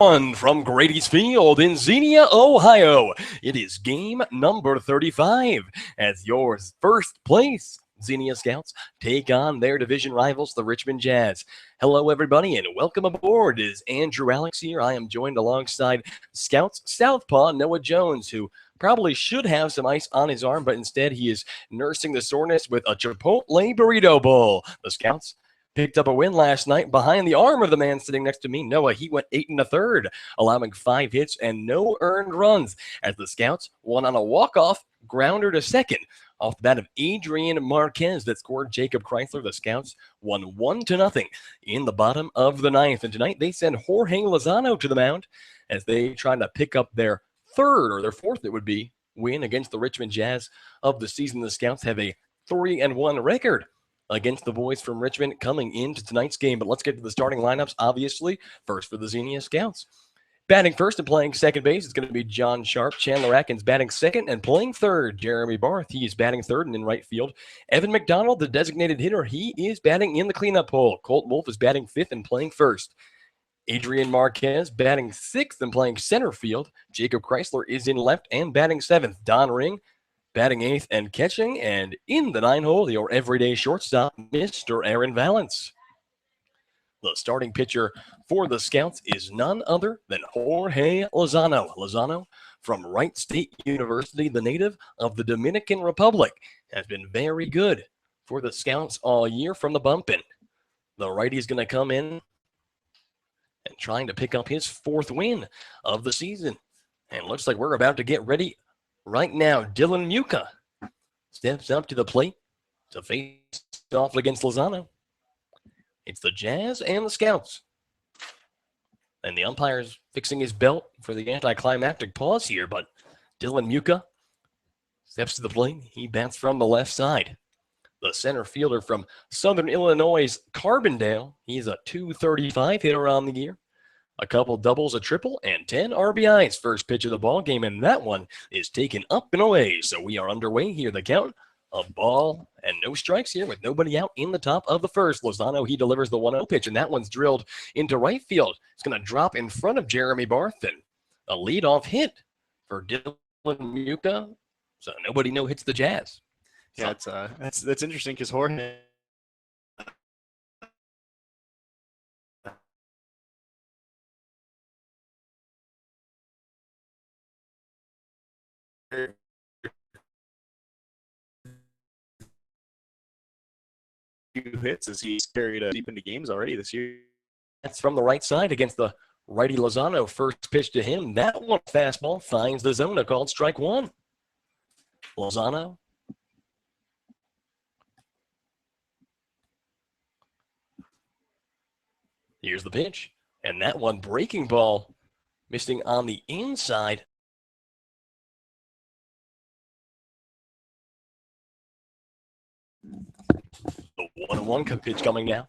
On from Grady's Field in Xenia, Ohio. It is game number 35 as your first place Xenia Scouts take on their division rivals, the Richmond Jazz. Hello, everybody, and welcome aboard. It is Andrew Alix here. I am joined alongside Scouts Southpaw Noah Jones, who probably should have some ice on his arm, but instead he is nursing the soreness with a Chipotle burrito bowl. The Scouts picked up a win last night behind the arm of the man sitting next to me, Noah. He went 8 1/3, allowing 5 hits and no earned runs as the Scouts won on a walk-off grounder to second off the bat of Adrian Marquez that scored Jacob Chrysler. The Scouts won 1-0 in the bottom of the ninth. And tonight they send Jorge Lozano to the mound as they try to pick up their third, or their fourth it would be, win against the Richmond Jazz of the season. The Scouts have a 3-1 record against the boys from Richmond coming into tonight's game. But let's get to the starting lineups, obviously. First for the Xenia Scouts. Batting first and playing second base, it's going to be John Sharp. Chandler Atkins batting second and playing third. Jeremy Barth, he is batting third and in right field. Evan McDonald, the designated hitter, he is batting in the cleanup hole. Colt Wolf is batting fifth and playing first. Adrian Marquez batting sixth and playing center field. Jacob Chrysler is in left and batting seventh. Don Ring batting eighth and catching, and in the nine hole, your everyday shortstop, Mr. Aaron Valance. The starting pitcher for the Scouts is none other than Jorge Lozano. Lozano from Wright State University, the native of the Dominican Republic, has been very good for the Scouts all year from the bumpin'. The righty's going to come in and trying to pick up his fourth win of the season. And it looks like we're about to get ready right now. Dylan Muka steps up to the plate to face off against Lozano. It's the Jazz and the Scouts. And the umpire's fixing his belt for the anticlimactic pause here, but Dylan Muka steps to the plate. He bats from the left side. The center fielder from Southern Illinois' Carbondale, he's a .235 hitter on the year. A couple doubles, a triple, and 10 RBIs. First pitch of the ball game, and that one is taken up and away. So we are underway here. The count, a ball and no strikes here with nobody out in the top of the first. Lozano, he delivers the 1-0 pitch, and that one's drilled into right field. It's going to drop in front of Jeremy Barth, and a leadoff hit for Dylan Muka. So nobody no hits the Jazz. Yeah, that's interesting because Jorge hits as he's carried deep into games already this year. That's from the right side against the righty Lozano. First pitch to him. That one fastball finds the zone, called strike one. Lozano. Here's the pitch. And that one breaking ball missing on the inside. The 1-1 pitch coming now.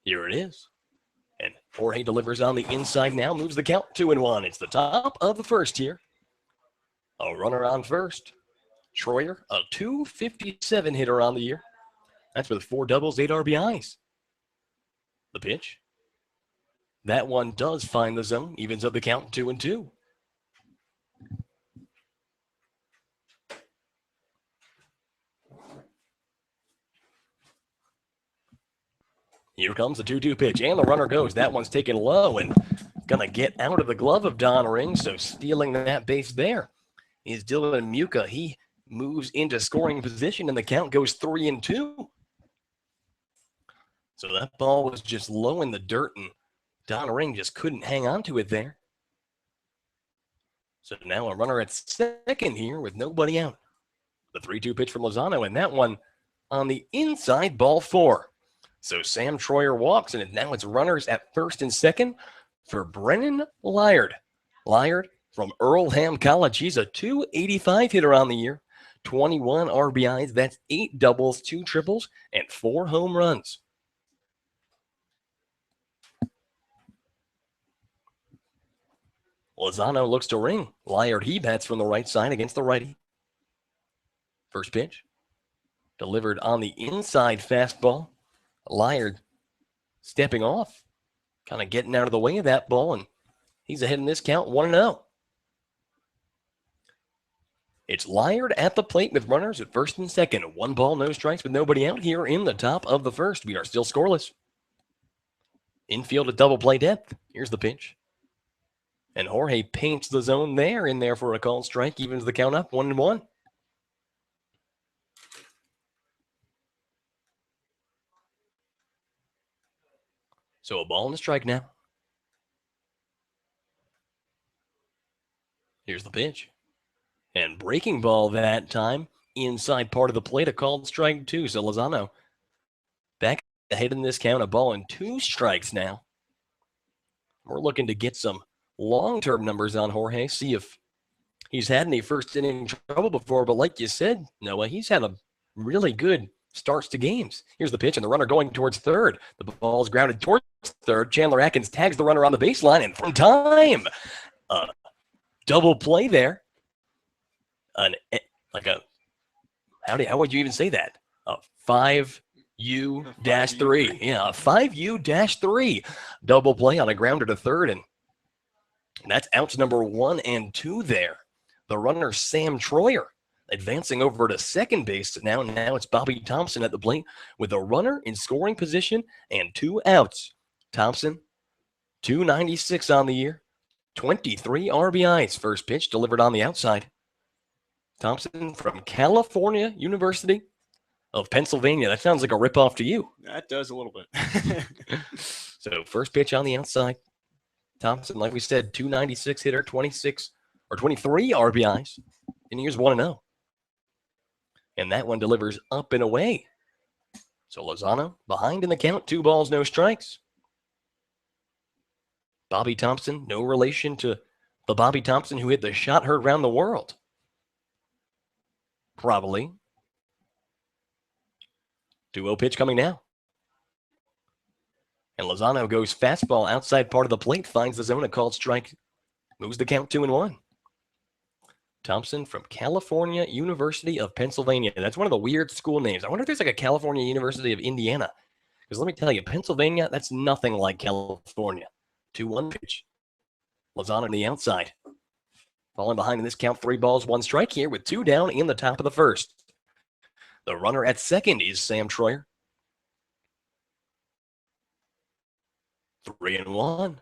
Here it is. And Jorge delivers on the inside now, moves the count 2-1. It's the top of the first here. A runner on first. Troyer, a .257 hitter on the year. That's with 4 doubles, 8 RBIs. The pitch. That one does find the zone, evens up the count 2-2. Here comes the 2-2 pitch, and the runner goes. That one's taken low and going to get out of the glove of Don Ring, so stealing that base there is Dylan Muka. He moves into scoring position, and the count goes 3-2. So that ball was just low in the dirt, and Don Ring just couldn't hang on to it there. So now a runner at second here with nobody out. The 3-2 pitch from Lozano, and that one on the inside, ball 4. So Sam Troyer walks, and now it's runners at first and second for Brennan Lyard. Lyard from Earlham College. He's a .285 hitter on the year. 21 RBIs. That's 8 doubles, 2 triples, and 4 home runs. Lozano looks to Ring. Lyard, he bats from the right side against the righty. First pitch. Delivered on the inside fastball. Lyard stepping off, kind of getting out of the way of that ball and He's ahead in this count, 1-0. It's Lyard at the plate with runners at first and second. 1 ball, no strikes with nobody out here in the top of the first. We are still scoreless. Infield at double play depth. Here's the pitch. And Jorge paints the zone there, in there for a called strike, evens the count up 1-1. So a ball and a strike now. Here's the pitch. And breaking ball that time, inside part of the plate, a called strike 2. So Lozano back ahead in this count, a ball and 2 strikes now. We're looking to get some long-term numbers on Jorge, see if he's had any first inning trouble before. But like you said, Noah, he's had a really good starts to games. Here's the pitch, and the runner going towards third. The ball's grounded towards third. Chandler Atkins tags the runner on the baseline, and from time, double play there. How would you even say that? A 5U-3. Yeah, a 5U-3 double play on a grounder to third, and that's outs number 1 and 2 there. The runner, Sam Troyer, advancing over to second base now. Now it's Bobby Thompson at the plate with a runner in scoring position and 2 outs. Thompson, 296 on the year, 23 RBIs. First pitch delivered on the outside. Thompson from California University of Pennsylvania. That sounds like a ripoff to you. That does a little bit. So first pitch on the outside. Thompson, like we said, 296 hitter, 23 RBIs. And here's 1-0. And that one delivers up and away. So Lozano behind in the count, 2 balls, no strikes. Bobby Thompson, no relation to the Bobby Thompson who hit the shot heard around the world. Probably. 2-0 pitch coming now. And Lozano goes fastball outside part of the plate, finds the zone, a called strike, moves the count 2-1. Thompson from California University of Pennsylvania. That's one of the weird school names. I wonder if there's like a California University of Indiana. Because let me tell you, Pennsylvania, that's nothing like California. 2-1 pitch. Lozano on the outside. Falling behind in this count, 3 balls, 1 strike here with 2 down in the top of the first. The runner at second is Sam Troyer. 3-1.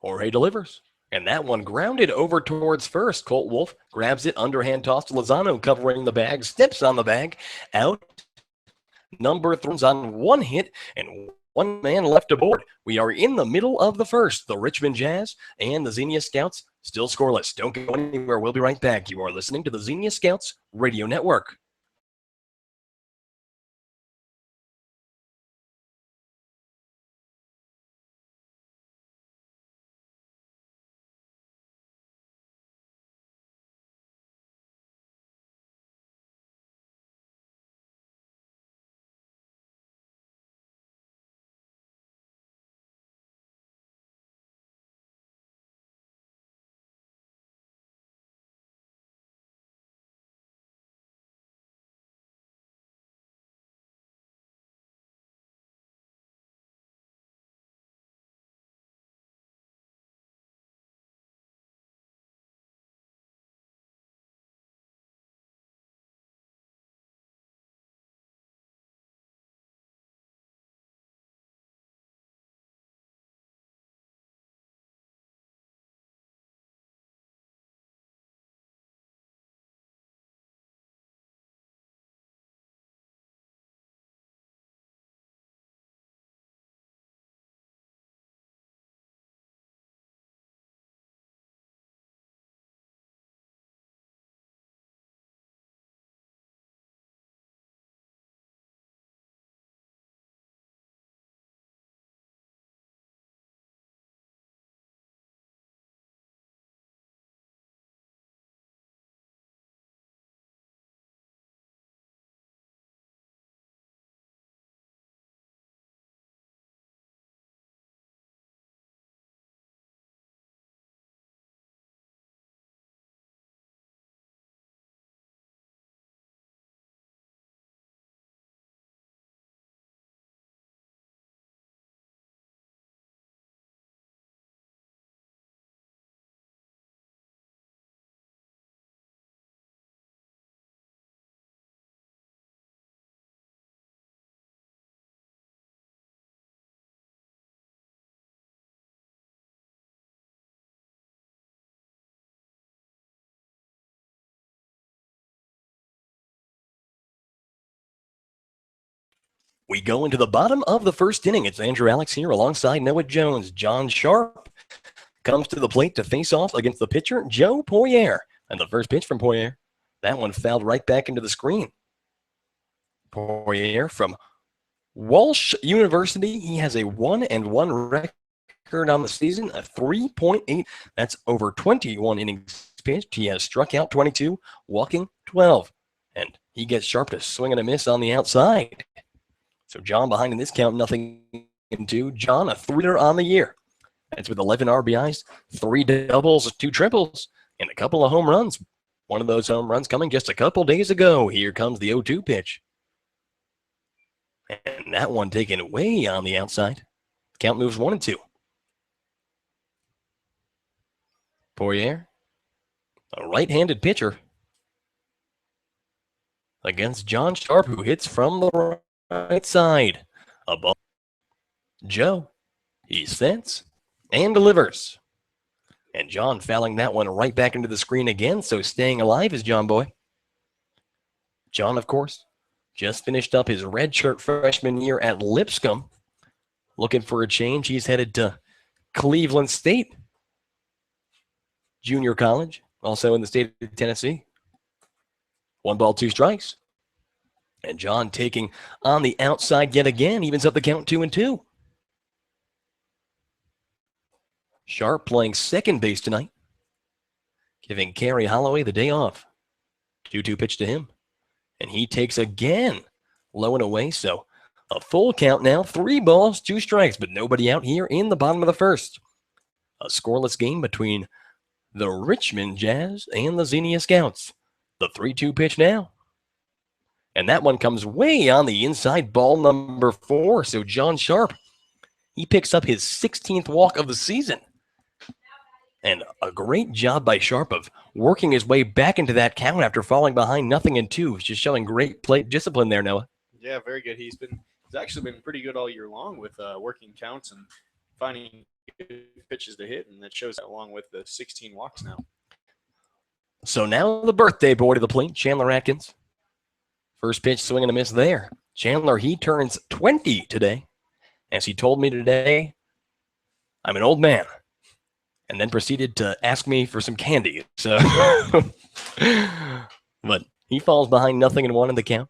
Jorge delivers. And that one grounded over towards first. Colt Wolf grabs it, underhand toss to Lozano, covering the bag, steps on the bag, out. Number 3 on 1 hit, and 1 man left aboard. We are in the middle of the first. The Richmond Jazz and the Xenia Scouts still scoreless. Don't go anywhere. We'll be right back. You are listening to the Xenia Scouts Radio Network. We go into the bottom of the first inning. It's Andrew Alix here alongside Noah Jones. John Sharp comes to the plate to face off against the pitcher, Joe Poirier. And the first pitch from Poirier, that one fouled right back into the screen. Poirier from Walsh University. He has a 1-1 record on the season, a 3.8. That's over 21 innings pitched. He has struck out 22, walking 12. And he gets Sharp to swing and a miss on the outside. So John behind in this count, 0-2. John, a 3-er on the year. That's with 11 RBIs, 3 doubles, 2 triples, and a couple of home runs. One of those home runs coming just a couple days ago. Here comes the 0-2 pitch. And that one taken way on the outside. Count moves 1-2. Poirier, a right-handed pitcher against John Sharp, who hits from the right side. Above Joe, he sends and delivers. And John fouling that one right back into the screen again, so staying alive is John Boy. John, of course, just finished up his redshirt freshman year at Lipscomb. Looking for a change, he's headed to Cleveland State Junior College, also in the state of Tennessee. 1 ball, 2 strikes. And John taking on the outside yet again, evens up the count 2-2. Sharp playing second base tonight, giving Kerry Holloway the day off. 2-2 pitch to him. And he takes again, low and away. So a full count now, 3 balls, 2 strikes, but nobody out here in the bottom of the first. A scoreless game between the Richmond Jazz and the Xenia Scouts. The 3-2 pitch now. And that one comes way on the inside, ball number 4. So John Sharp, he picks up his 16th walk of the season. And a great job by Sharp of working his way back into that count after falling behind 0-2. Just showing great plate discipline there, Noah. Yeah, very good. He's actually been pretty good all year long with working counts and finding good pitches to hit, and that shows that along with the 16 walks now. So now the birthday boy to the plate, Chandler Atkins. First pitch, swing and a miss there. Chandler, he turns 20 today. As he told me today, I'm an old man. And then proceeded to ask me for some candy. So, but he falls behind 0-1 in the count.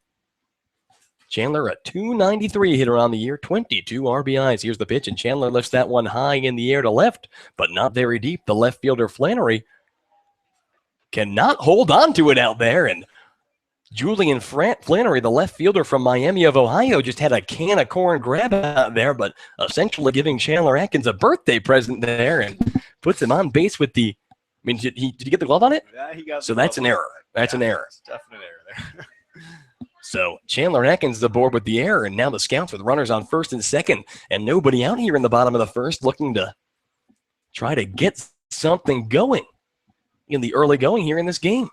Chandler, a 293 hitter on the year, 22 RBIs. Here's the pitch, and Chandler lifts that one high in the air to left, but not very deep. The left fielder, Flannery, cannot hold on to it out there, and Julian Flannery, the left fielder from Miami of Ohio, just had a can of corn grab out there, but essentially giving Chandler Atkins a birthday present there and puts him on base with the – I mean, did he get the glove on it? Yeah, he got so that's an error. That's an error. Definite error there. So Chandler Atkins is aboard with the error, and now the Scouts with runners on first and second, and nobody out here in the bottom of the first looking to try to get something going in the early going here in this game.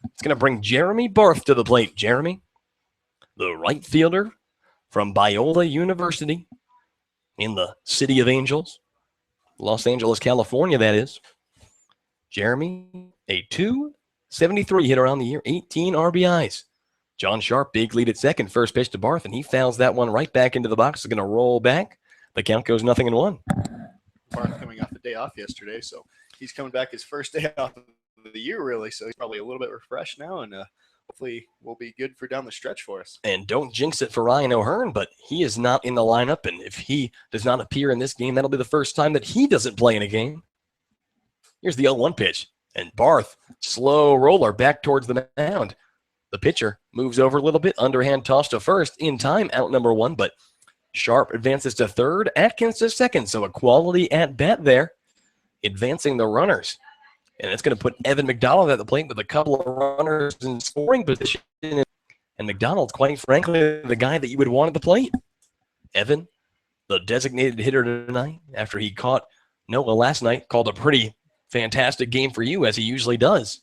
It's going to bring Jeremy Barth to the plate. Jeremy, the right fielder from Biola University in the City of Angels, Los Angeles, California, that is. Jeremy, a 273 hitter on the year, 18 RBIs. John Sharp, big lead at second, first pitch to Barth, and he fouls that one right back into the box. Is going to roll back. The count goes 0-1. Barth coming off a day off yesterday, so he's coming back his first day off of the year, really. So he's probably a little bit refreshed now, and hopefully will be good for down the stretch for us. And don't jinx it for Ryan O'Hearn, but he is not in the lineup, and if he does not appear in this game, that'll be the first time that he doesn't play in a game. Here's the 0-1 pitch, and Barth, slow roller back towards the mound. The pitcher moves over a little bit, underhand toss to first, in time, out number 1, but Sharp advances to third, Atkins to second, so a quality at bat there, advancing the runners. And it's going to put Evan McDonald at the plate with a couple of runners in scoring position. And McDonald's, quite frankly, the guy that you would want at the plate. Evan, the designated hitter tonight, after he caught Noah last night, called a pretty fantastic game for you, as he usually does.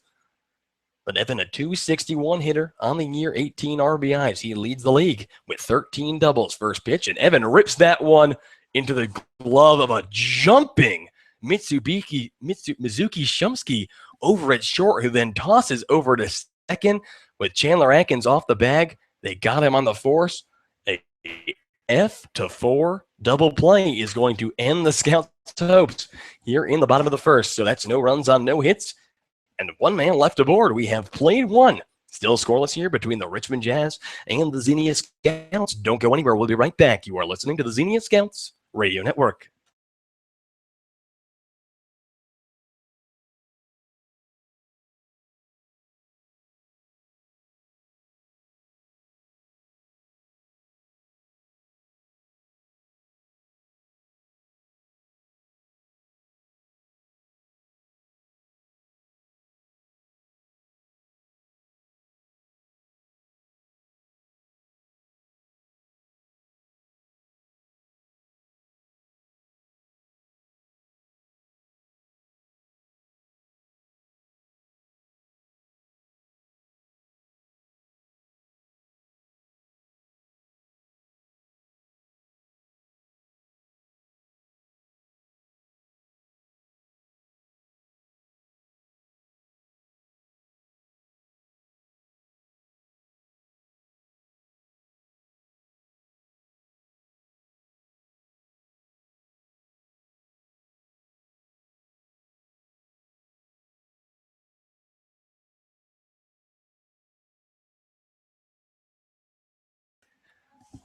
But Evan, a 261 hitter on the year, 18 RBIs. He leads the league with 13 doubles. First pitch, and Evan rips that one into the glove of a jumping Mizuki Shumsky over at short, who then tosses over to second with Chandler Atkins off the bag. They got him on the force. A F-4 double play is going to end the Scouts' hopes here in the bottom of the first. So that's no runs on no hits and one man left aboard. We have played one. Still scoreless here between the Richmond Jazz and the Xenia Scouts. Don't go anywhere. We'll be right back. You are listening to the Xenia Scouts Radio Network.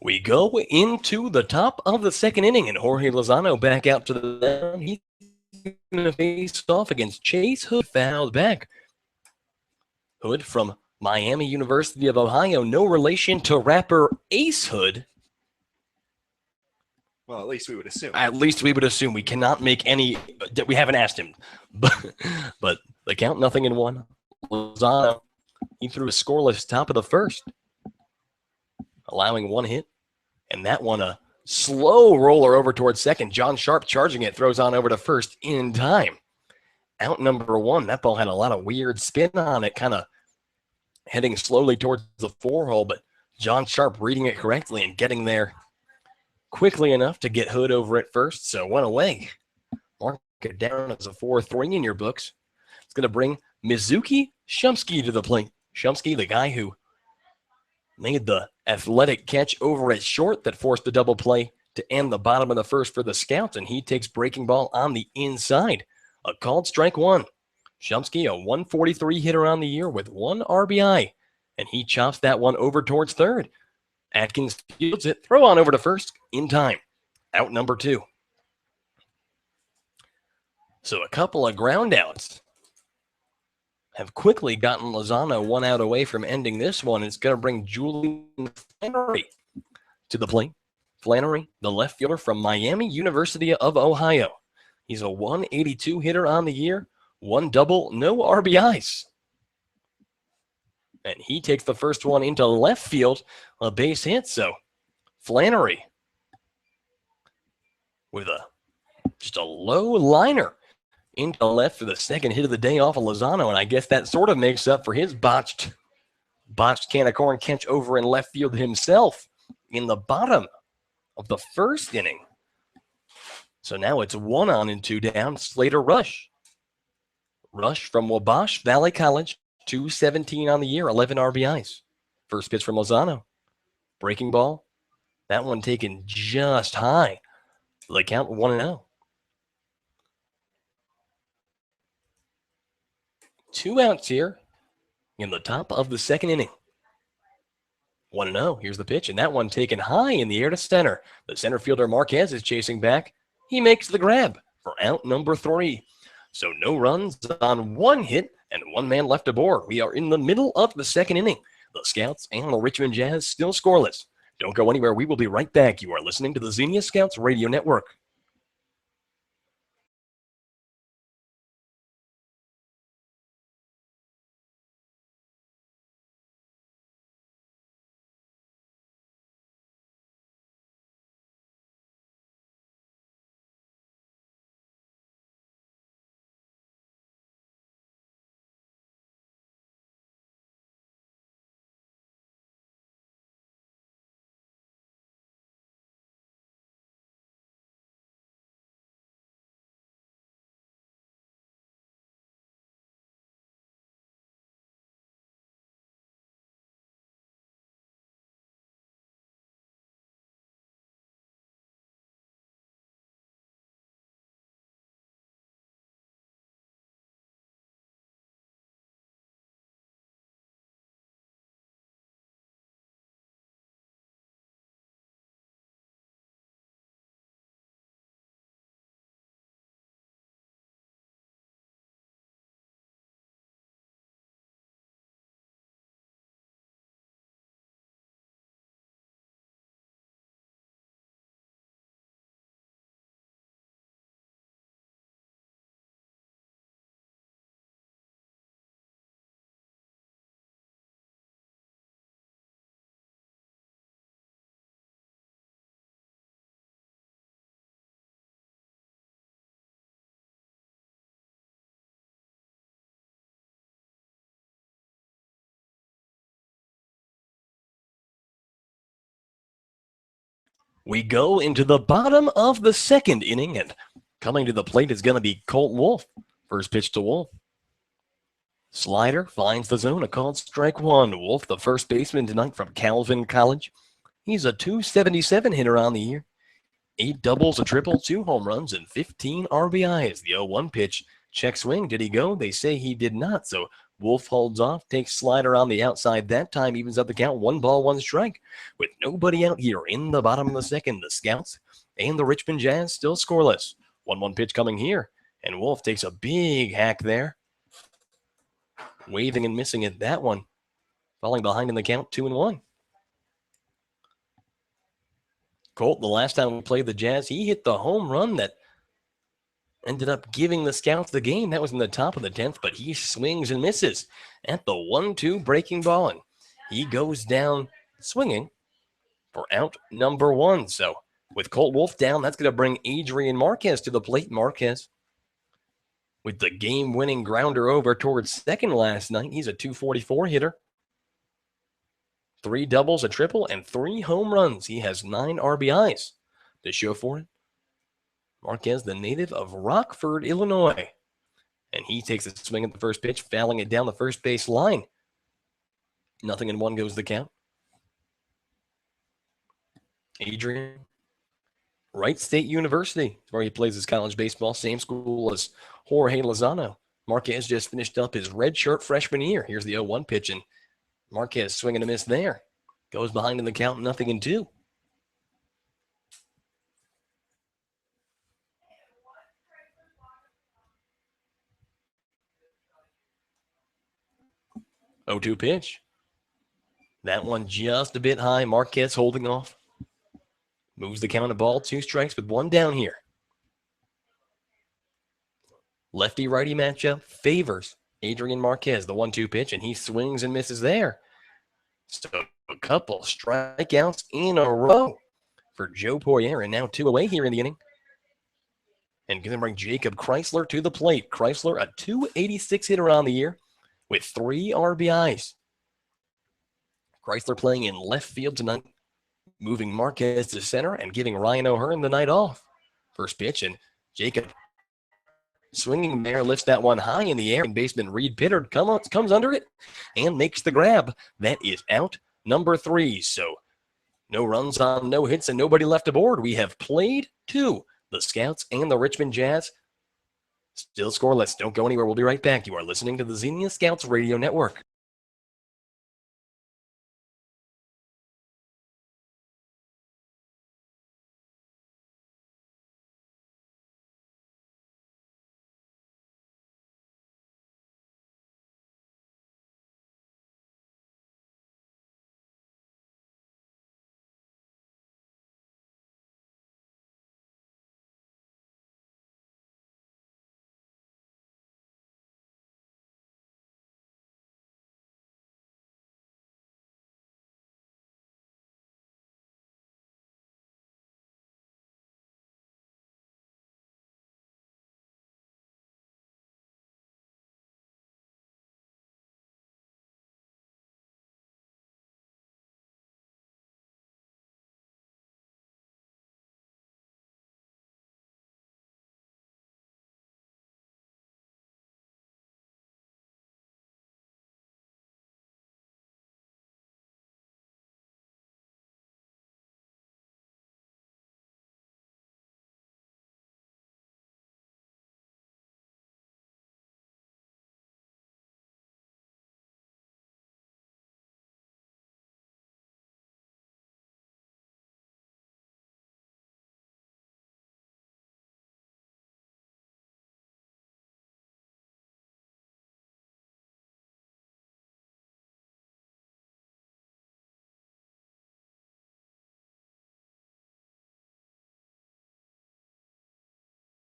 We go into the top of the second inning, and Jorge Lozano back out to the mound. He's going to face off against Chase Hood, fouled back. Hood from Miami University of Ohio, no relation to rapper Ace Hood. Well, at least we would assume. At least we would assume. We cannot make any. We haven't asked him, but the count 0-1. Lozano, he threw a scoreless top of the first, allowing one hit, and that one a slow roller over towards second. John Sharp charging it, throws on over to first in time. Out number one. That ball had a lot of weird spin on it, kind of heading slowly towards the 4-hole, but John Sharp reading it correctly and getting there quickly enough to get Hood over at first. So one away. Mark it down as a 4-3 in your books. It's going to bring Mizuki Shumsky to the plate. Shumsky, the guy who made the athletic catch over at short that forced the double play to end the bottom of the first for the Scouts, and he takes breaking ball on the inside. A called strike one. Shumsky, a 143 hitter on the year with 1 RBI, and he chops that one over towards third. Atkins fields it, throw on over to first in time. Out number 2. So a couple of ground outs have quickly gotten Lozano 1 out away from ending this one. It's going to bring Julian Flannery to the plate. Flannery, the left fielder from Miami University of Ohio. He's a 182 hitter on the year, 1 double, no RBIs. And he takes the first one into left field, a base hit. So Flannery with just a low liner into left for the second hit of the day off of Lozano. And I guess that sort of makes up for his botched can of corn catch over in left field himself in the bottom of the first inning. So now it's 1 on and 2 down. Slater Rush. Rush from Wabash Valley College, 217 on the year, 11 RBIs. First pitch from Lozano. Breaking ball. That one taken just high. The count 1-0. 2 outs here in the top of the second inning. 1-0. Here's the pitch, and that one taken high in the air to center. The center fielder Marquez is chasing back. He makes the grab for out number 3. So no runs on 1 hit and 1 man left aboard. We are in the middle of the second inning. The Scouts and the Richmond Jazz still scoreless. Don't go anywhere. We will be right back. You are listening to the Xenia Scouts Radio Network. We go into the bottom of the second inning, and coming to the plate is going to be Colt Wolf. First pitch to Wolf. Slider finds the zone, a called strike one. Wolf, the first baseman tonight from Calvin College. He's a 277 hitter on the year. 8 doubles, a triple, 2 home runs, and 15 RBIs. The 0-1 pitch, check swing. Did he go? They say he did not. So Wolf holds off, takes Slider on the outside. That time evens up the count. 1 ball, 1 strike. With nobody out here in the bottom of the second, the Scouts and the Richmond Jazz still scoreless. 1-1 pitch coming here. And Wolf takes a big hack there. Waving and missing it. That one falling behind in the count, 2-1. Colt, the last time we played the Jazz, he hit the home run that ended up giving the Scouts the game. That was in the top of the 10th, but he swings and misses at the 1-2 breaking ball, and he goes down swinging for out number 1. So with Colt Wolf down, that's going to bring Adrian Marquez to the plate. Marquez with the game-winning grounder over towards second last night. He's a 244 hitter. 3 doubles, a triple, and 3 home runs. He has 9 RBIs to show for it. Marquez, the native of Rockford, Illinois. And he takes a swing at the first pitch, fouling it down the first base line. 0-1 goes the count. Adrian, Wright State University, where he plays his college baseball, same school as Jorge Lozano. Marquez just finished up his redshirt freshman year. Here's the 0-1 pitch, and Marquez swinging a miss there. Goes behind in the count, 0-2. Oh, 2 pitch. That one just a bit high. Marquez holding off. Moves the count to ball. 2 strikes with 1 down here. Lefty-righty matchup favors Adrian Marquez, the 1-2 pitch, and he swings and misses there. So a couple strikeouts in a row for Joe Poirier, and now 2 away here in the inning. And going to bring Jacob Chrysler to the plate. Chrysler, a 286 hitter on the year with 3 RBIs. Chrysler playing in left field tonight, moving Marquez to center and giving Ryan O'Hearn the night off. First pitch, and Jacob swinging there, lifts that one high in the air, and baseman Reed Bittard comes under it and makes the grab. That is out number 3. So no runs on no hits and nobody left aboard. We have played 2. The Scouts and the Richmond Jazz still scoreless. Don't go anywhere. We'll be right back. You are listening to the Xenia Scouts Radio Network.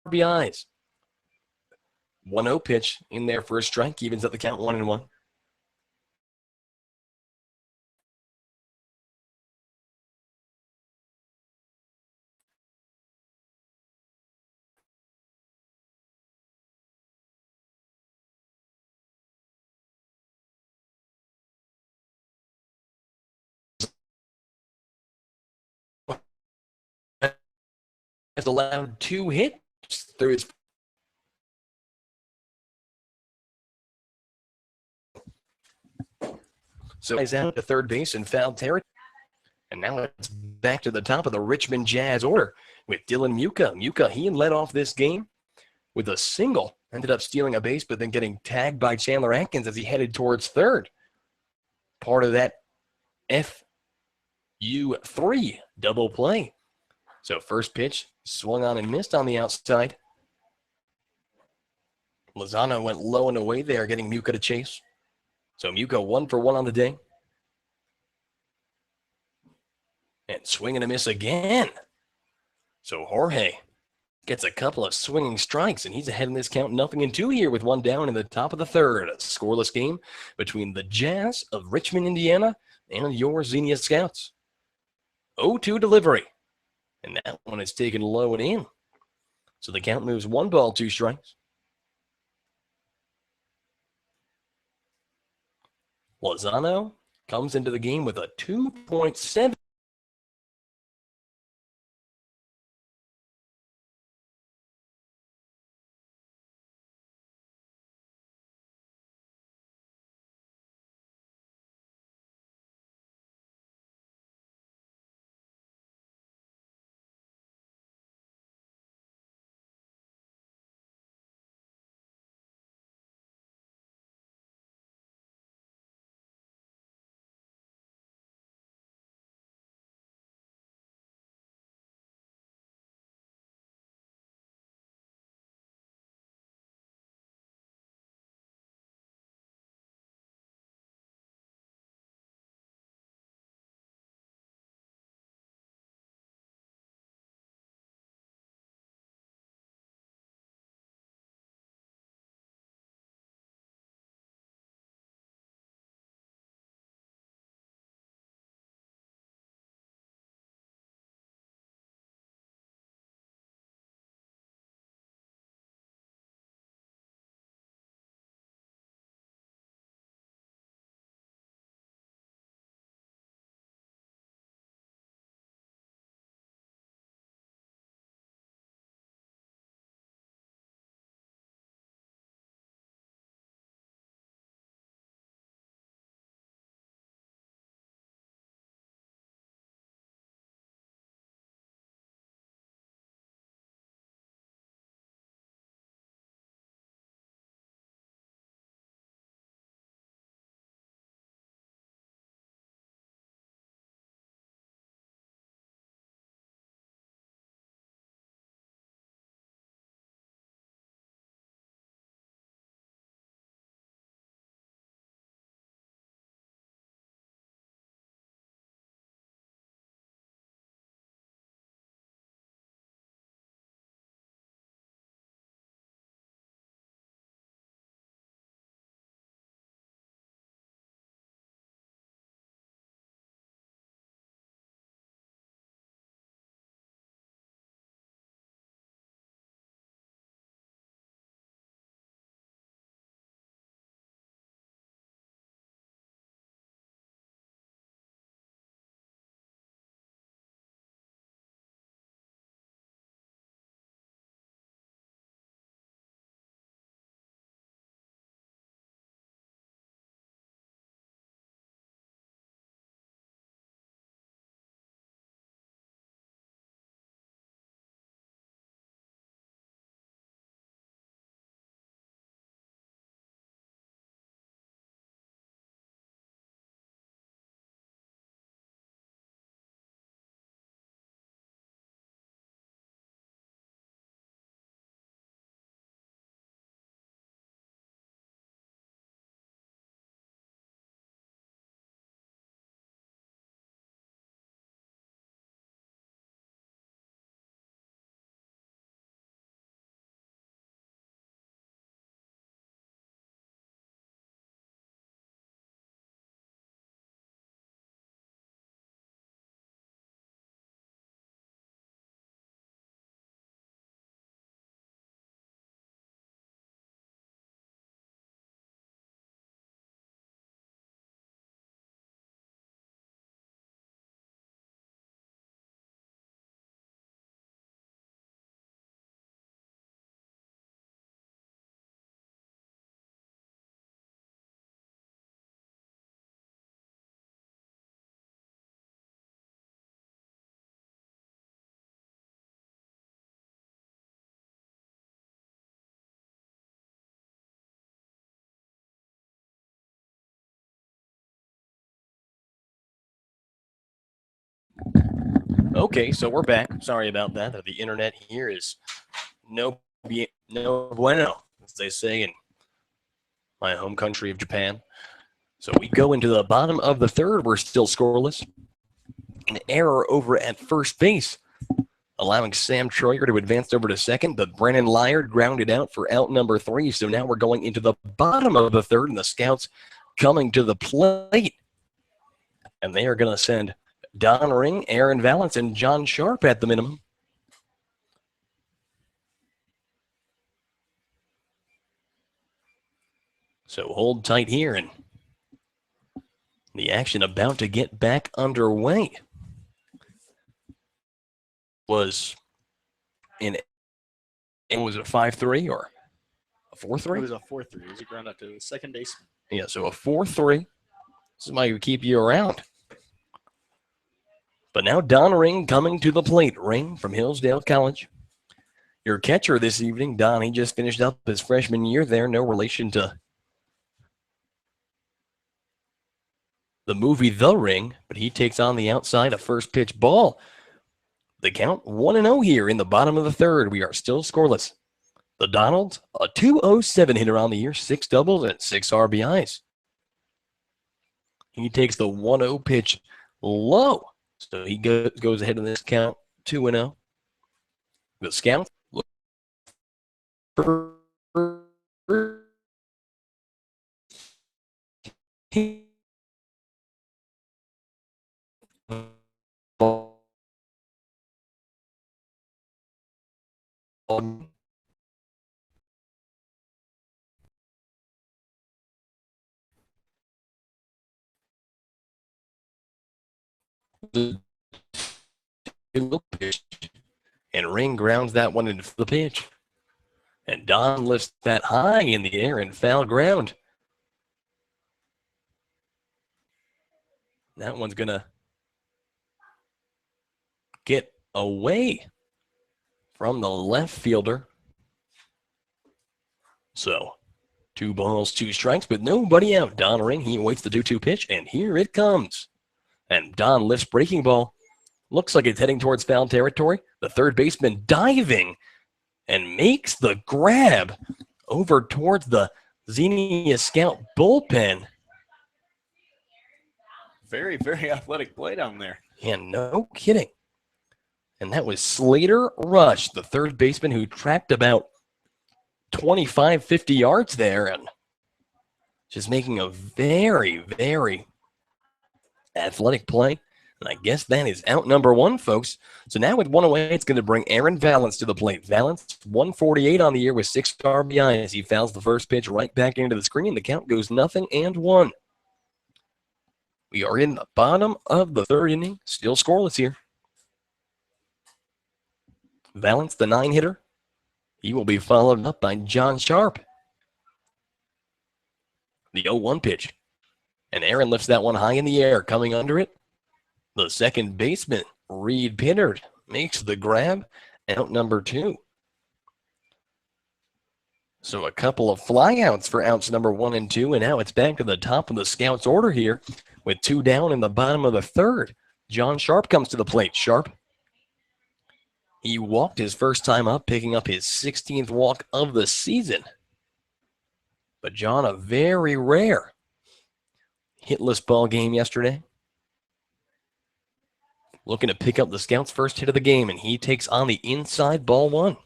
RBIs. 1-0 pitch in there for a strike, evens up the count 1-1. has allowed 2 hits through his. So he's out to third base in foul territory. And now it's back to the top of the Richmond Jazz order with Dylan Muka. Muka, he led off this game with a single. Ended up stealing a base, but then getting tagged by Chandler Atkins as he headed towards third. Part of that FU3 double play. So first pitch swung on and missed on the outside. Lozano went low and away there, getting Muka to chase. So Muka 1 for 1 on the day. And swing and a miss again. So Jorge gets a couple of swinging strikes, and he's ahead in this count 0-2 here with 1 down in the top of the third. A scoreless game between the Jazz of Richmond, Indiana, and your Xenia Scouts. 0-2 delivery. And that one is taken low and in. So the count moves 1 ball, 2 strikes. Lozano comes into the game with a 2.7. Okay, so we're back. Sorry about that. The internet here is no bueno, as they say in my home country of Japan. So we go into the bottom of the third. We're still scoreless. An error over at first base, allowing Sam Troyer to advance over to second, but Brennan Lyard grounded out for out number 3. So now we're going into the bottom of the third, and the scouts coming to the plate. And they are going to send Don Ring, Aaron Valance, and John Sharp at the minimum. So hold tight here, and the action about to get back underway. Was it a 5-3 or a 4-3? It was a 4-3. It was a ground out to the second baseman. Yeah, so a 4-3. Somebody would keep you around. But now Don Ring coming to the plate. Ring from Hillsdale College. Your catcher this evening, Don, he just finished up his freshman year there. No relation to the movie The Ring, but he takes on the outside a first pitch ball. The count 1-0 here in the bottom of the third. We are still scoreless. The Donalds, a 207 hitter on the year, 6 doubles and 6 RBIs. He takes the 1-0 pitch low. So he goes ahead in this count 2-0. The Scouts look for pitch, and Ring grounds that one into the pitch. And Don lifts that high in the air and foul ground. That one's going to get away from the left fielder. So 2 balls, 2 strikes, but nobody out. Don Ring, he awaits the 2-2 pitch, and here it comes. And Don lifts breaking ball. Looks like it's heading towards foul territory. The third baseman diving and makes the grab over towards the Xenia Scout bullpen. Very, very athletic play down there. Yeah, no kidding. And that was Slater Rush, the third baseman, who tracked about 25, 50 yards there and just making a very, very athletic play. And I guess that is out number 1, folks. So now with 1 away, it's going to bring Aaron Valance to the plate. Valance, 148 on the year with 6 RBIs. He fouls the first pitch right back into the screen. The count goes 0-1. We are in the bottom of the third inning. Still scoreless here. Valance, the 9-hitter. He will be followed up by John Sharp. The 0-1 pitch. And Aaron lifts that one high in the air. Coming under it, the second baseman, Reed Pinnard, makes the grab. Out number 2. So a couple of flyouts for outs number 1 and 2. And now it's back to the top of the Scouts order here with 2 down in the bottom of the third. John Sharp comes to the plate. Sharp, he walked his first time up, picking up his 16th walk of the season. But John, a very rare hitless ball game yesterday. Looking to pick up the Scouts' first hit of the game, and he takes on the inside ball 1.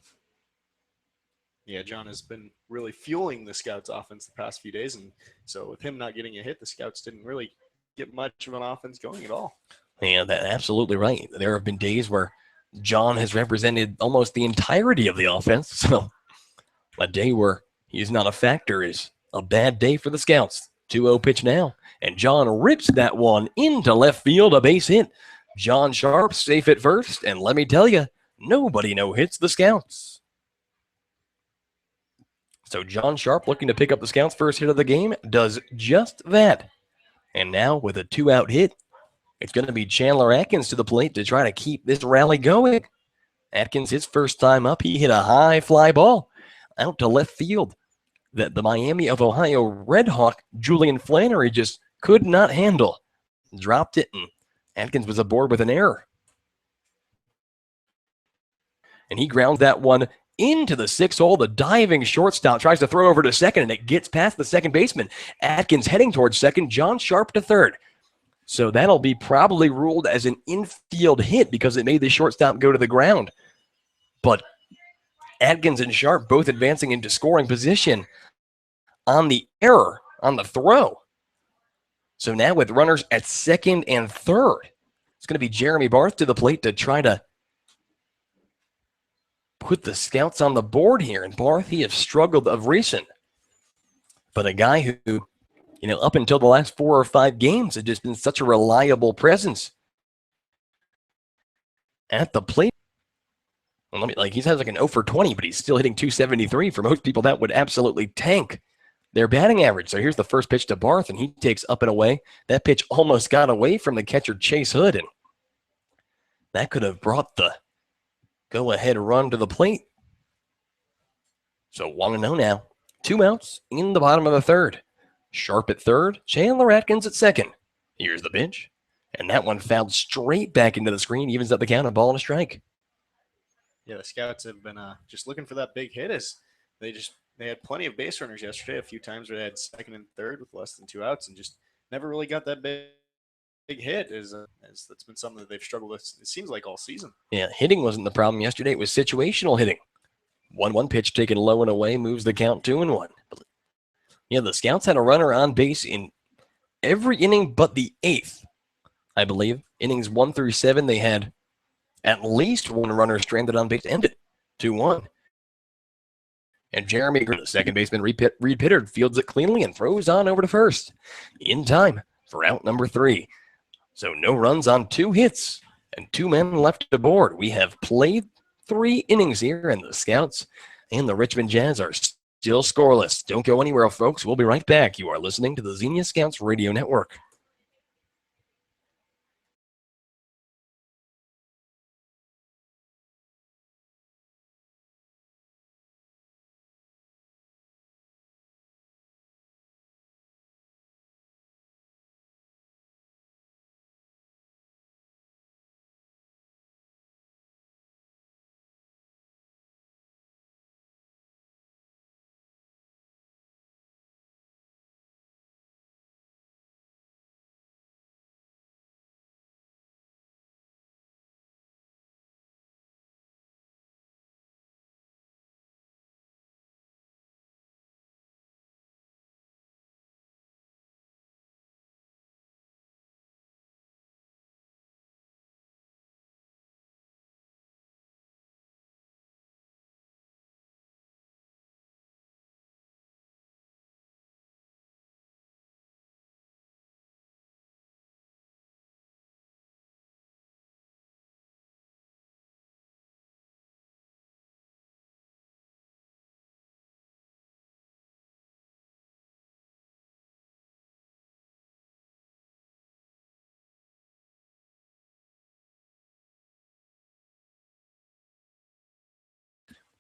Yeah, John has been really fueling the Scouts' offense the past few days, and so with him not getting a hit, the Scouts didn't really get much of an offense going at all. Yeah, that's absolutely right. There have been days where John has represented almost the entirety of the offense, so a day where he's not a factor is a bad day for the Scouts. 2-0 pitch now, and John rips that one into left field, a base hit. John Sharp safe at first, and let me tell you, nobody no-hits the Scouts. So John Sharp, looking to pick up the Scouts' first hit of the game, does just that. And now with a 2-out hit, it's going to be Chandler Atkins to the plate to try to keep this rally going. Atkins, his first time up, he hit a high fly ball out to left field that the Miami of Ohio Red Hawk, Julian Flannery, just could not handle. Dropped it, and Atkins was aboard with an error. And he grounds that one into the 6 hole. The diving shortstop tries to throw over to second, and it gets past the second baseman. Atkins heading towards second, John Sharp to third. So that'll be probably ruled as an infield hit because it made the shortstop go to the ground. But Atkins and Sharp both advancing into scoring position on the error, on the throw. So now with runners at second and third, it's going to be Jeremy Barth to the plate to try to put the Scouts on the board here. And Barth, he has struggled of recent. But a guy who, up until the last 4 or 5 games had just been such a reliable presence at the plate. Well, he's has like an 0 for 20, but he's still hitting 273. For most people, that would absolutely tank their batting average. So here's the first pitch to Barth, and he takes up and away. That pitch almost got away from the catcher, Chase Hood, and that could have brought the go-ahead run to the plate. So 1-0 now. 2 outs in the bottom of the third. Sharp at third, Chandler Atkins at second. Here's the pitch, and that one fouled straight back into the screen, evens up the count, a ball and a strike. Yeah, the Scouts have been just looking for that big hit as they had plenty of base runners yesterday, a few times where they had second and third with less than 2 outs and just never really got that big hit as that's been something that they've struggled with, it seems like, all season. Yeah, hitting wasn't the problem yesterday. It was situational hitting. 1-1 pitch taken low and away, moves the count 2-1. Yeah, the Scouts had a runner on base in every inning but the 8th, I believe. Innings 1 through 7, they had at least one runner stranded on base, ended 2-1. And Jeremy, the second baseman, Reed Pittard, fields it cleanly and throws on over to first in time for out number 3. So no runs on 2 hits and 2 men left aboard. We have played 3 innings here, and the Scouts and the Richmond Jazz are still scoreless. Don't go anywhere, folks. We'll be right back. You are listening to the Xenia Scouts Radio Network.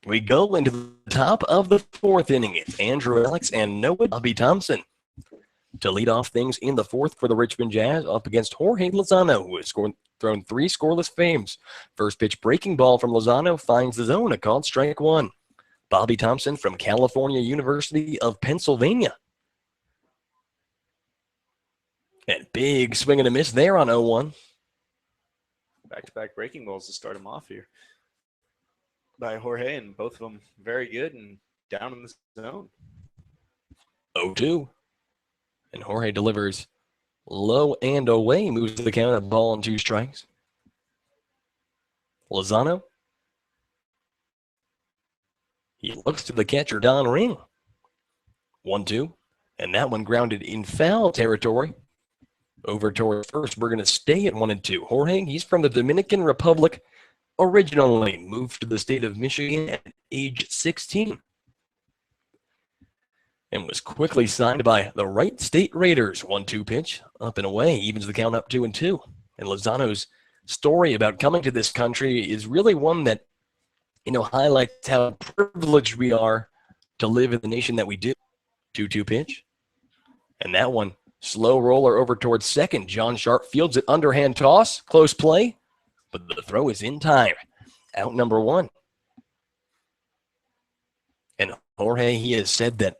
We go into the top of the 4th inning. It's Andrew Alix and Noah Bobby Thompson to lead off things in the 4th for the Richmond Jazz up against Jorge Lozano, who has thrown 3 scoreless fames. First pitch breaking ball from Lozano finds the zone, a called strike 1. Bobby Thompson from California University of Pennsylvania. And big swing and a miss there on 0-1. Back-to-back breaking balls to start him off here by Jorge, and both of them very good and down in the zone. 0-2. And Jorge delivers low and away, moves the count, a ball and 2 strikes. Lozano. He looks to the catcher, Don Ring. 1-2. And that one grounded in foul territory. Over toward first. We're going to stay at 1-2. Jorge, he's from the Dominican Republic. Originally moved to the state of Michigan at age 16 and was quickly signed by the Wright State Raiders. 1-2 pitch, up and away, evens the count up 2-2. And Lozano's story about coming to this country is really one that, highlights how privileged we are to live in the nation that we do. 2-2 pitch, and that one, slow roller over towards second. John Sharp fields it, underhand toss, close play. But the throw is in time. Out number 1. And Jorge, he has said that,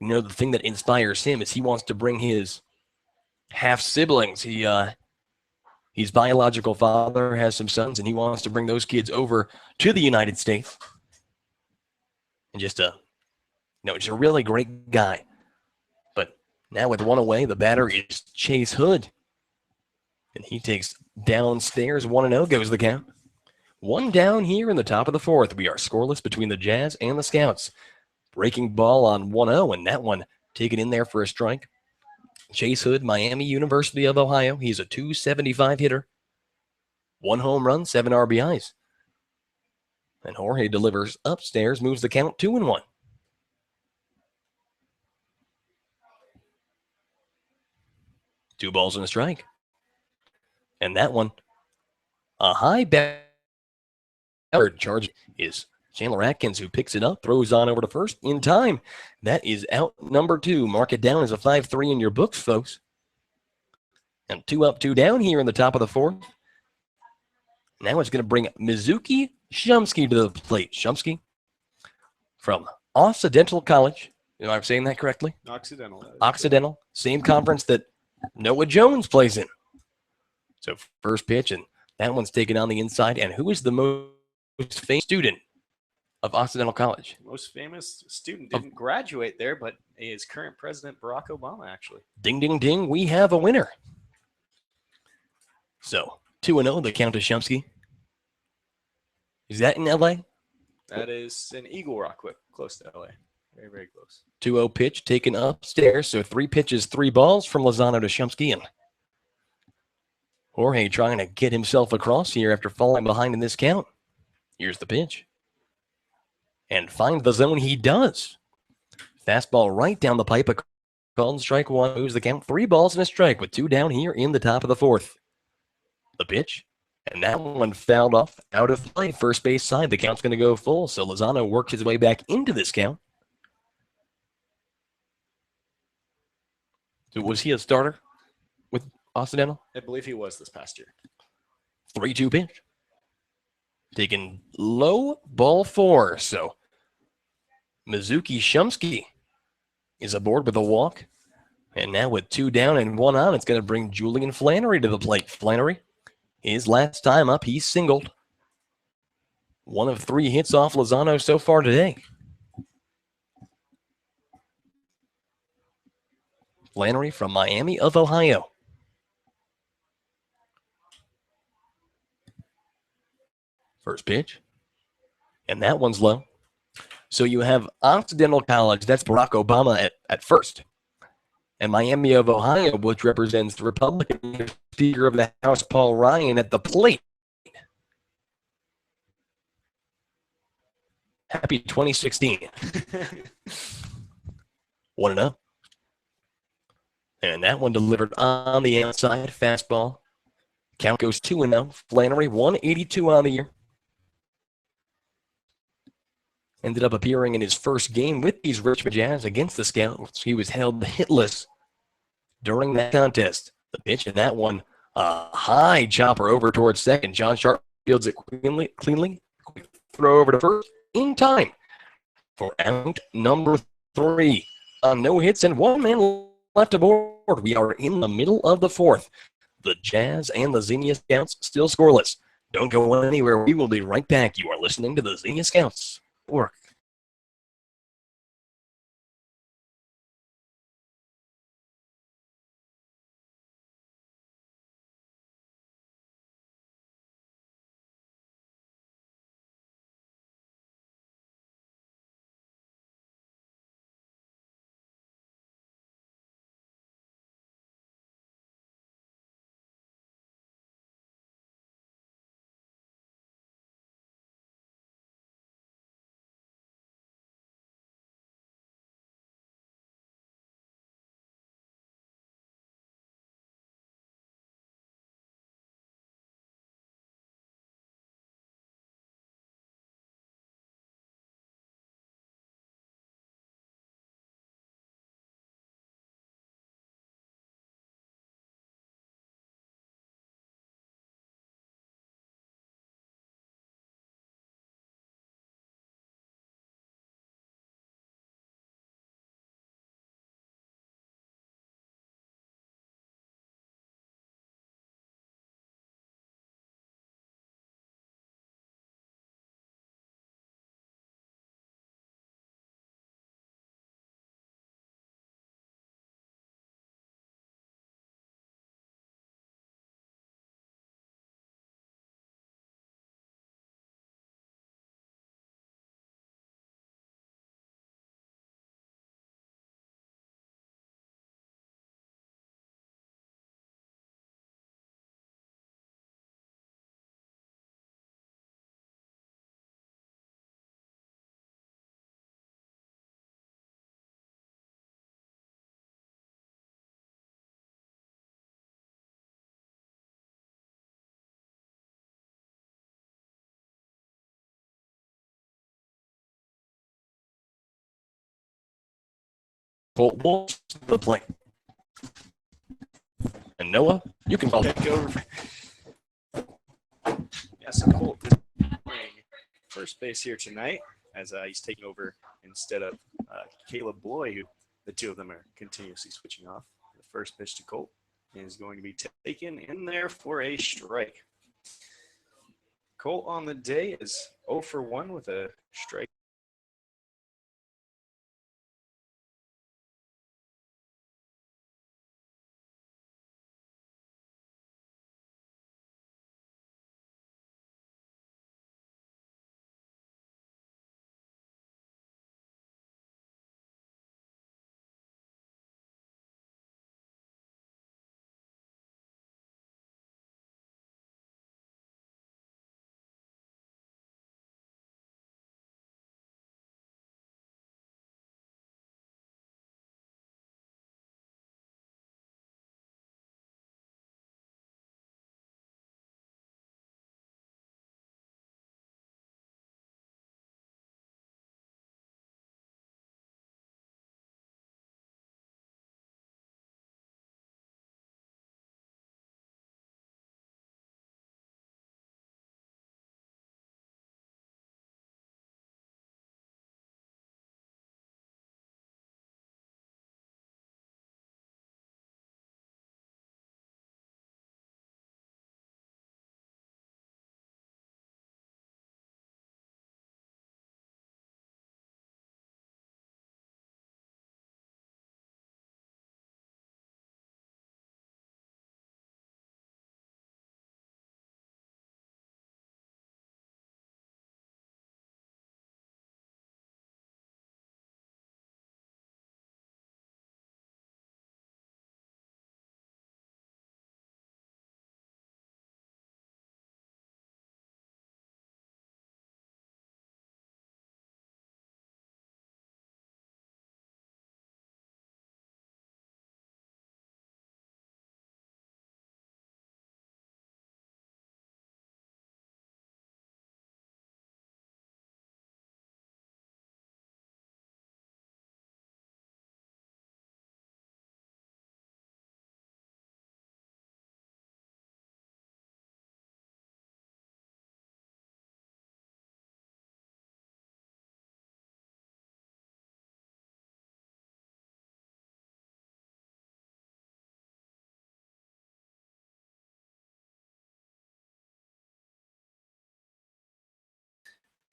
the thing that inspires him is he wants to bring his half siblings. He's biological father, has some sons, and he wants to bring those kids over to the United States. And just a really great guy. But now with one away, the batter is Chase Hood. And he takes downstairs 1-0 goes the count. One down here in the top of the fourth. We are scoreless between the Jazz and the Scouts. Breaking ball on 1-0, and that one taken in there for a strike. Chase Hood, Miami University of Ohio. He's a .275 hitter. 1 home run, 7 RBIs. And Jorge delivers upstairs, moves the count 2-1. Two balls and a strike. And that one, a high charge is Chandler Atkins, who picks it up, throws on over to first in time. That is out number 2. Mark it down as a 5-3 in your books, folks. And 2 up, 2 down here in the top of the fourth. Now it's going to bring Mizuki Shumsky to the plate. Shumsky from Occidental College. Am I saying that correctly? Occidental. Same conference that Noah Jones plays in. So first pitch, and that one's taken on the inside. And who is the most famous student of Occidental College? Most famous student didn't graduate there, but is current President Barack Obama, actually. Ding, ding, ding. We have a winner. So 2-0, the count to Shumsky. Is that in L.A.? That is in Eagle Rock, close to L.A. Very, very close. 2-0 pitch taken upstairs. So 3 pitches, 3 balls from Lozano to Shumsky. And Jorge trying to get himself across here after falling behind in this count. Here's the pitch. And find the zone he does. Fastball right down the pipe. Called strike 1. Moves the count. 3 balls and a strike with 2 down here in the top of the fourth. The pitch. And that one fouled off out of play. First base side. The count's going to go full. So Lozano works his way back into this count. So was he a starter with Occidental? I believe he was this past year. 3-2 pitch. Taken low, ball 4. So Mizuki Shumsky is aboard with a walk. And now with 2 down and 1 on, it's going to bring Julian Flannery to the plate. Flannery, his last time up, he singled. 1 of 3 hits off Lozano so far today. Flannery from Miami of Ohio. First pitch. And that one's low. So you have Occidental College, that's Barack Obama at first. And Miami of Ohio, which represents the Republican Speaker of the House, Paul Ryan, at the plate. Happy 2016. 1-0. And that one delivered on the outside, fastball. Count goes 2-0. Flannery, 182 on the year. Ended up appearing in his first game with these Richmond Jazz against the Scouts. He was held hitless during that contest. The pitch in that one, a high chopper over towards second. John Sharp fields it cleanly. Quick throw over to first in time for out number 3. No hits and 1 man left aboard. We are in the middle of the fourth. The Jazz and the Xenia Scouts still scoreless. Don't go anywhere. We will be right back. You are listening to the Xenia Scouts. Work. Colt Wolf to the plate. And Noah, you can call. Take over. Yes, Colt is playing first base here tonight as he's taking over instead of Caleb Bloy, who the two of them are continuously switching off. The first pitch to Colt is going to be taken in there for a strike. Colt on the day is 0 for 1 with a strike.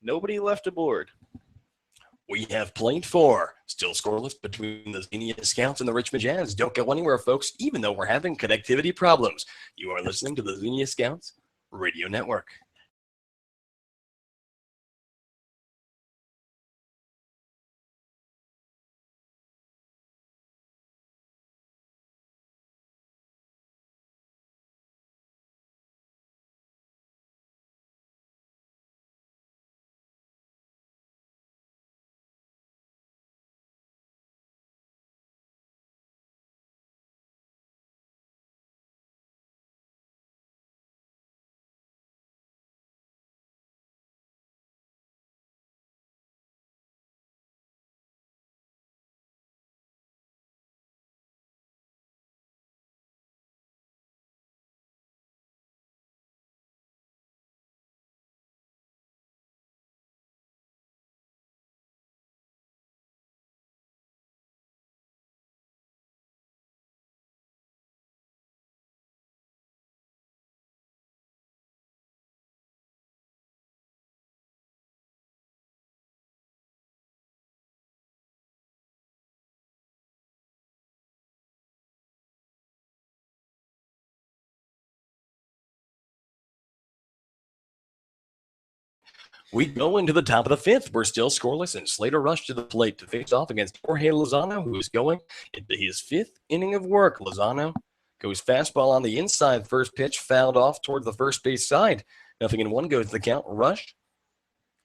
Nobody left aboard. We have played 4. Still scoreless between the Xenia Scouts and the Richmond Jazz. Don't go anywhere, folks, even though we're having connectivity problems. You are listening to the Xenia Scouts Radio Network. We go into the top of the 5th. We're still scoreless, and Slater rushed to the plate to face off against Jorge Lozano, who is going into his 5th inning of work. Lozano goes fastball on the inside. First pitch fouled off towards the first base side. 0-1 goes the count. Rush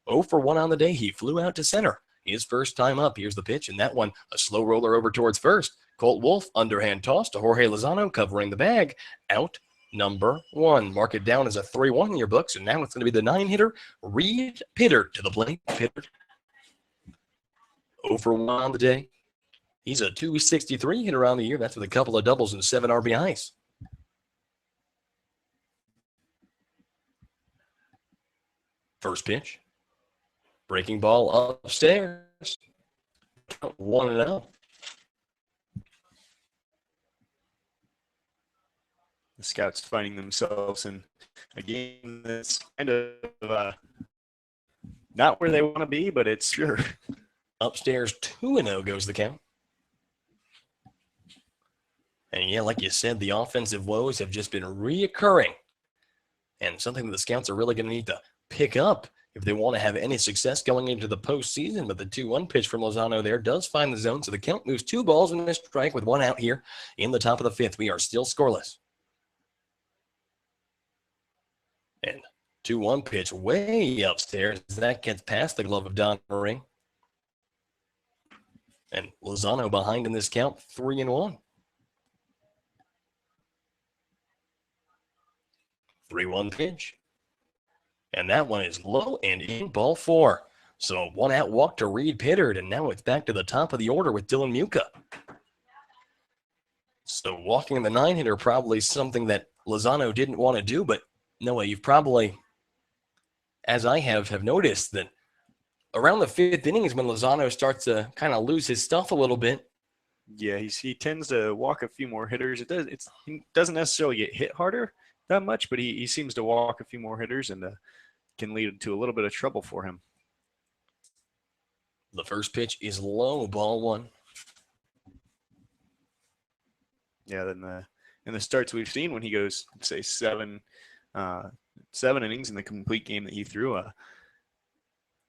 0 for 1 on the day. He flew out to center. His first time up. Here's the pitch, and that one, a slow roller over towards first. Colt Wolf, underhand toss to Jorge Lozano, covering the bag. Out number 1. Mark it down as a 3-1 in your books, and now it's going to be the 9-hitter, Reed Pitter, to the plate. Pitter 0 for 1 on the day. He's a 263 hitter on the year. That's with a couple of doubles and 7 RBIs. First pitch. Breaking ball upstairs. 1-0. The Scouts finding themselves in a game that's kind of not where they want to be, but it's sure. Upstairs 2-0 goes the count. And yeah, like you said, the offensive woes have just been reoccurring. And something that the Scouts are really going to need to pick up if they want to have any success going into the postseason. But the 2-1 pitch from Lozano there does find the zone. So the count moves 2 balls and a strike with 1 out here in the top of the 5th. We are still scoreless. And 2-1 pitch way upstairs. That gets past the glove of Don Ring. And Lozano behind in this count, 3-1. 3-1 pitch. And that one is low and in, ball 4. So 1 out walk to Reed Pittard, and now it's back to the top of the order with Dylan Muka. So walking the 9-hitter probably something that Lozano didn't want to do, but Noah, you've probably, as I have noticed that around the 5th inning is when Lozano starts to kind of lose his stuff a little bit. Yeah, he tends to walk a few more hitters. He doesn't necessarily get hit harder that much, but he seems to walk a few more hitters and can lead to a little bit of trouble for him. The first pitch is low, ball 1. Yeah, then in the starts we've seen when he goes, say, 7 innings in the complete game that he threw,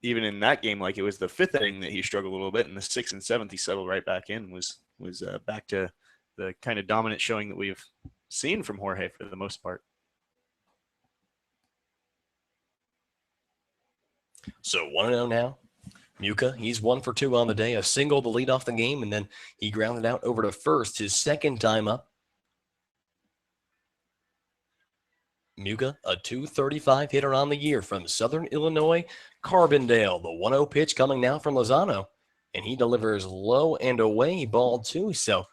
even in that game, like it was the 5th inning that he struggled a little bit, and the 6th and 7th he settled right back in, was back to the kind of dominant showing that we've seen from Jorge for the most part. So 1-0 now. Muka, he's 1 for 2 on the day. A single to lead off the game, and then he grounded out over to first, his 2nd time up. Muka, a 235 hitter on the year from Southern Illinois, Carbondale. The 1-0 pitch coming now from Lozano, and he delivers low and away, ball 2. So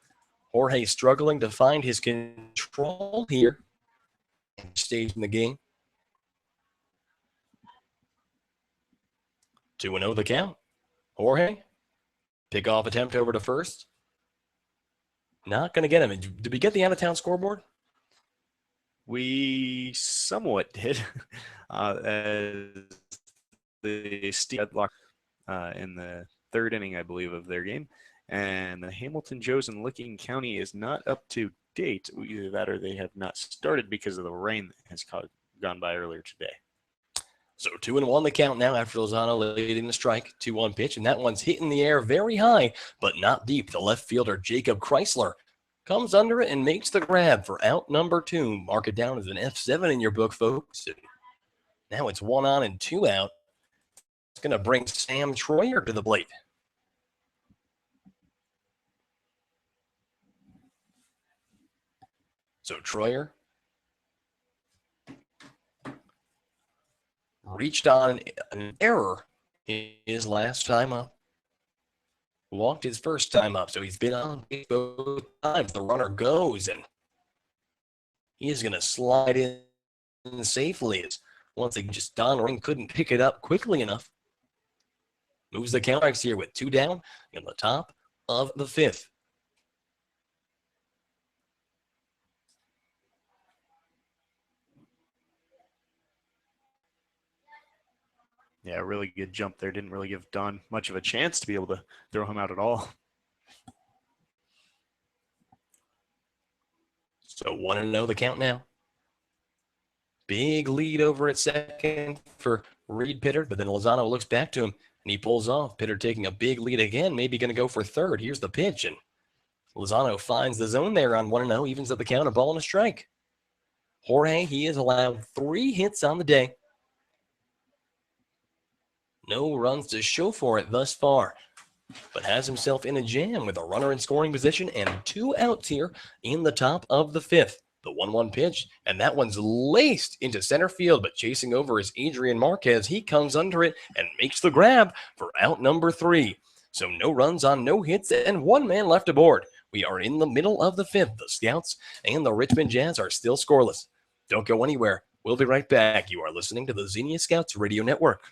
Jorge struggling to find his control here and stage in the game. 2-0 the count. Jorge, pickoff attempt over to first. Not going to get him. Did we get the out-of-town scoreboard? We somewhat did. As the Steve deadlock in the 3rd inning, I believe, of their game. And the Hamilton Joes in Licking County is not up to date. Either that or they have not started because of the rain that has gone by earlier today. So 2-1 the count now after Lozano leading the strike. 2-1 pitch, and that one's hit in the air very high, but not deep. The left fielder, Jacob Chrysler, comes under it and makes the grab for out number 2. Mark it down as an F7 in your book, folks. Now it's 1 on and 2 out. It's going to bring Sam Troyer to the plate. So Troyer reached on an error his last time up. Walked his first time up, so he's been on base both times. The runner goes, and he is going to slide in safely. As once again, just Don Ring couldn't pick it up quickly enough. Moves the count here with 2 down in the top of the 5th. Yeah, really good jump there. Didn't really give Don much of a chance to be able to throw him out at all. So 1-0 the count now. Big lead over at second for Reed Pittard, but then Lozano looks back to him and he pulls off. Pittard taking a big lead again, maybe going to go for third. Here's the pitch, and Lozano finds the zone there on 1-0, evens up the count, a ball and a strike. Jorge, he has allowed 3 hits on the day. No runs to show for it thus far, but has himself in a jam with a runner in scoring position and 2 outs here in the top of the 5th. The 1-1 pitch, and that one's laced into center field, but chasing over is Adrian Marquez. He comes under it and makes the grab for out number 3. So no runs on no hits and one man left aboard. We are in the middle of the fifth. The Scouts and the Richmond Jazz are still scoreless. Don't go anywhere. We'll be right back. You are listening to the Xenia Scouts Radio Network.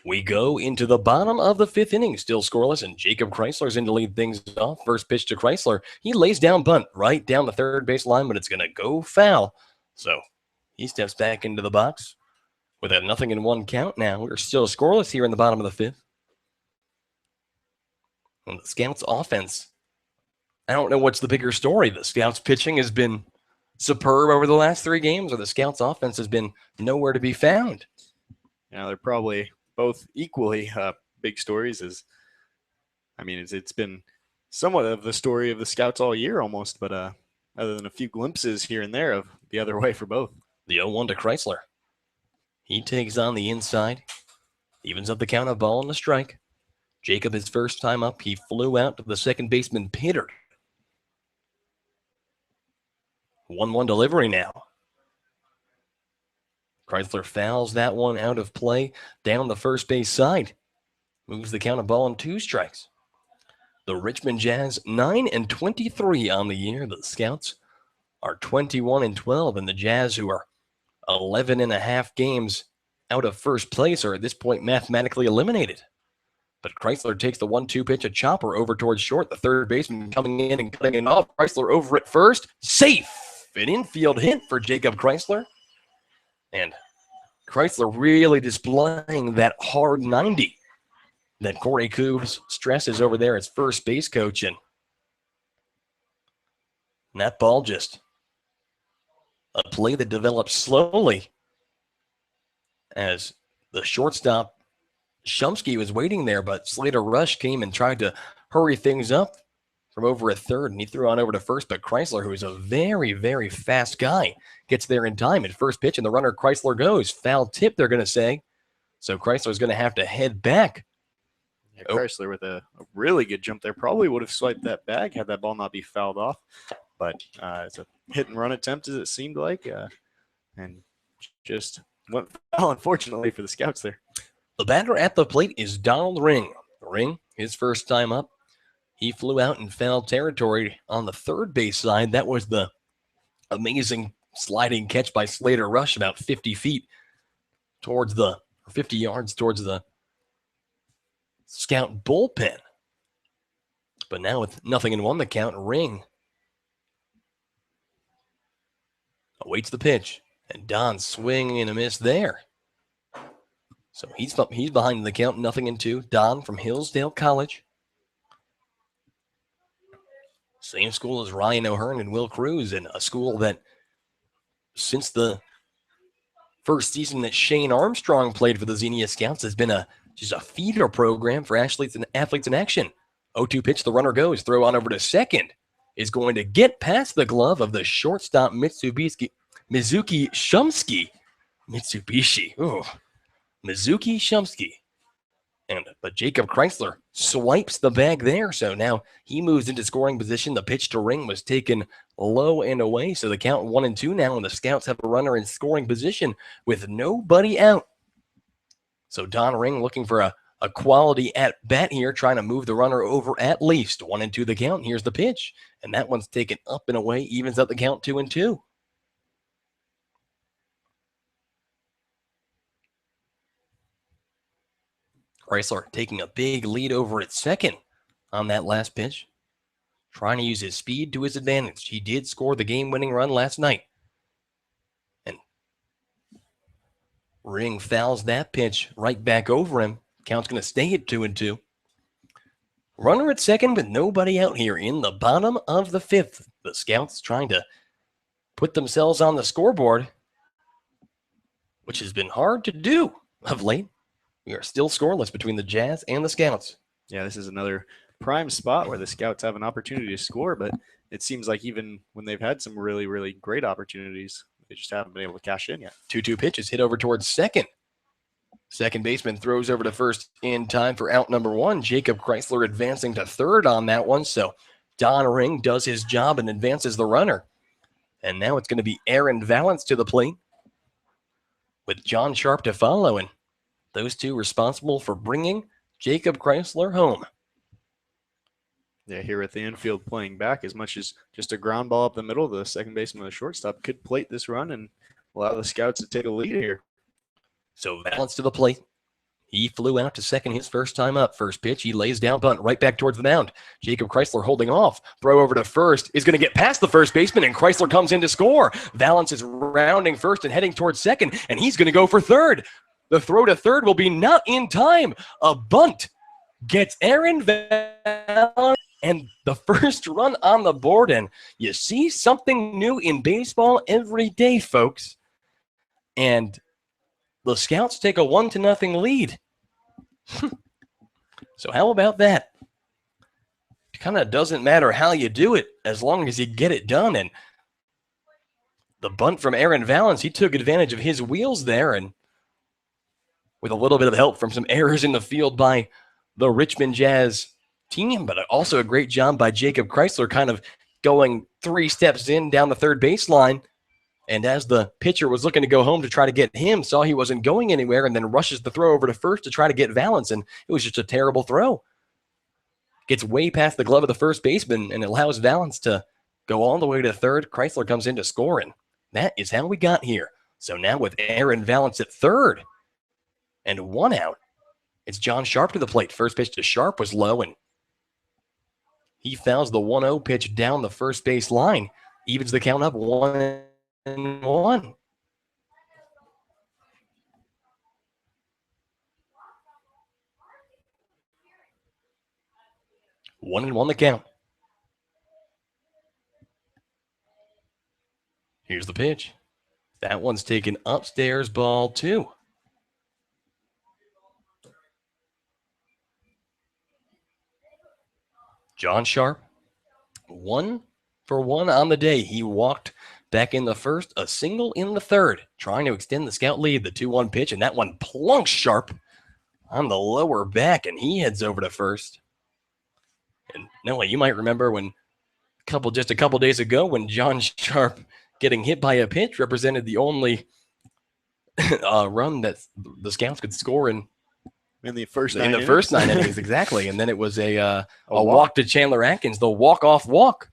We go into the bottom of the fifth inning, still scoreless, and Jacob Chrysler's in to lead things off. First pitch to Chrysler. He lays down bunt right down the third base line, but it's going to go foul. So he steps back into the box with a 0-1 count now. We're still scoreless here in the bottom of the fifth. And the Scouts offense, I don't know what's the bigger story. The Scouts pitching has been superb over the last 3 games, or the Scouts offense has been nowhere to be found. Yeah, they're probably both equally big stories. It's been somewhat of the story of the Scouts all year almost, but other than a few glimpses here and there of the other way for both. The 0-1 to Chrysler. He takes on the inside, evens up the count of ball and a strike. Jacob, his first time up, he flew out to the second baseman, Peter. 1-1 delivery now. Chrysler fouls that one out of play down the first base side. Moves the count of ball and 2 strikes. The Richmond Jazz 9-23 on the year. The Scouts are 21-12, and the Jazz, who are 11.5 games out of first place, are at this point mathematically eliminated. But Chrysler takes the 1-2 pitch, a chopper over towards short. The third baseman coming in and cutting it off. Chrysler over at first. Safe! An infield hit for Jacob Chrysler. And Chrysler really displaying that hard 90 that Corey Coobs stresses over there as first base coach. And that ball just a play that develops slowly as the shortstop Shumsky was waiting there, but Slater Rush came and tried to hurry things up from over at third, and he threw on over to first, but Chrysler, who is a very, very fast guy, gets there in time at first pitch, and the runner Chrysler goes. Foul tip, they're going to say. So Chrysler's going to have to head back. Yeah, Chrysler with a really good jump there. Probably would have swiped that bag had that ball not be fouled off. But it's a hit-and-run attempt, as it seemed like, and just went foul, unfortunately, for the Scouts there. The batter at the plate is Donald Ring. Ring, his first time up. He flew out in foul territory on the third base side. That was the amazing sliding catch by Slater Rush about 50 feet towards the, or 50 yards towards the Scout bullpen. But now with 0-1 the count, Ring awaits the pitch, and Don swing and a miss there. So he's behind the count, 0-2. Don from Hillsdale College. Same school as Ryan O'Hearn and Will Cruz, and a school that since the first season that Shane Armstrong played for the Xenia Scouts has been just a feeder program for athletes in action. 0-2 pitch, the runner goes, throw on over to second, is going to get past the glove of the shortstop Mitsubishi Mizuki Shumsky. Mitsubishi. Ooh. Mizuki Shumsky. But Jacob Chrysler swipes the bag there. So now he moves into scoring position. The pitch to Ring was taken low and away. So the count 1-2 now, and the Scouts have a runner in scoring position with nobody out. So Don Ring looking for a quality at bat here, trying to move the runner over at least. 1-2 the count. Here's the pitch. And that one's taken up and away, evens up the count 2-2. Chrysler taking a big lead over at second on that last pitch, trying to use his speed to his advantage. He did score the game-winning run last night. And Ring fouls that pitch right back over him. Count's going to stay at 2-2. Runner at second with nobody out here in the bottom of the fifth. The Scouts trying to put themselves on the scoreboard, which has been hard to do of late. We are still scoreless between the Jazz and the Scouts. Yeah, this is another prime spot where the Scouts have an opportunity to score, but it seems like even when they've had some really, really great opportunities, they just haven't been able to cash in yet. 2-2 pitches hit over towards second. Second baseman throws over to first in time for out number one. Jacob Chrysler advancing to third on that one. So Don Ring does his job and advances the runner. And now it's going to be Aaron Valance to the plate with John Sharp to follow. And those two responsible for bringing Jacob Chrysler home. Yeah, here at the infield playing back, as much as just a ground ball up the middle, the second baseman of the shortstop could plate this run and allow the Scouts to take a lead here. So Valance to the plate. He flew out to second his first time up. First pitch, he lays down bunt right back towards the mound. Jacob Chrysler holding off. Throw over to first is going to get past the first baseman, and Chrysler comes in to score. Valance is rounding first and heading towards second, and he's going to go for third. The throw to third will be not in time. A bunt gets Aaron Valance and the first run on the board. And you see something new in baseball every day, folks. And the Scouts take a 1-0 lead. So how about that? It kind of doesn't matter how you do it as long as you get it done. And the bunt from Aaron Valance, he took advantage of his wheels there, and with a little bit of help from some errors in the field by the Richmond Jazz team, but also a great job by Jacob Chrysler kind of going 3 steps in down the third baseline. And as the pitcher was looking to go home to try to get him, saw he wasn't going anywhere, and then rushes the throw over to first to try to get Valance, and it was just a terrible throw. Gets way past the glove of the first baseman and allows Valance to go all the way to third. Chrysler comes in to score, and that is how we got here. So now with Aaron Valance at third and 1 out, it's John Sharp to the plate. First pitch to Sharp was low, and he fouls the 1-0 pitch down the first base line. Evens the count up 1-1. 1-1 the count. Here's the pitch. That one's taken upstairs, ball 2. John Sharp, 1 for 1 on the day. He walked back in the first, a single in the third, trying to extend the Scout lead. The 2-1 pitch, and that one plunks Sharp on the lower back, and he heads over to first. And Noah, you might remember when just a couple days ago when John Sharp getting hit by a pitch represented the only run that the Scouts could score in the first 9 in the innings. first 9 innings, exactly. And then it was a walk to Chandler Atkins, the walk-off walk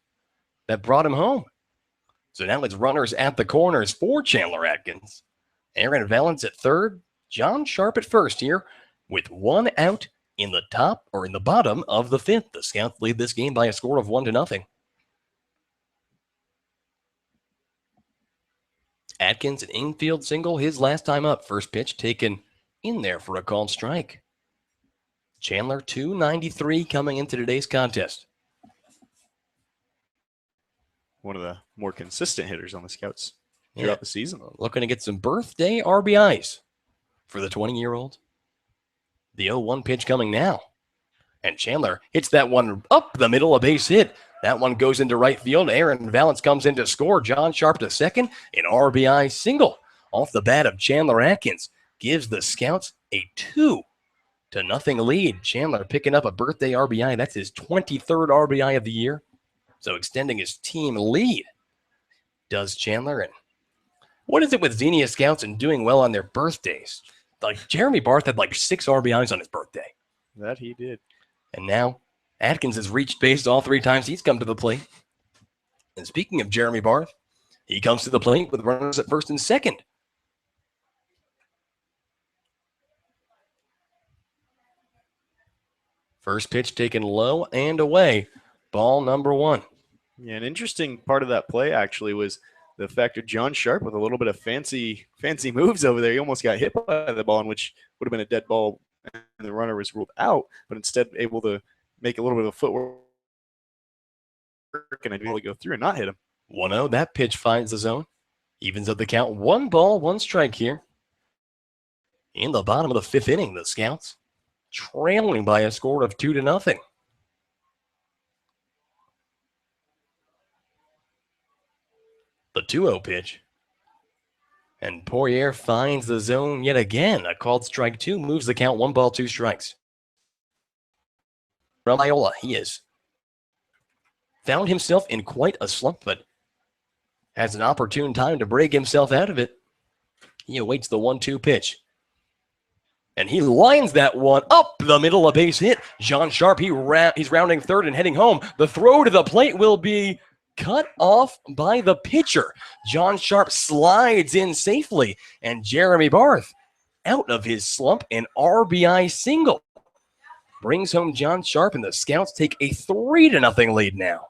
that brought him home. So now it's runners at the corners for Chandler Atkins. Aaron Valance at third, John Sharp at first here with 1 out in the top or in the bottom of the fifth. The Scouts lead this game by a score of 1-0. Atkins, an infield single, his last time up. First pitch taken in there for a called strike. Chandler, 293 coming into today's contest. One of the more consistent hitters on the Scouts throughout the season. Looking to get some birthday RBIs for the 20-year-old. The 0-1 pitch coming now. And Chandler hits that one up the middle, a base hit. That one goes into right field. Aaron Valance comes in to score. John Sharp to second. An RBI single off the bat of Chandler Atkins gives the Scouts a 2-0 lead. Chandler picking up a birthday RBI. That's his 23rd RBI of the year. So extending his team lead does Chandler. And what is it with Xenia Scouts and doing well on their birthdays? Like Jeremy Barth had like 6 RBIs on his birthday. That he did. And now Atkins has reached base all 3 times he's come to the plate. And speaking of Jeremy Barth, he comes to the plate with runners at first and second. First pitch taken low and away. Ball number 1. Yeah, an interesting part of that play actually was the fact of John Sharp with a little bit of fancy moves over there. He almost got hit by the ball, in which would have been a dead ball, and the runner was ruled out, but instead able to make a little bit of footwork and really go through and not hit him. 1-0. That pitch finds the zone. Evens up the count. 1 ball, 1 strike here. In the bottom of the 5th inning, the Scouts trailing by a score of 2-0. The 2-0 pitch. And Poirier finds the zone yet again. A called strike 2 moves the count. 1 ball, 2 strikes. Raiola, he has found himself in quite a slump, but has an opportune time to break himself out of it. He awaits the 1-2 pitch. And he lines that one up the middle, a base hit. John Sharp, he's rounding third and heading home. The throw to the plate will be cut off by the pitcher. John Sharp slides in safely, and Jeremy Barth, out of his slump, an RBI single. Brings home John Sharp, and the Scouts take a 3-0 lead now.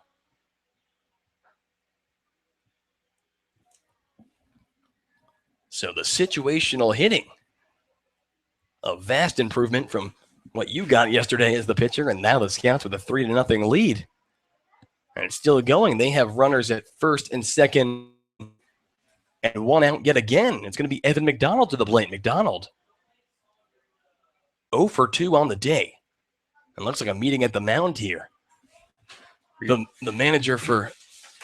So the situational hitting, a vast improvement from what you got yesterday as the pitcher, and now the Scouts with a 3-0 lead. And it's still going. They have runners at first and second and 1 out yet again. It's going to be Evan McDonald to the plate. McDonald 0 for 2 on the day. It looks like a meeting at the mound here. The manager for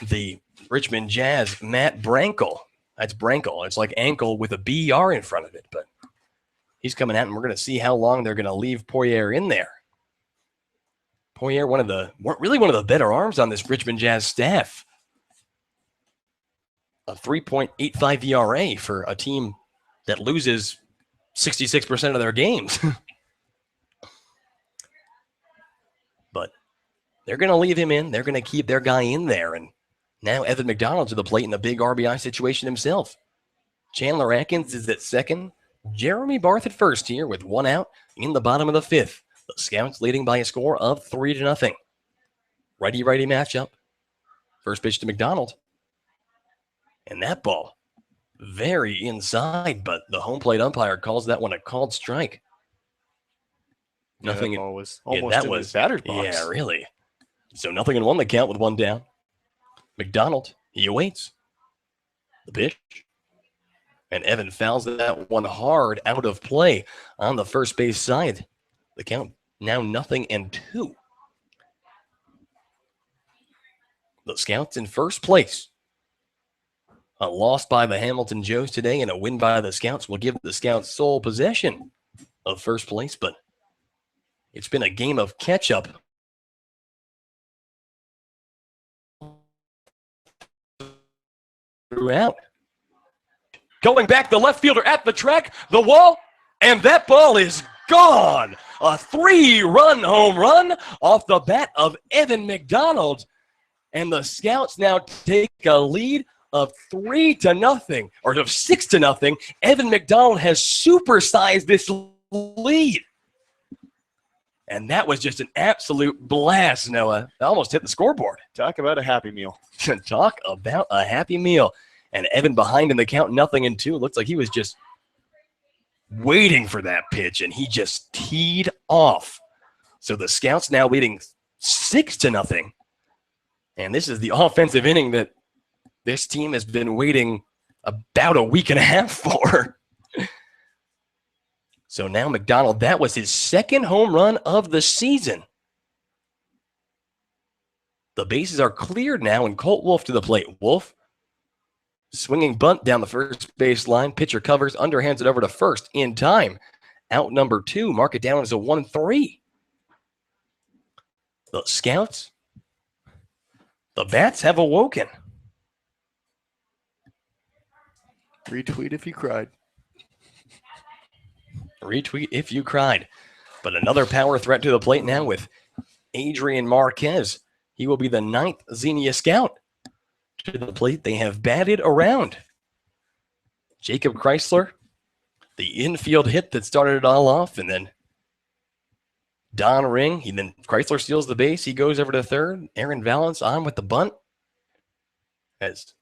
the Richmond Jazz, Matt Brankel. That's Brankel. It's like ankle with a BR in front of it, but he's coming out, and we're going to see how long they're going to leave Poirier in there. Poirier, one of the better arms on this Richmond Jazz staff. A 3.85 ERA for a team that loses 66% of their games. But they're going to leave him in. They're going to keep their guy in there. And now Evan McDonald to the plate in a big RBI situation himself. Chandler Atkins is at second. Jeremy Barth at first here with 1 out in the bottom of the 5th. The Scouts leading by a score of 3-0. Righty-righty matchup. First pitch to McDonald. And that ball very inside, but the home plate umpire calls that one a called strike. Nothing. That ball was almost in his batter's box. Yeah, really. So 0-1 the count with 1 down. McDonald, he awaits. The pitch. And Evan fouls that one hard out of play on the first base side. The count now 0-2. The Scouts in first place. A loss by the Hamilton Joes today and a win by the Scouts will give the Scouts sole possession of first place, but it's been a game of catch-up. Throughout. Going back, the left fielder at the track, the wall, and that ball is gone. A 3-run home run off the bat of Evan McDonald. And the Scouts now take a lead of 3-0, or of 6-0. Evan McDonald has supersized this lead. And that was just an absolute blast, Noah. I almost hit the scoreboard. Talk about a happy meal. Talk about a happy meal. And Evan behind in the count, 0-2. Looks like he was just waiting for that pitch, and he just teed off. So the Scouts now leading 6-0. And this is the offensive inning that this team has been waiting about a week and a half for. So now McDonald, that was his 2nd home run of the season. The bases are cleared now, and Colt Wolf to the plate. Wolf swinging bunt down the first base line. Pitcher covers, underhands it over to first in time. Out number 2. Mark it down as a 1-3. The Scouts, the bats have awoken. Retweet if you cried. Retweet if you cried. But another power threat to the plate now with Adrian Marquez. He will be the 9th Xenia Scout to the plate. They have batted around. Jacob Chrysler, the infield hit that started it all off, and then Don Ring. Then Chrysler steals the base. He goes over to third. Aaron Valance on with the bunt. As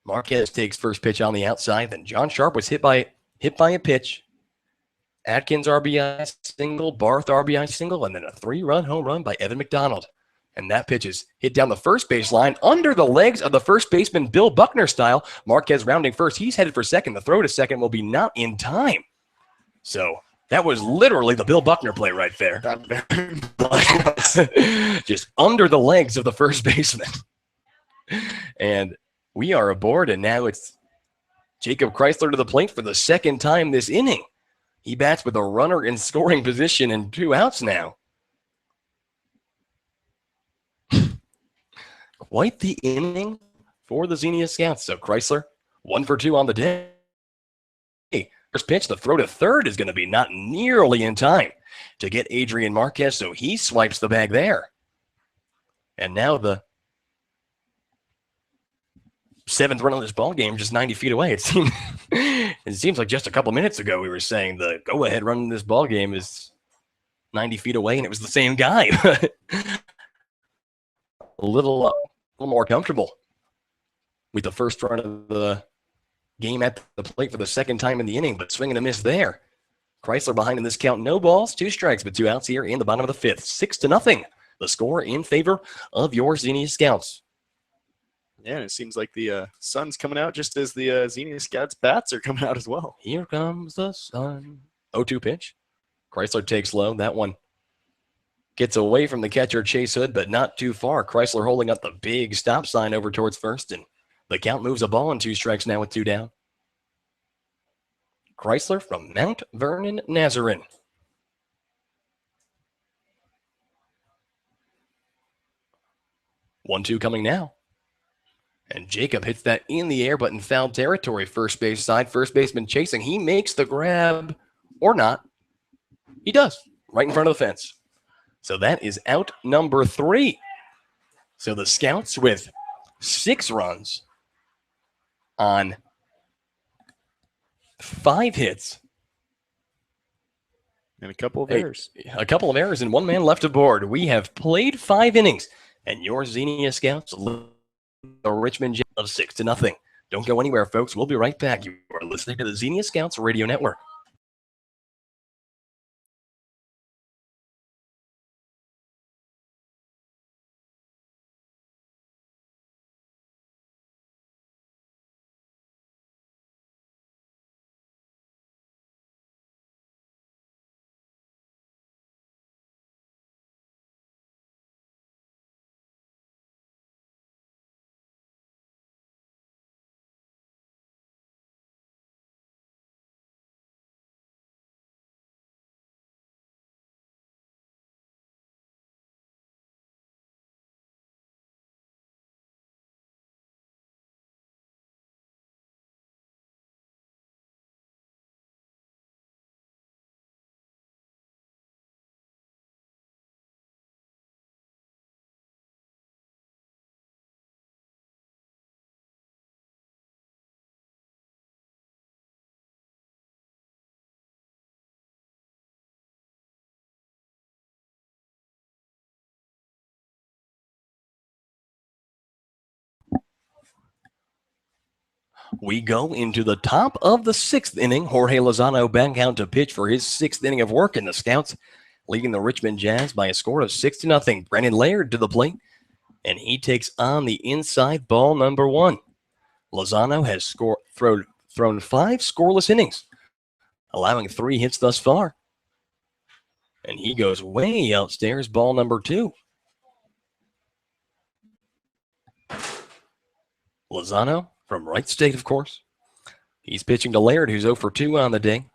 Marquez takes first pitch on the outside. Then John Sharp was hit by a pitch. Atkins RBI single, Barth RBI single, and then a 3-run home run by Evan McDonald. And that pitch is hit down the first base line under the legs of the first baseman, Bill Buckner style. Marquez rounding first. He's headed for second. The throw to second will be not in time. So that was literally the Bill Buckner play right there. Just under the legs of the first baseman. And we are aboard, and now it's Jacob Chrysler to the plate for the second time this inning. He bats with a runner in scoring position and 2 outs now. Quite the inning for the Xenia Scouts. So Chrysler, 1 for 2 on the day. First pitch, the throw to third is going to be not nearly in time to get Adrian Marquez, so he swipes the bag there. And now the 7th run of this ball game, just 90 feet away. It seems like just a couple minutes ago we were saying the go-ahead run in this ball game is 90 feet away, and it was the same guy. a little more comfortable with the first run of the game at the plate for the second time in the inning, but swing and a miss there. Chrysler behind in this count, no balls, 2 strikes, but 2 outs here in the bottom of the 5th. 6-0, the score in favor of your Xenia Scouts. Yeah, and it seems like the sun's coming out just as the Xenia Scouts bats are coming out as well. Here comes the sun. 0-2 pitch. Chrysler takes low. That one gets away from the catcher, Chase Hood, but not too far. Chrysler holding up the big stop sign over towards first, and the count moves a ball and 2 strikes now with 2 down. Chrysler from Mount Vernon, Nazarene. One-two coming now. And Jacob hits that in the air, but in foul territory. First base side, first baseman chasing. He makes the grab, or not. He does, right in front of the fence. So that is out number 3. So the Scouts with 6 runs on 5 hits. And a couple of errors. A couple of errors and 1 man left aboard. We have played 5 innings, and your Xenia Scouts the Richmond Jets of 6-0. Don't go anywhere, folks. We'll be right back. You are listening to the Xenia Scouts Radio Network. We go into the top of the 6th inning. Jorge Lozano back out to pitch for his 6th inning of work, and the Scouts leading the Richmond Jazz by a score of 6-0. Brennan Laird to the plate, and he takes on the inside ball number 1. Lozano has thrown 5 scoreless innings, allowing 3 hits thus far. And he goes way outstairs, ball number 2. Lozano from Wright State, of course. He's pitching to Laird, who's 0 for 2 on the day.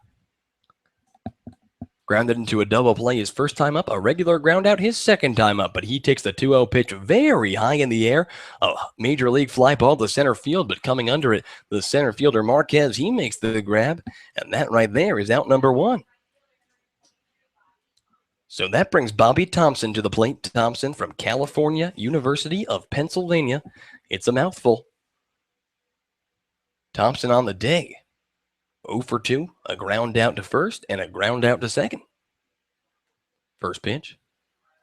Grounded into a double play his first time up, a regular ground out his second time up, but he takes the 2-0 pitch very high in the air. A major league fly ball to center field, but coming under it, the center fielder Marquez, he makes the grab, and that right there is out number 1. So that brings Bobby Thompson to the plate. Thompson from California University of Pennsylvania. It's a mouthful. Thompson on the day. 0 for 2, a ground out to first and a ground out to second. First pitch.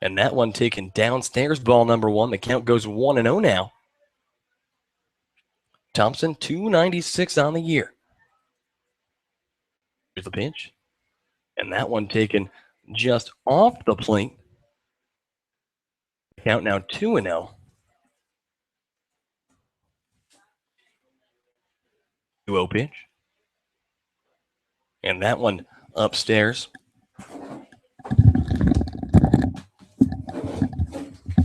And that one taken downstairs, ball number 1. The count goes 1-0 now. Thompson, 296 on the year. Here's the pitch. And that one taken just off the plate. Count now 2-0. 2-0 pitch. And that one upstairs.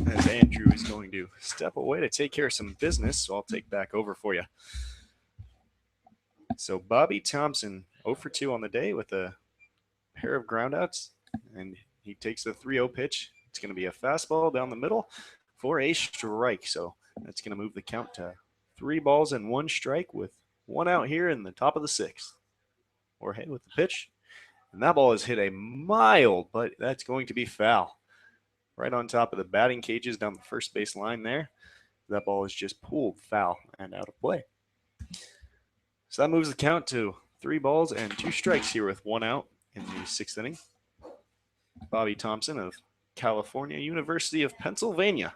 As Andrew is going to step away to take care of some business, so I'll take back over for you. So Bobby Thompson, 0 for 2 on the day with a pair of groundouts, and he takes the 3-0 pitch. It's going to be a fastball down the middle for a strike. So that's going to move the count to 3 balls and 1 strike with 1 out here in the top of the 6th. Jorge with the pitch, and that ball is hit a mile, but that's going to be foul. Right on top of the batting cages down the first base line there. That ball is just pulled foul and out of play. So that moves the count to 3 balls and 2 strikes here with 1 out in the 6th inning. Bobby Thompson of California University of Pennsylvania.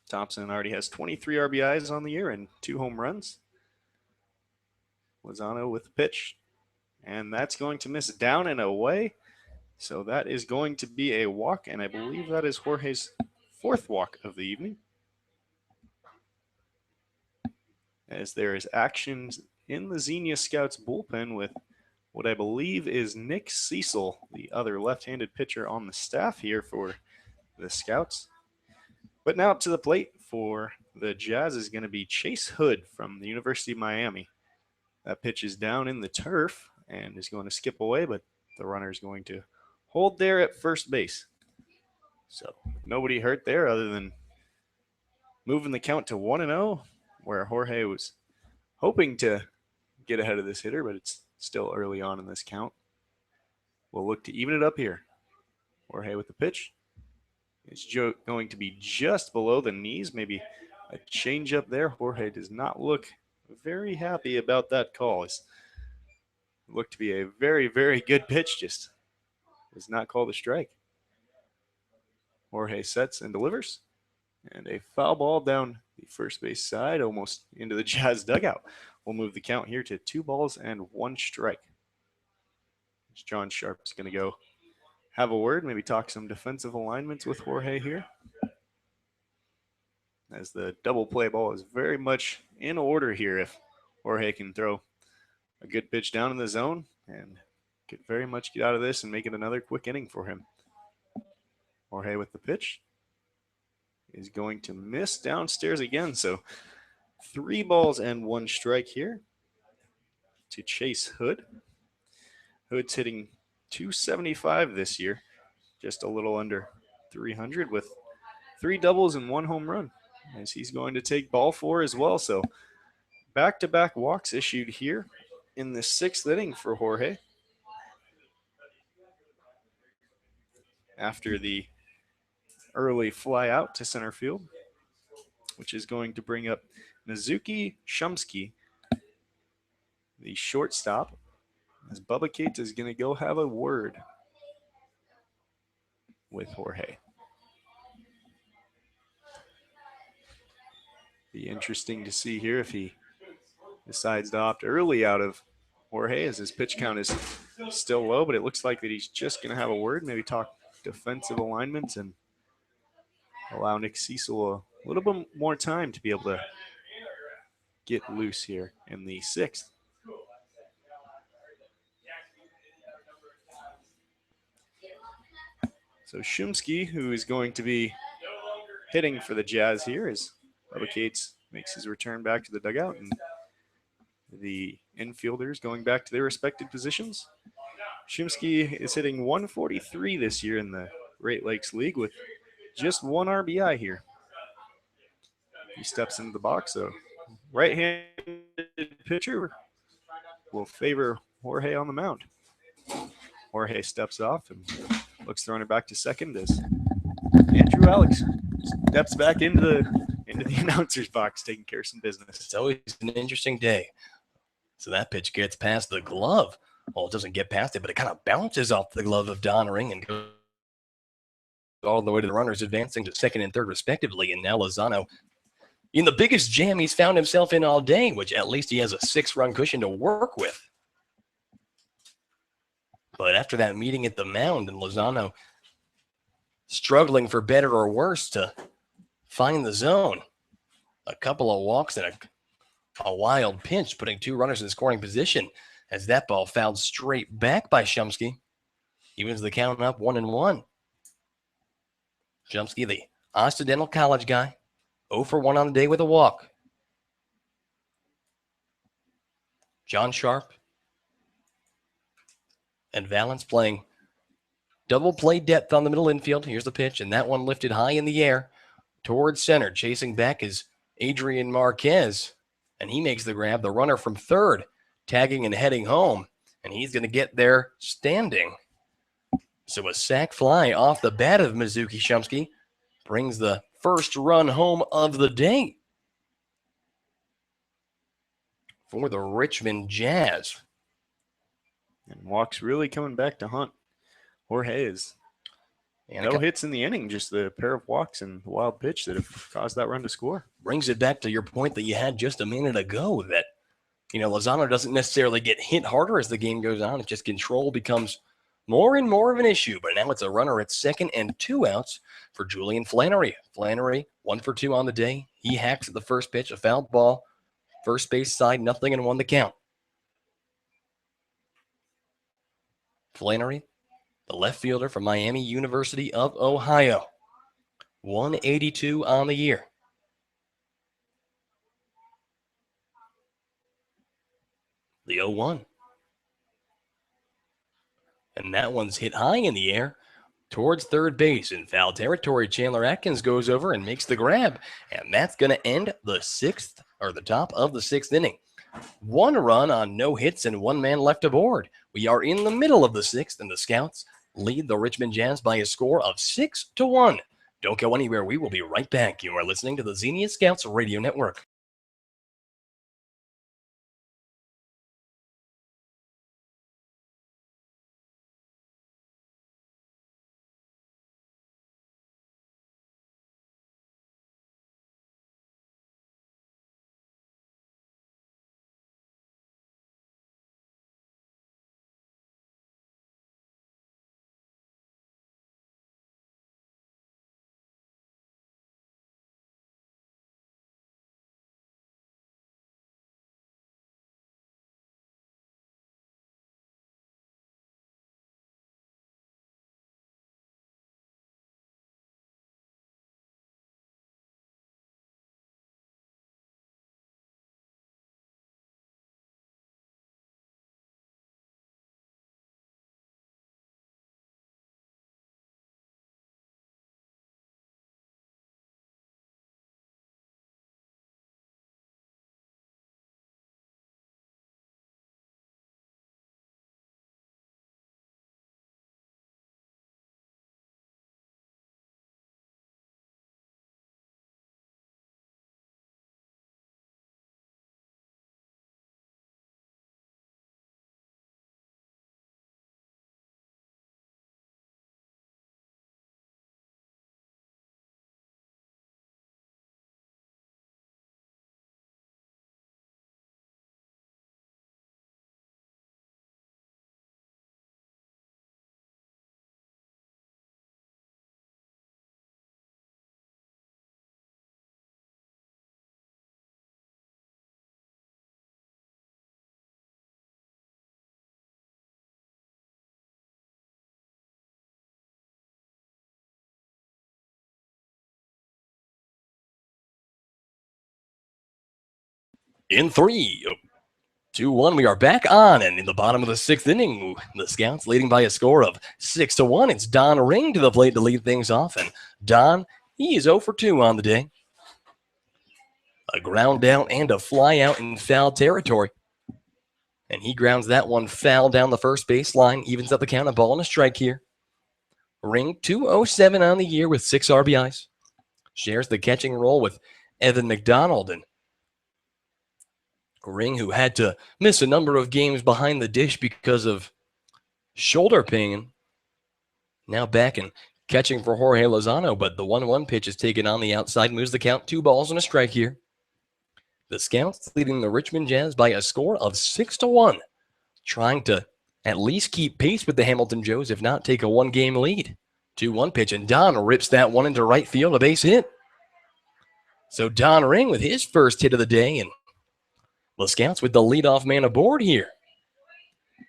Thompson already has 23 RBIs on the year and 2 home runs. Lozano with the pitch. And that's going to miss down and away. So that is going to be a walk, and I believe that is Jorge's 4th walk of the evening. As there is action in the Xenia Scouts bullpen with what I believe is Nick Cecil, the other left-handed pitcher on the staff here for the Scouts. But now up to the plate for the Jazz is going to be Chase Hood from the University of Miami. That pitch is down in the turf and is going to skip away, but the runner is going to hold there at first base. So nobody hurt there other than moving the count to 1-0, where Jorge was hoping to get ahead of this hitter, but it's still early on in this count. We'll look to even it up here. Jorge with the pitch. It's going to be just below the knees, maybe a change up there. Jorge does not look very happy about that call. It looked to be a very, very good pitch, just was not called a strike. Jorge sets and delivers. And a foul ball down the first base side, almost into the Jazz dugout. We'll move the count here to 2 balls and 1 strike. John Sharp's going to go have a word, maybe talk some defensive alignments with Jorge here. As the double play ball is very much in order here if Jorge can throw a good pitch down in the zone and could very much get out of this and make it another quick inning for him. Jorge with the pitch is going to miss downstairs again. So 3 balls and 1 strike here to Chase Hood. Hood's hitting .275 this year, just a little under 300 with 3 doubles and 1 home run, as he's going to take ball 4 as well. So back-to-back walks issued here in the 6th inning for Jorge. After the early fly out to center field, which is going to bring up Mizuki Shumsky, the shortstop, as Bubba Cates is going to go have a word with Jorge. Be interesting to see here if he decides to opt early out of Jorge, as his pitch count is still low, but it looks like that he's just going to have a word, maybe talk defensive alignments and allow Nick Cecil a little bit more time to be able to get loose here in the 6th. So Shumsky, who is going to be hitting for the Jazz here as Bubba Cates makes his return back to the dugout, and the infielders going back to their respective positions. Shimsky is hitting 143 this year in the Great Lakes League with just one RBI here. He steps into the box, so right-handed pitcher will favor Jorge on the mound. Jorge steps off and looks the runner back to second as Andrew Alix steps back into the announcer's box, taking care of some business. It's always an interesting day. So that pitch gets past the glove. Well, it doesn't get past it, but it kind of bounces off the glove of Don Ring and goes all the way to the runners, advancing to second and third respectively. And now Lozano, in the biggest jam he's found himself in all day, which at least he has a 6-run cushion to work with. But after that meeting at the mound and Lozano struggling for better or worse to find the zone, a couple of walks and a wild pinch, putting 2 runners in scoring position as that ball fouled straight back by Shumsky. Evens the count up 1-1. Shumsky, the Occidental College guy, 0 for 1 on the day with a walk. John Sharp and Valance playing double play depth on the middle infield. Here's the pitch, and that one lifted high in the air towards center. Chasing back is Adrian Marquez, and he makes the grab. The runner from third, tagging and heading home, and he's going to get there standing. So a sac fly off the bat of Mizuki Shumsky brings the first run home of the day for the Richmond Jazz. And walks really coming back to hunt Jorge is. And no hits in the inning, just the pair of walks and the wild pitch that have caused that run to score. Brings it back to your point that you had just a minute ago that, Lozano doesn't necessarily get hit harder as the game goes on. It's just control becomes more and more of an issue. But now it's a runner at second and 2 outs for Julian Flannery. Flannery, 1 for 2 on the day. He hacks at the first pitch, a fouled ball. First base side, nothing, and 1 the count. Flannery, the left fielder from Miami University of Ohio. 182 on the year. The 0-1. And that one's hit high in the air towards third base. In foul territory, Chandler Atkins goes over and makes the grab. And that's going to end the top of the 6th inning. 1 run on no hits and 1 man left aboard. We are in the middle of the 6th, and the Scouts lead the Richmond Jazz by a score of 6-1. Don't go anywhere. We will be right back. You are listening to the Xenia Scouts Radio Network. in 3, 2-1. We are back on, and in the bottom of the 6th inning, the Scouts leading by a score of 6-1. It's Don Ring to the plate to lead things off, and Don, he is 0 for 2 on the day. A ground out and a fly out in foul territory. And he grounds that one foul down the first baseline, evens up the count, a ball and a strike here. Ring 207 on the year with 6 RBIs. Shares the catching role with Evan McDonald. And Ring, who had to miss a number of games behind the dish because of shoulder pain, now back and catching for Jorge Lozano, but the 1-1 pitch is taken on the outside, moves the count, 2 balls and a strike here. The Scouts leading the Richmond Jazz by a score of 6-1, trying to at least keep pace with the Hamilton Joes, if not take a 1-game lead. 2-1 pitch, and Don rips that one into right field, a base hit. So Don Ring with his first hit of the day, and the Scouts with the leadoff man aboard here.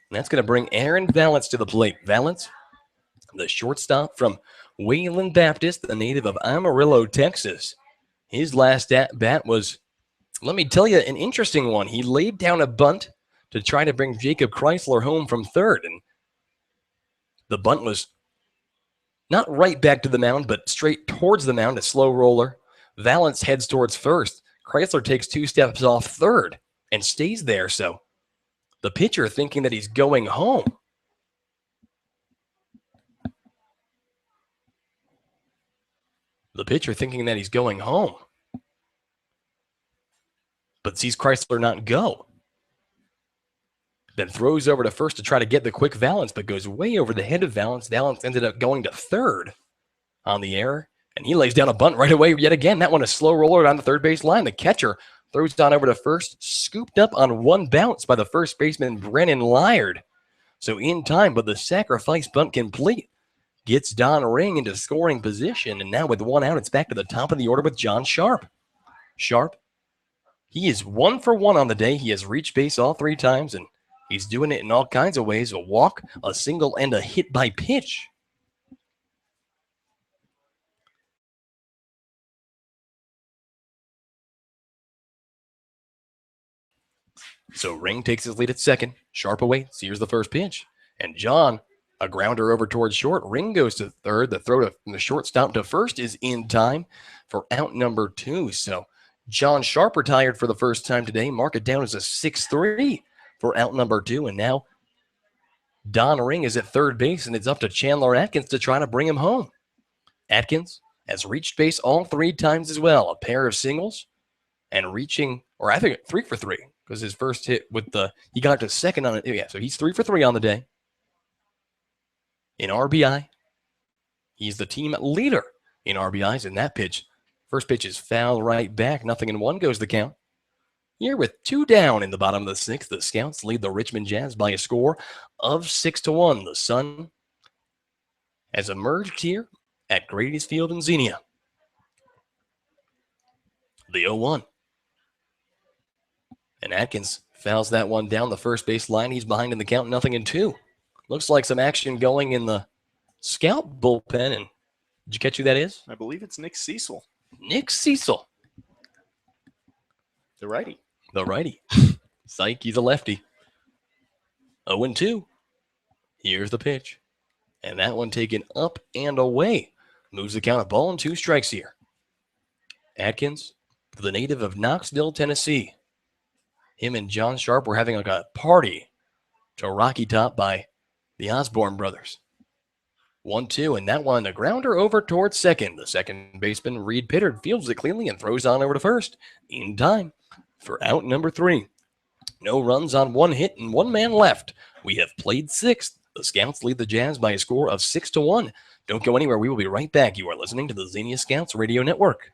And that's going to bring Aaron Valance to the plate. Valance, the shortstop from Wayland Baptist, the native of Amarillo, Texas. His last at-bat was, let me tell you, an interesting one. He laid down a bunt to try to bring Jacob Chrysler home from third, and the bunt was not right back to the mound, but straight towards the mound, a slow roller. Valance heads towards first. Chrysler takes 2 steps off third and stays there, so the pitcher thinking that he's going home. But sees Chrysler not go. Then throws over to first to try to get the quick Valance, but goes way over the head of Valance. Valance ended up going to third on the error, and he lays down a bunt right away yet again. That one a slow roller down the third base line. The catcher throws down over to first, scooped up on 1 bounce by the first baseman, Brennan Lyard. So in time, but the sacrifice bunt complete gets Don Ring into scoring position, and now with 1 out, it's back to the top of the order with John Sharp. Sharp, he is 1 for 1 on the day. He has reached base all 3 times, and he's doing it in all kinds of ways: a walk, a single, and a hit by pitch. So Ring takes his lead at second. Sharp awaits. Here's the first pitch. And John, a grounder over towards short. Ring goes to third. The throw to the shortstop to first is in time for out number 2. So John Sharp retired for the first time today. Mark it down as a 6-3 for out number 2. And now Don Ring is at third base, and it's up to Chandler Atkins to try to bring him home. Atkins has reached base all 3 times as well. A pair of singles and reaching, or I think 3 for 3. Because his first hit with he got to second on it. Yeah, so he's 3 for 3 on the day. In RBI, he's the team leader in RBIs in that pitch. First pitch is foul right back. 0-1 goes the count. Here with 2 down in the bottom of the 6th, the Scouts lead the Richmond Jazz by a score of 6-1. The sun has emerged here at Grady's Field in Xenia. The 0-1. And Atkins fouls that one down the first base line. He's behind in the count, 0-2. Looks like some action going in the Scout bullpen. And did you catch who that is? I believe it's Nick Cecil. Nick Cecil. The righty. Psych, he's a lefty. 0-2. Here's the pitch. And that one taken up and away. Moves the count, a ball and 2 strikes here. Atkins, the native of Knoxville, Tennessee. Him and John Sharp were having like a party to Rocky Top by the Osborne brothers. 1-2, and that one, a grounder over towards second. The second baseman, Reed Pittard, fields it cleanly and throws on over to first in time for out number 3. No runs on 1 hit and 1 man left. We have played 6th. The Scouts lead the Jazz by a score of 6-1. Don't go anywhere. We will be right back. You are listening to the Xenia Scouts Radio Network.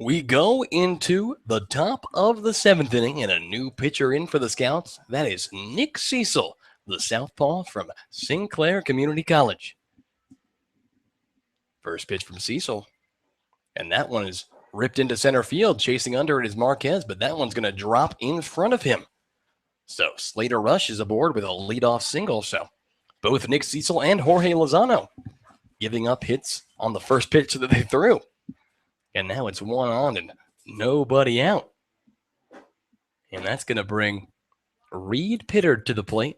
We go into the top of the 7th inning and a new pitcher in for the Scouts. That is Nick Cecil, the southpaw from Sinclair Community College. First pitch from Cecil, and that one is ripped into center field. Chasing under it is Marquez, but that one's going to drop in front of him. So Slater Rush is aboard with a leadoff single. So both Nick Cecil and Jorge Lozano giving up hits on the first pitch that they threw. And now it's 1 on and nobody out. And that's going to bring Reed Pittard to the plate.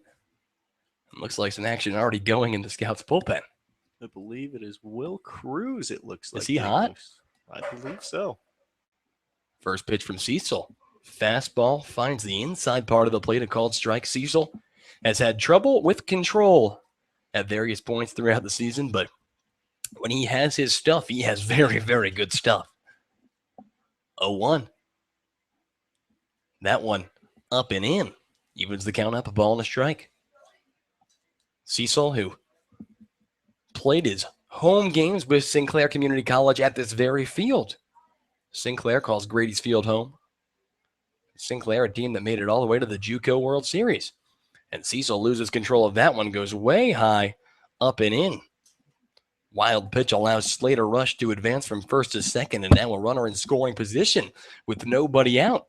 It looks like some action already going in the Scouts bullpen. I believe it is Will Cruz, it looks like. Is he hot? I believe so. First pitch from Cecil. Fastball finds the inside part of the plate, a called strike. Cecil has had trouble with control at various points throughout the season, but when he has his stuff, he has very, very good stuff. 0-1. That one up and in. Evens the count up, a ball and a strike. Cecil, who played his home games with Sinclair Community College at this very field. Sinclair calls Grady's Field home. Sinclair, a team that made it all the way to the JUCO World Series. And Cecil loses control of that one, goes way high, up and in. Wild pitch allows Slater Rush to advance from first to second, and now a runner in scoring position with nobody out.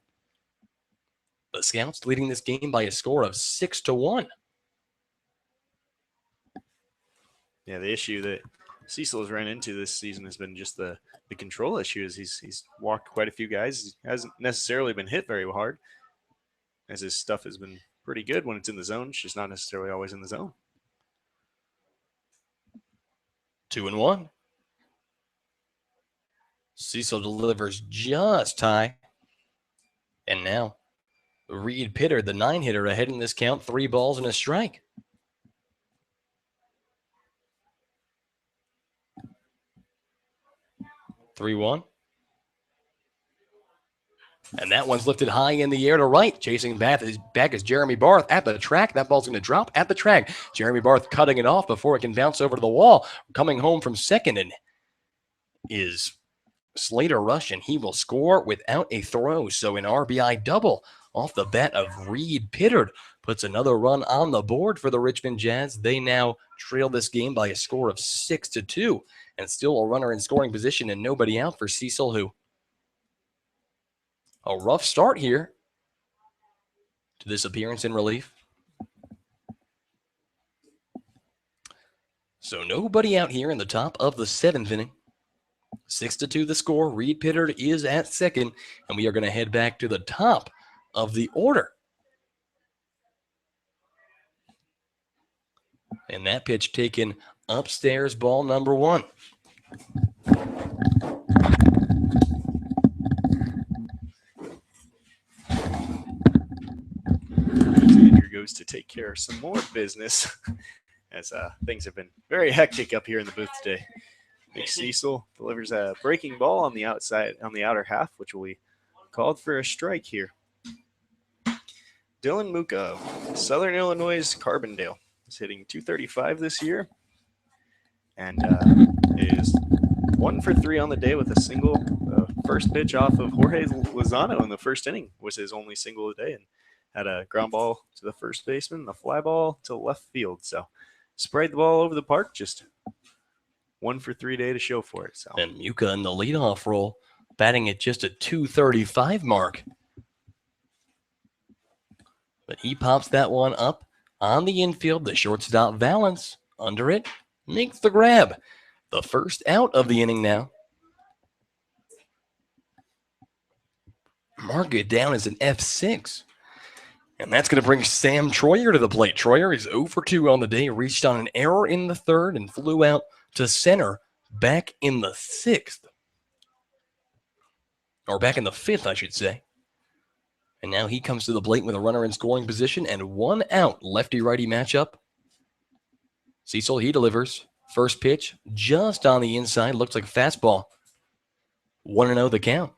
The Scouts leading this game by a score of 6-1. Yeah, the issue that Cecil has ran into this season has been just the control issues. He's walked quite a few guys. He hasn't necessarily been hit very hard, as his stuff has been pretty good when it's in the zone. It's just not necessarily always in the zone. 2-1. Cecil delivers just high. And now Reed Pittard, the 9-hitter, ahead in this count, 3 balls and a strike. Three one. And that one's lifted high in the air to right. Chasing back is Jeremy Barth at the track. That ball's going to drop at the track. Jeremy Barth cutting it off before it can bounce over to the wall. Coming home from second and is Slater Rush, and he will score without a throw. So an RBI double off the bat of Reed Pittard puts another run on the board for the Richmond Jazz. They now trail this game by a score of 6-2, and still a runner in scoring position and nobody out for Cecil, who a rough start here to this appearance in relief. So nobody out here in the top of the 7th inning. 6-2 the score. Reed Pittard is at second, and we are going to head back to the top of the order. And that pitch taken upstairs, ball number 1. Andrew goes to take care of some more business as things have been very hectic up here in the booth today. Big Cecil delivers a breaking ball on the outside, on the outer half, which will be called for a strike here. Dylan Muka of Southern Illinois' Carbondale is hitting .235 this year and is 1 for 3 on the day with a single. First pitch off of Jorge Lozano in the first inning was his only single of the day, and had a ground ball to the first baseman, a fly ball to left field. So sprayed the ball over the park, just 1 for 3 day to show for it. So and Muka in the leadoff role, batting at just a .235 mark. But he pops that one up on the infield. The shortstop Valance under it makes the grab. The first out of the inning now. Mark it down as an F6. And that's going to bring Sam Troyer to the plate. Troyer is 0 for 2 on the day, reached on an error in the 3rd and flew out to center back in the 6th. Or back in the 5th, I should say. And now he comes to the plate with a runner in scoring position and 1 out. Lefty-righty matchup. Cecil, he delivers. First pitch just on the inside. Looks like a fastball. 1-0 the count.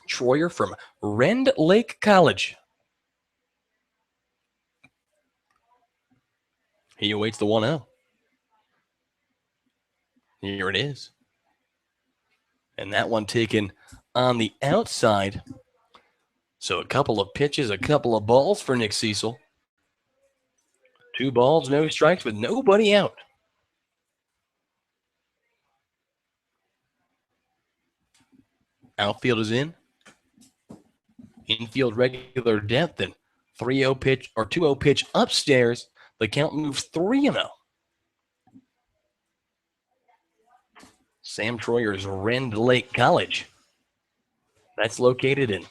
Troyer from Rend Lake College. He awaits the 1-0. Here it is. And that one taken on the outside. So a couple of pitches, a couple of balls for Nick Cecil. 2 balls, no strikes with nobody out. Outfield is in. Infield regular depth and 3-0 pitch or 2-0 pitch upstairs. The count moves 3-0. Sam Troyer's Rend Lake College. That's located in,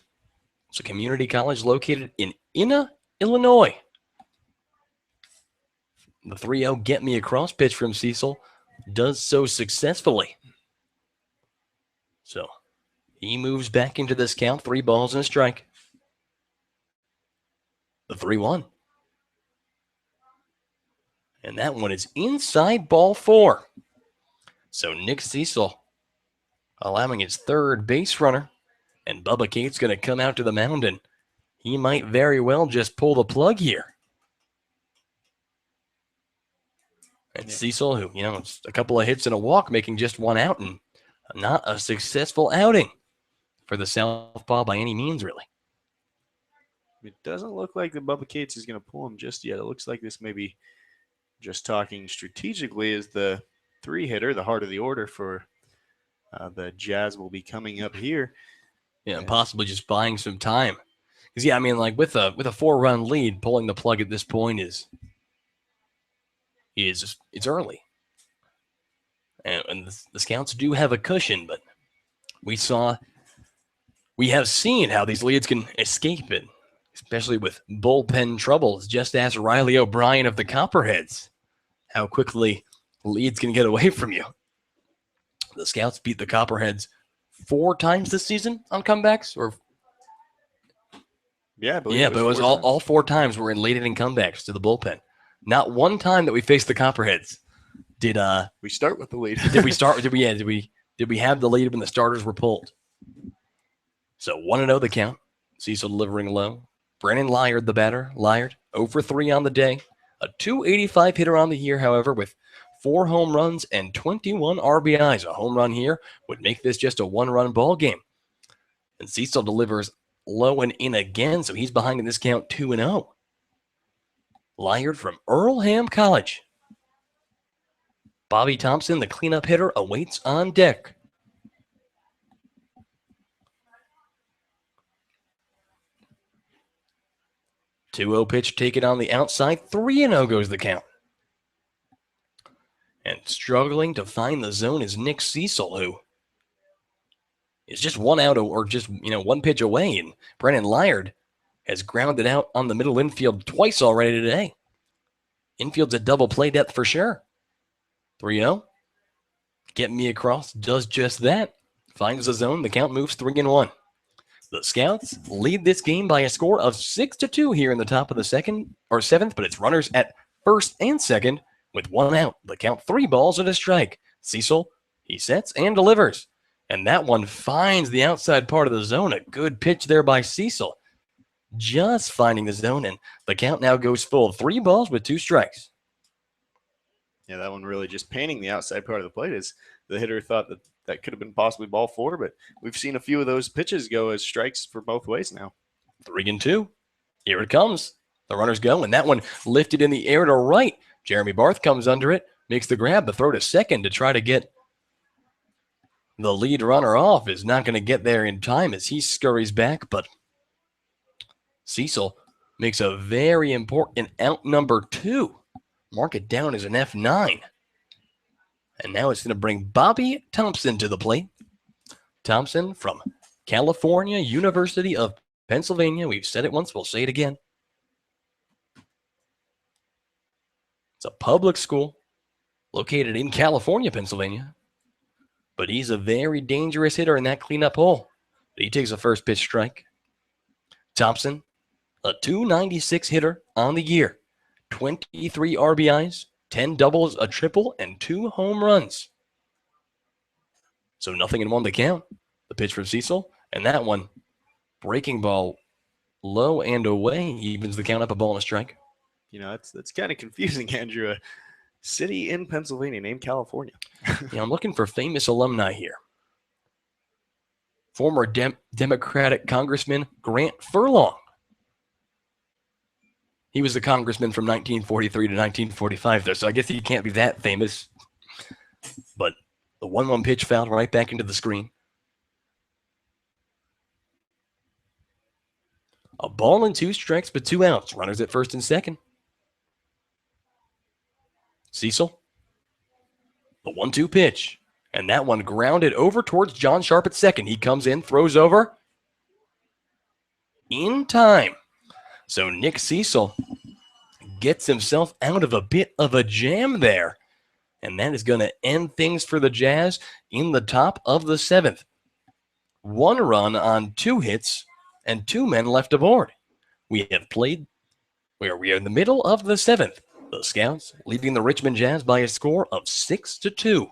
it's a community college located in Enna, Illinois. The 3-0 get me across pitch from Cecil does so successfully. So he moves back into this count, 3 balls and a strike. The 3-1. And that one is inside ball 4. So Nick Cecil allowing his third base runner. And Bubba Cates going to come out to the mound, and he might very well just pull the plug here. And Cecil, who, it's a couple of hits and a walk, making just 1 out, and not a successful outing for the Southpaw by any means, really. It doesn't look like the Bubba Cates is going to pull him just yet. It looks like this maybe, just talking strategically, is the 3-hitter, the heart of the order for the Jazz will be coming up here. Yeah, and possibly just buying some time. Because, with a 4-run lead, pulling the plug at this point is it's early. And the Scouts do have a cushion, but we have seen how these leads can escape it, especially with bullpen troubles. Just ask Riley O'Brien of the Copperheads how quickly leads can get away from you. The Scouts beat the Copperheads 4 times this season on comebacks, or but it was all 4 times we're in late inning comebacks to the bullpen. Not one time that we faced the Copperheads did we start with the lead. Did we have the lead when the starters were pulled? So 1-0 the count. Cecil delivering low. Brennan Lyard the batter. Lyard 0 for 3 on the day. A .285 hitter on the year, however, with 4 home runs and 21 RBIs. A home run here would make this just a 1-run ball game. And Cecil delivers low and in again, so he's behind in this count 2-0. Lyard from Earlham College. Bobby Thompson, the cleanup hitter, awaits on deck. .2-0 pitch taken on the outside. 3-0 goes the count. And struggling to find the zone is Nick Cecil, who is just 1 out or just 1 pitch away. And Brennan Lyard has grounded out on the middle infield twice already today. Infield's a double play depth for sure. 3-0. Get me across does just that. Finds the zone. The count moves 3-1. The Scouts lead this game by a score of 6-2 here in the top of the 7th, but it's runners at first and second with 1 out. The count 3 balls and a strike. Cecil, he sets and delivers. And that one finds the outside part of the zone. A good pitch there by Cecil. Just finding the zone, and the count now goes full. 3 balls with 2 strikes. Yeah, that one really just painting the outside part of the plate. Is the hitter thought that could have been possibly ball 4, but we've seen a few of those pitches go as strikes for both ways now. 3-2. Here it comes. The runners go, and that one lifted in the air to right. Jeremy Barth comes under it, makes the grab, the throw to second to try to get the lead runner off. Is not going to get there in time as he scurries back, but Cecil makes a very important out number 2. Mark it down as an F9. And now it's going to bring Bobby Thompson to the plate. Thompson from California University of Pennsylvania. We've said it once, we'll say it again. It's a public school located in California, Pennsylvania. But he's a very dangerous hitter in that cleanup hole. He takes a first pitch strike. Thompson, a .296 hitter on the year. 23 RBIs, 10 doubles, a triple, and 2 home runs. So 0-1 to count. The pitch from Cecil, and that one, breaking ball low and away, evens the count up, a ball and a strike. That's kind of confusing, Andrew. A city in Pennsylvania named California. I'm looking for famous alumni here. former Democratic Congressman Grant Furlong. He was the congressman from 1943 to 1945 there, so I guess he can't be that famous. But the 1-1 pitch fouled right back into the screen. A ball and 2 strikes, but 2 outs. Runners at first and second. Cecil. The 1-2 pitch. And that one grounded over towards John Sharp at second. He comes in, throws over. In time. So Nick Cecil gets himself out of a bit of a jam there. And that is going to end things for the Jazz in the top of the 7th. 1 run on 2 hits and 2 men left aboard. We are in the middle of the 7th. The Scouts leading the Richmond Jazz by a score of 6-2.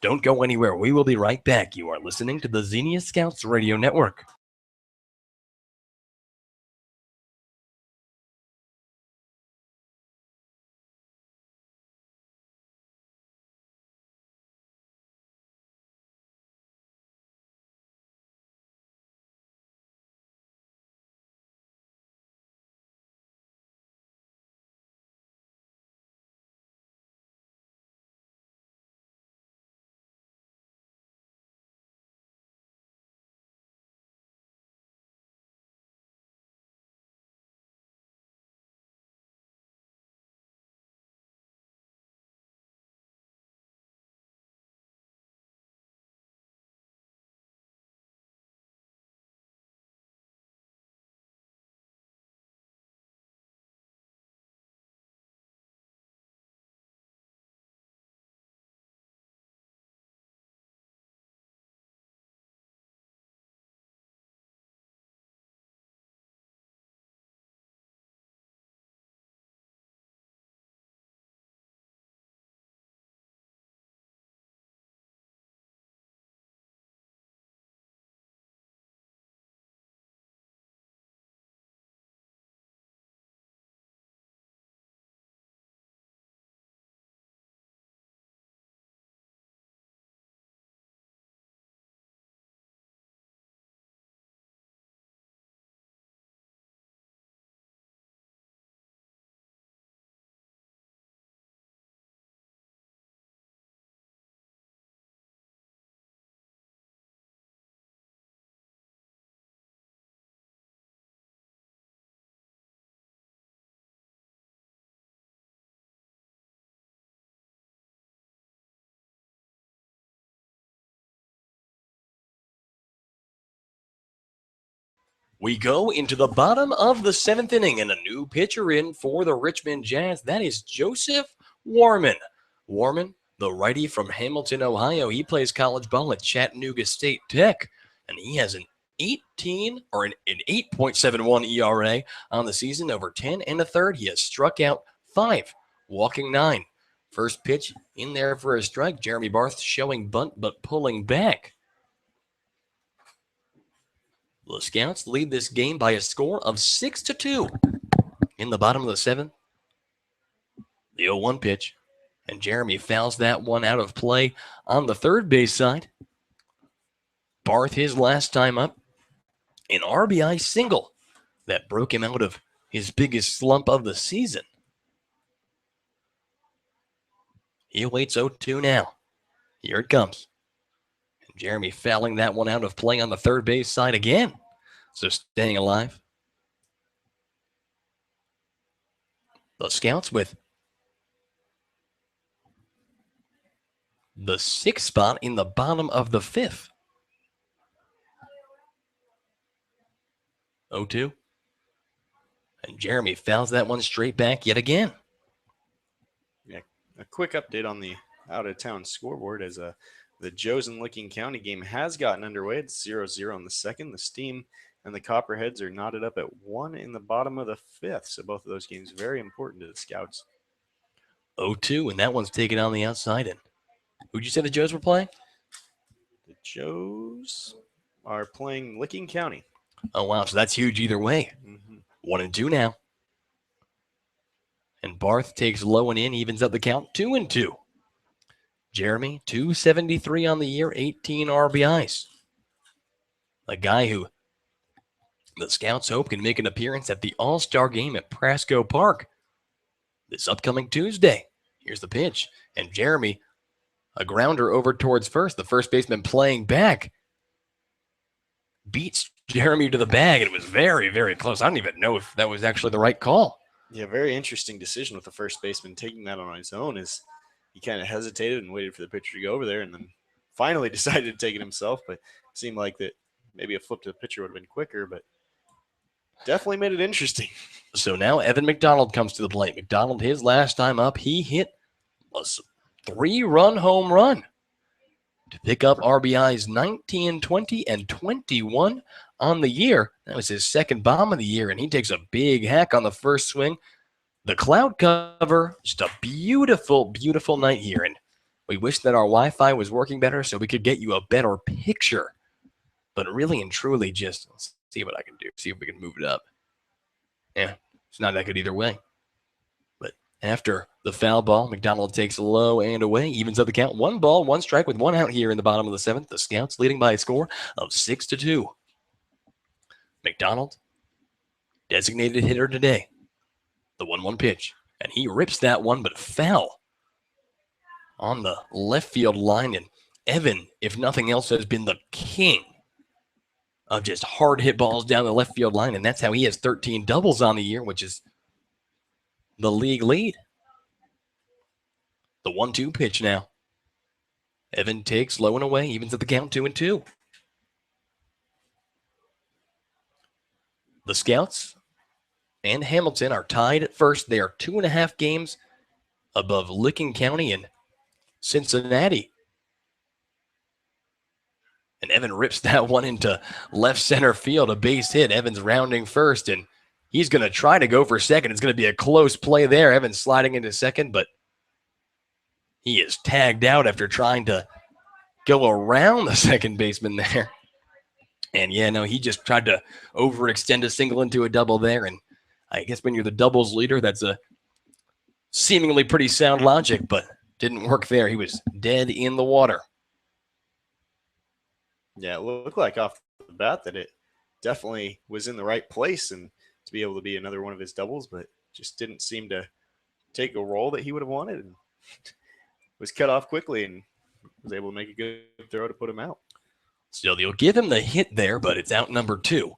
Don't go anywhere. We will be right back. You are listening to the Xenia Scouts Radio Network. We go into the bottom of the 7th inning, and a new pitcher in for the Richmond Jazz. That is Joseph Warman. Warman, the righty from Hamilton, Ohio. He plays college ball at Chattanooga State Tech, and he has an 8.71 ERA on the season, over 10 1/3. He has struck out 5, walking 9. First pitch in there for a strike. Jeremy Barth showing bunt but pulling back. The Scouts lead this game by a score of 6-2. In the bottom of the 7th, the 0-1 pitch, and Jeremy fouls that one out of play on the third base side. Barth, his last time up, an RBI single that broke him out of his biggest slump of the season. He awaits 0-2 now. Here it comes. And Jeremy fouling that one out of play on the third base side again. So staying alive. The Scouts with the 6th spot in the bottom of the 5th. 0-2. And Jeremy fouls that one straight back yet again. Yeah, a quick update on the out-of-town scoreboard as the Joes and Licking County game has gotten underway. It's 0-0 in the 2nd. The Steam and the Copperheads are knotted up at 1 in the bottom of the 5th. So both of those games very important to the Scouts. 0-2, and that one's taken on the outside. And who'd you say the Joes were playing? The Joes are playing Licking County. Oh, wow. So that's huge either way. 1-2 now. And Barth takes low and in, evens up the count, 2-2. Jeremy, 273 on the year, 18 RBIs. a guy who the Scouts hope can make an appearance at the All-Star game at Prasco Park this upcoming Tuesday. Here's the pitch. And Jeremy, a grounder over towards first. The first baseman playing back beats Jeremy to the bag. It was very, very close. I don't even know if that was actually the right call. Yeah, very interesting decision with the first baseman taking that on his own. Is he kind of hesitated and waited for the pitcher to go over there and then finally decided to take it himself. But it seemed like that maybe a flip to the pitcher would have been quicker, but definitely made it interesting. So now Evan McDonald comes to the plate. McDonald, his last time up, he hit a 3-run home run to pick up RBIs 19, 20, and 21 on the year. That was his second bomb of the year, and he takes a big hack on the first swing. The cloud cover, just a beautiful, beautiful night here, and we wish that our Wi-Fi was working better so we could get you a better picture. But really and truly, just let's see what I can do. See if we can move it up. Yeah, it's not that good either way. But after the foul ball, McDonald takes low and away, evens up the count. 1 ball, 1 strike with 1 out here in the bottom of the 7th. The Scouts leading by a score of 6-2. McDonald, designated hitter today. The 1-1 pitch. And he rips that one, but foul on the left field line. And Evan, if nothing else, has been the king of just hard hit balls down the left field line. And that's how he has 13 doubles on the year, which is the league lead. The 1-2 pitch now. Evan takes low and away, evens at the count 2-2. The Scouts and Hamilton are tied at first. They are 2.5 games above Licking County and Cincinnati. And Evan rips that one into left center field, a base hit. Evan's rounding first, and he's going to try to go for second. It's going to be a close play there. Evan sliding into second, but he is tagged out after trying to go around the second baseman there. And yeah, no, he just tried to overextend a single into a double there. And I guess when you're the doubles leader, that's a seemingly pretty sound logic, but didn't work there. He was dead in the water. Yeah, it looked like off the bat that it definitely was in the right place and to be able to be another one of his doubles, but just didn't seem to take a role that he would have wanted and was cut off quickly and was able to make a good throw to put him out. Still, they'll give him the hit there, but it's out number 2.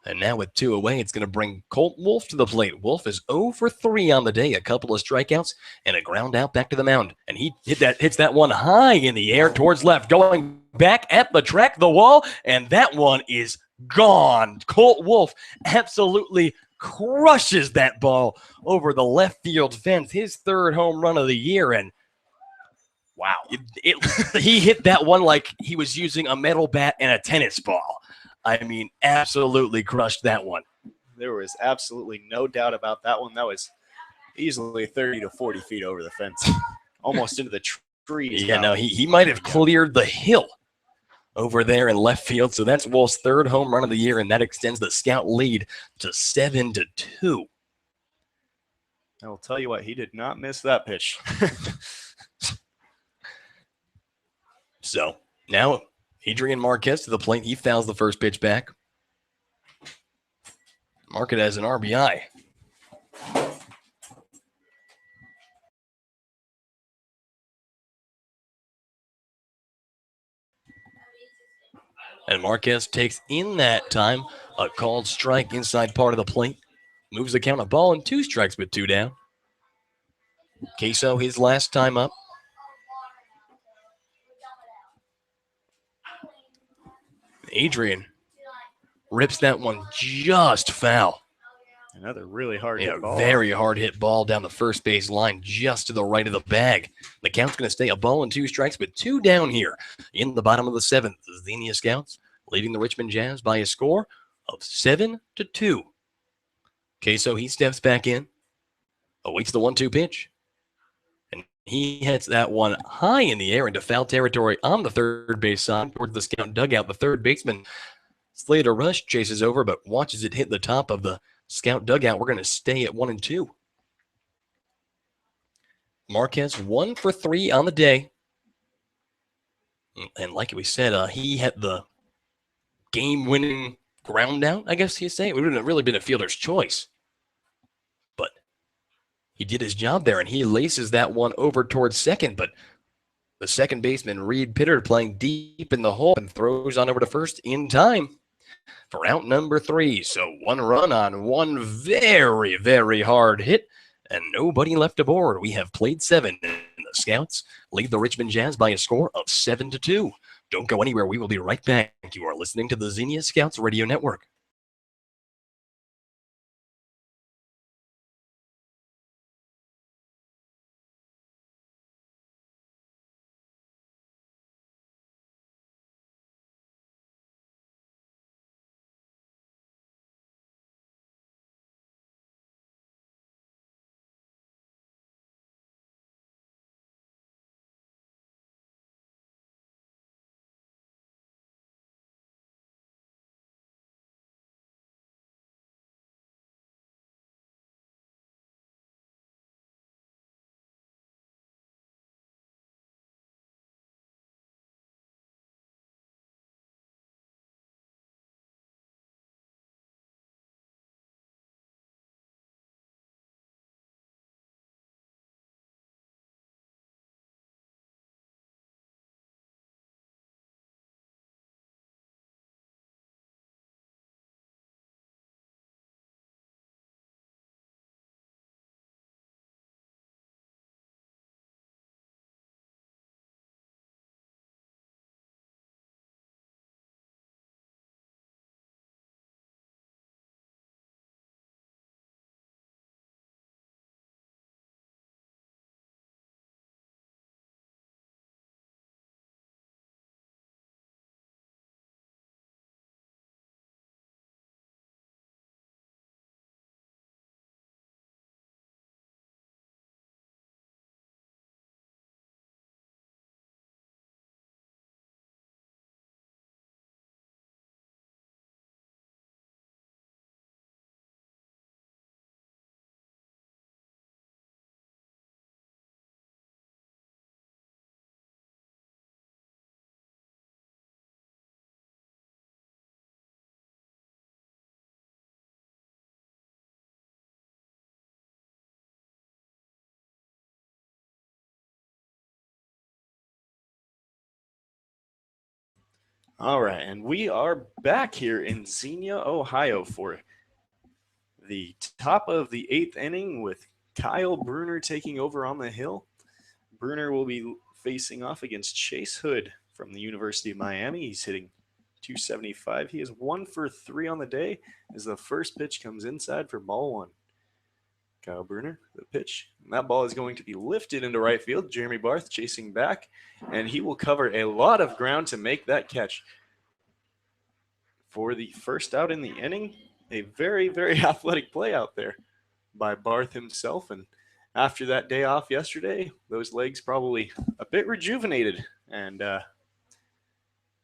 And now with 2 away, it's going to bring Colt Wolf to the plate. Wolf is 0 for 3 on the day, a couple of strikeouts and a ground out back to the mound. And he hits that one high in the air towards left, going back at the track, the wall, and that one is gone. Colt Wolf absolutely crushes that ball over the left field fence, his 3rd home run of the year, and wow. He hit that one like he was using a metal bat and a tennis ball. I mean, absolutely crushed that one. There was absolutely no doubt about that one. That was easily 30 to 40 feet over the fence, almost into the trees. Yeah, no, he might have cleared the hill over there in left field. So that's Wolf's 3rd home run of the year, and that extends the Scout lead to 7-2. I will tell you what, he did not miss that pitch. So now Adrian Marquez to the plate. He fouls the first pitch back. Mark it as an RBI. And Marquez takes in that time a called strike inside part of the plate. Moves the count, a ball and 2 strikes with 2 down. Queso, his last time up. Adrian rips that one just foul. Another really hard hit ball. Very hard hit ball down the first base line just to the right of the bag. The count's going to stay a ball and 2 strikes with 2 down here in the bottom of the 7th. The Xenia Scouts leading the Richmond Jazz by a score of 7-2. Queso, he steps back in, awaits the 1-2 pitch. And he hits that one high in the air into foul territory on the 3rd base side towards the Scout dugout. The 3rd baseman, Slater Rush, chases over but watches it hit the top of the Scout dugout. We're going to stay at 1-2. Marquez 1 for 3 on the day. And like we said, he had the game-winning ground out, I guess you say. It would have really been a fielder's choice. But he did his job there, and he laces that one over towards second. But the second baseman, Reed Pitter, playing deep in the hole and throws on over to first in time for out number 3. So 1 run on 1 very, very hard hit, and nobody left aboard. We have played 7, and the Scouts lead the Richmond Jazz by a score of 7-2. Don't go anywhere. We will be right back. You are listening to the Xenia Scouts Radio Network. All right, and we are back here in Xenia, Ohio for the top of the 8th inning with Kyle Bruner taking over on the hill. Bruner will be facing off against Chase Hood from the University of Miami. He's hitting 275. He is 1 for 3 on the day as the first pitch comes inside for ball 1. Kyle Bruner, the pitch. And that ball is going to be lifted into right field. Jeremy Barth chasing back, and he will cover a lot of ground to make that catch. For the first out in the inning, a very, very athletic play out there by Barth himself. And after that day off yesterday, those legs probably a bit rejuvenated, and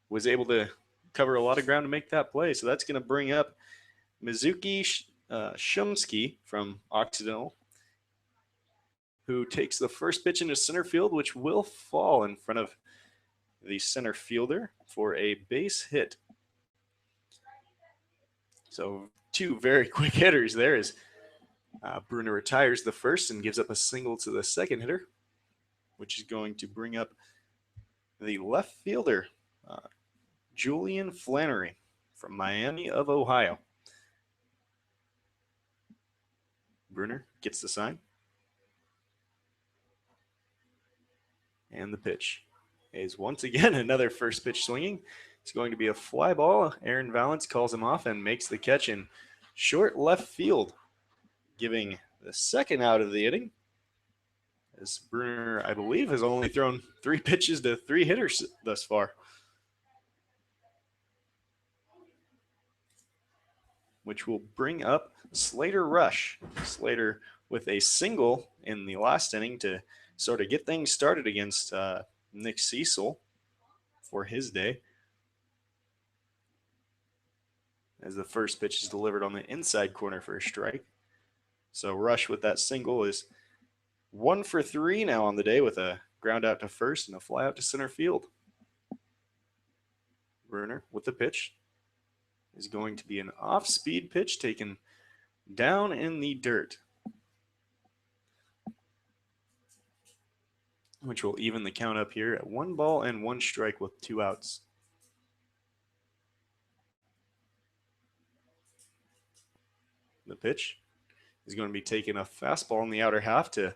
was able to cover a lot of ground to make that play. So that's going to bring up Mizuki Shumsky from Occidental, who takes the first pitch into center field, which will fall in front of the center fielder for a base hit. So 2 very quick hitters there as Bruner retires the first and gives up a single to the second hitter, which is going to bring up the left fielder, Julian Flannery from Miami of Ohio. Bruner gets the sign. And the pitch is once again another first pitch swinging. It's going to be a fly ball. Aaron Valance calls him off and makes the catch in short left field, giving the second out of the inning. As Bruner, I believe, has only thrown 3 pitches to 3 hitters thus far, which will bring up Slater Rush. Slater with a single in the last inning to sort of get things started against Nick Cecil for his day. As the first pitch is delivered on the inside corner for a strike. So Rush with that single is 1 for 3 now on the day with a ground out to first and a fly out to center field. Bruner with the pitch. is going to be an off-speed pitch taken down in the dirt, which will even the count up here at 1 ball and 1 strike with 2 outs. The pitch is going to be taking a fastball in the outer half to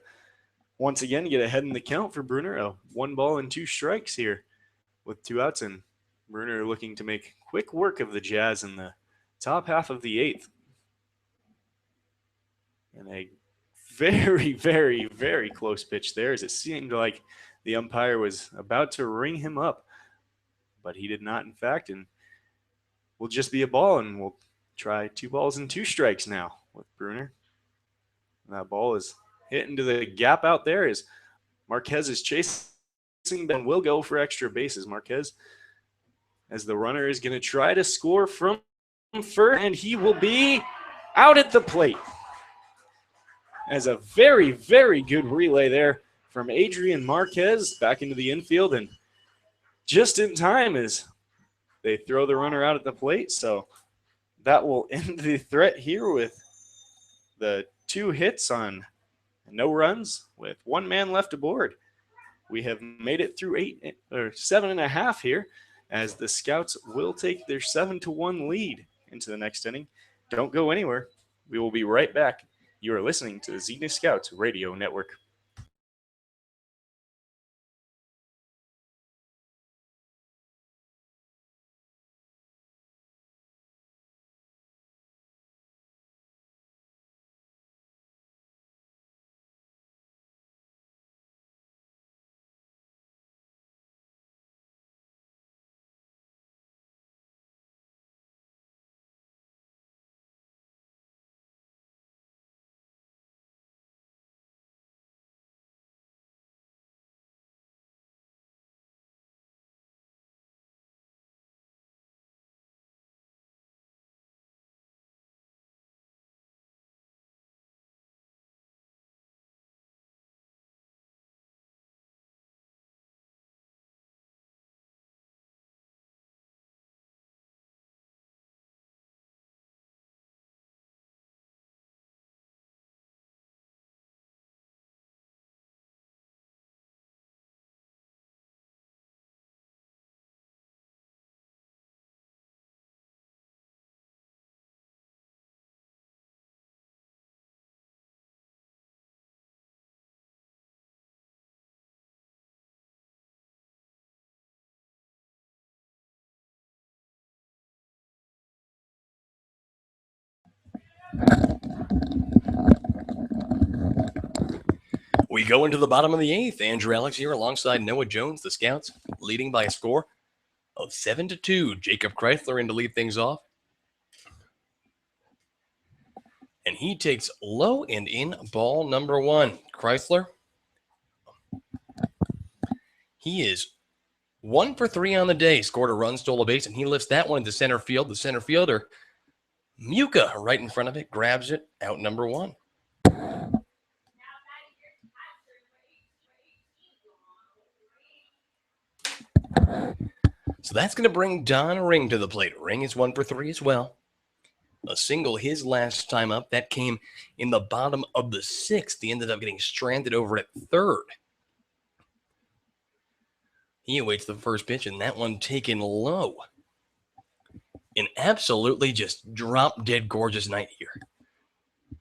once again get ahead in the count for Bruner. A 1 ball and 2 strikes here with 2 outs, and Bruner looking to make quick work of the Jazz in the top half of the 8th. And a very, very, very close pitch there, as it seemed like the umpire was about to ring him up, but he did not, in fact, and will just be a ball, and we'll try 2 balls and 2 strikes now with Bruner. And that ball is hit into the gap out there as Marquez is chasing and will go for extra bases. Marquez, as the runner, is going to try to score from first, and he will be out at the plate. As a very, very good relay there from Adrian Marquez back into the infield, and just in time as they throw the runner out at the plate. So that will end the threat here with the 2 hits on no runs with 1 man left aboard. We have made it through 7.5 here, as the Scouts will take their 7-1 lead into the next inning. Don't go anywhere. We will be right back. You are listening to the Xenia Scouts Radio Network. We go into the bottom of the 8th. Andrew Alix here alongside Noah Jones. The Scouts leading by a score of 7-2. Jacob Chrysler in to lead things off. And he takes low and in ball number 1. Chrysler, he is 1 for 3 on the day. Scored a run, stole a base, and he lifts that one into center field. The center fielder, Muka, right in front of it, grabs it, out number 1. So that's going to bring Don Ring to the plate. Ring is 1 for 3 as well. A single his last time up. That came in the bottom of the 6th. He ended up getting stranded over at third. He awaits the first pitch, and that one taken low. An absolutely just drop-dead gorgeous night here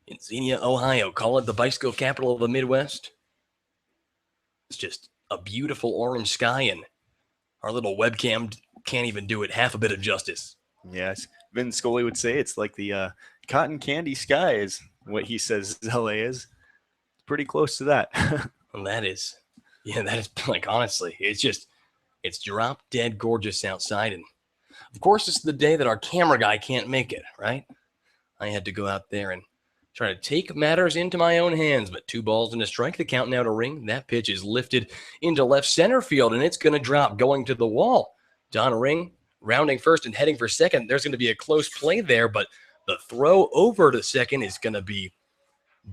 in Xenia, Ohio. Call it the bicycle capital of the Midwest. It's just a beautiful orange sky, and our little webcam can't even do it half a bit of justice. Yes, Vin Scully would say it's like the cotton candy sky is what he says LA is. Pretty close to that. And that is like, honestly, it's drop dead gorgeous outside. And of course, it's the day that our camera guy can't make it, right? I had to go out there and try to take matters into my own hands, but 2 balls and a strike. The count now to Ring. That pitch is lifted into left center field, and it's going to drop going to the wall. Don Ring rounding first and heading for second. There's going to be a close play there, but the throw over to second is going to be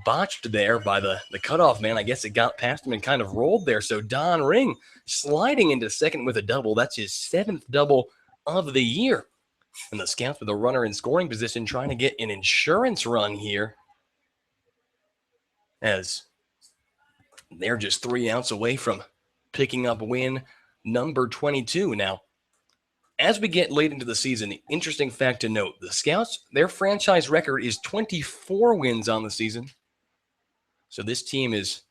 botched there by the cutoff man. I guess it got past him and kind of rolled there. So Don Ring sliding into second with a double. That's his 7th double of the year. And the Scouts with a runner in scoring position trying to get an insurance run here, as they're just 3 outs away from picking up win number 22. Now, as we get late into the season, interesting fact to note, the Scouts, their franchise record is 24 wins on the season. So this team is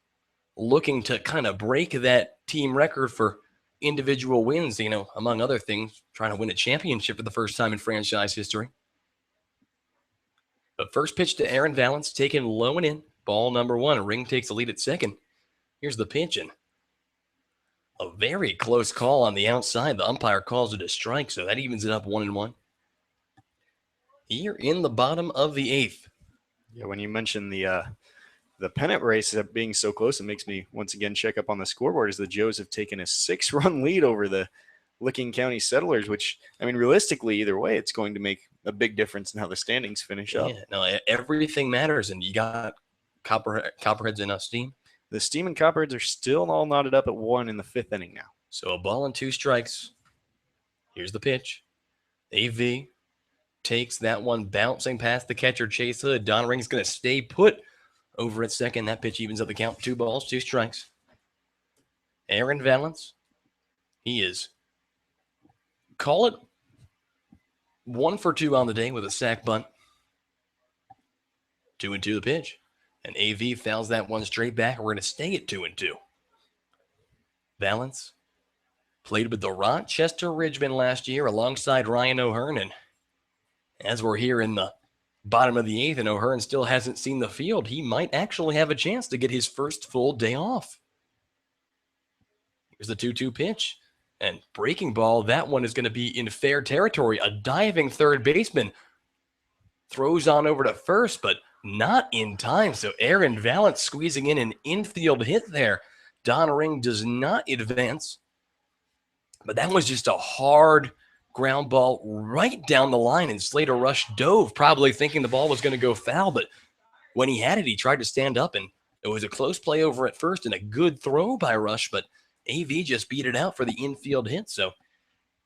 looking to kind of break that team record for individual wins, among other things, trying to win a championship for the first time in franchise history. But first pitch to Aaron Valance, taken low and in. Ball number 1. Ring takes the lead at second. Here's the pitch, and a very close call on the outside. The umpire calls it a strike, so that evens it up 1-1. Here in the bottom of the 8th. Yeah, when you mentioned the pennant race being so close, it makes me once again check up on the scoreboard as the Joes have taken a 6-run lead over the Licking County Settlers, which, realistically, either way, it's going to make a big difference in how the standings finish up. Yeah, no, everything matters, and you got Copperheads and Steam. The Steam and Copperheads are still all knotted up at 1 in the 5th inning now. So a ball and 2 strikes. Here's the pitch. AV takes that one bouncing past the catcher, Chase Hood. Don Ring's going to stay put over at second. That pitch evens up the count. 2 balls, 2 strikes. Aaron Valance, he is, call it 1 for 2 on the day with a sac bunt. 2-2 the pitch. And AV fouls that one straight back. We're going to stay at 2-2. Valance played with the Rochester Richmond last year alongside Ryan O'Hearn. And as we're here in the bottom of the 8th and O'Hearn still hasn't seen the field, he might actually have a chance to get his first full day off. Here's the 2-2 pitch. And breaking ball, that one is going to be in fair territory. A diving third baseman throws on over to first, but not in time. So Aaron Valance squeezing in an infield hit there. Don Ring does not advance. But that was just a hard ground ball right down the line, and Slater Rush dove, probably thinking the ball was going to go foul. But when he had it, he tried to stand up, and it was a close play over at first and a good throw by Rush. But AV just beat it out for the infield hit. So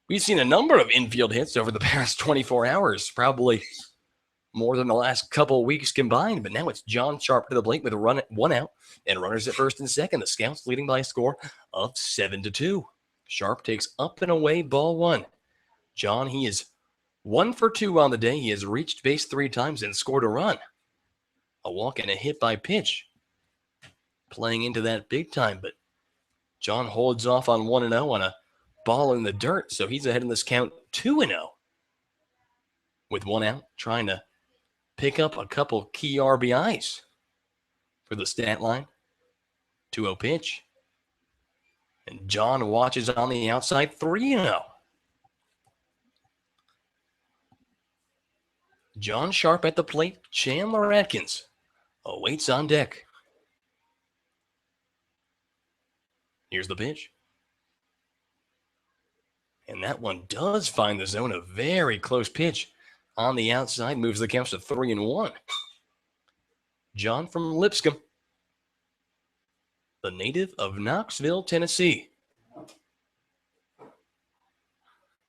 we've seen a number of infield hits over the past 24 hours, probably more than the last couple of weeks combined. But now it's John Sharp to the plate with a run at 1 out and runners at first and second. The Scouts leading by a score of 7-2. Sharp takes up and away ball 1. John, he is 1 for 2 on the day. He has reached base 3 times and scored a run. A walk and a hit by pitch. Playing into that big time, but John holds off on 1-0 on a ball in the dirt, so he's ahead in this count 2-0. With 1 out, trying to pick up a couple key RBIs for the stat line. 2-0 pitch. And John watches on the outside, 3-0. John Sharp at the plate. Chandler Atkins awaits on deck. Here's the pitch. And that one does find the zone. A very close pitch on the outside. Moves the count to 3-1. John from Lipscomb, the native of Knoxville, Tennessee.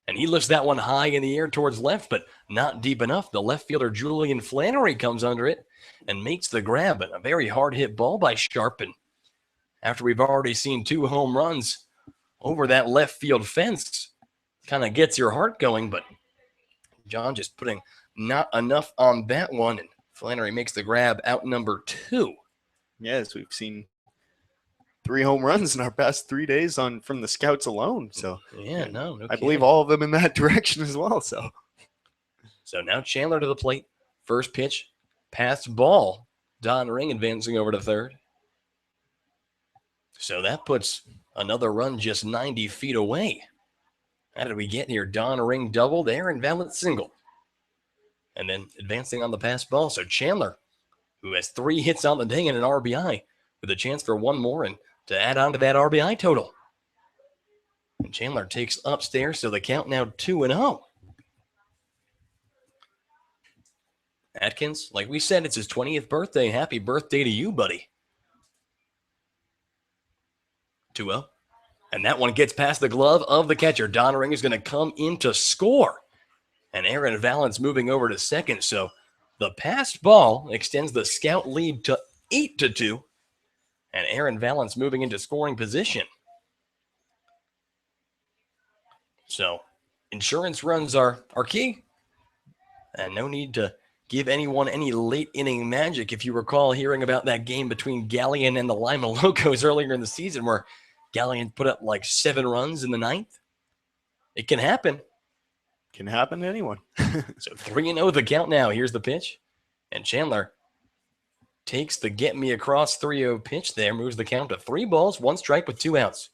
And he lifts that one high in the air towards left, but not deep enough. The left fielder, Julian Flannery, comes under it and makes the grab. And a very hard hit ball by Sharp. And after we've already seen 2 home runs over that left field fence, kind of gets your heart going. But John just putting not enough on that one. And Flannery makes the grab out number 2. Yes, we've seen 3 home runs in our past 3 days from the Scouts alone. So yeah, no I believe all of them in that direction as well. So now Chandler to the plate. First pitch, passed ball. Don Ring advancing over to third. So that puts another run just 90 feet away. How did we get here? Don Ring doubled, Aaron Valance singled. And then advancing on the pass ball. So Chandler, who has 3 hits on the day and an RBI, with a chance for 1 more and to add on to that RBI total. And Chandler takes upstairs, so the count now 2-0. Atkins, like we said, it's his 20th birthday. Happy birthday to you, buddy. 2-0. And that one gets past the glove of the catcher. Don Ring is going to come in to score. And Aaron Valance moving over to second. So the passed ball extends the Scout lead to 8-2. And Aaron Valance moving into scoring position. So insurance runs are key. And no need to give anyone any late inning magic. If you recall hearing about that game between Galleon and the Lima Locos earlier in the season where Galleon put up like 7 runs in the 9th. It can happen. Can happen to anyone. So 3-0 the count now. Here's the pitch. And Chandler takes the get me across 3-0 pitch there. Moves the count to 3 balls, 1 strike with 2 outs.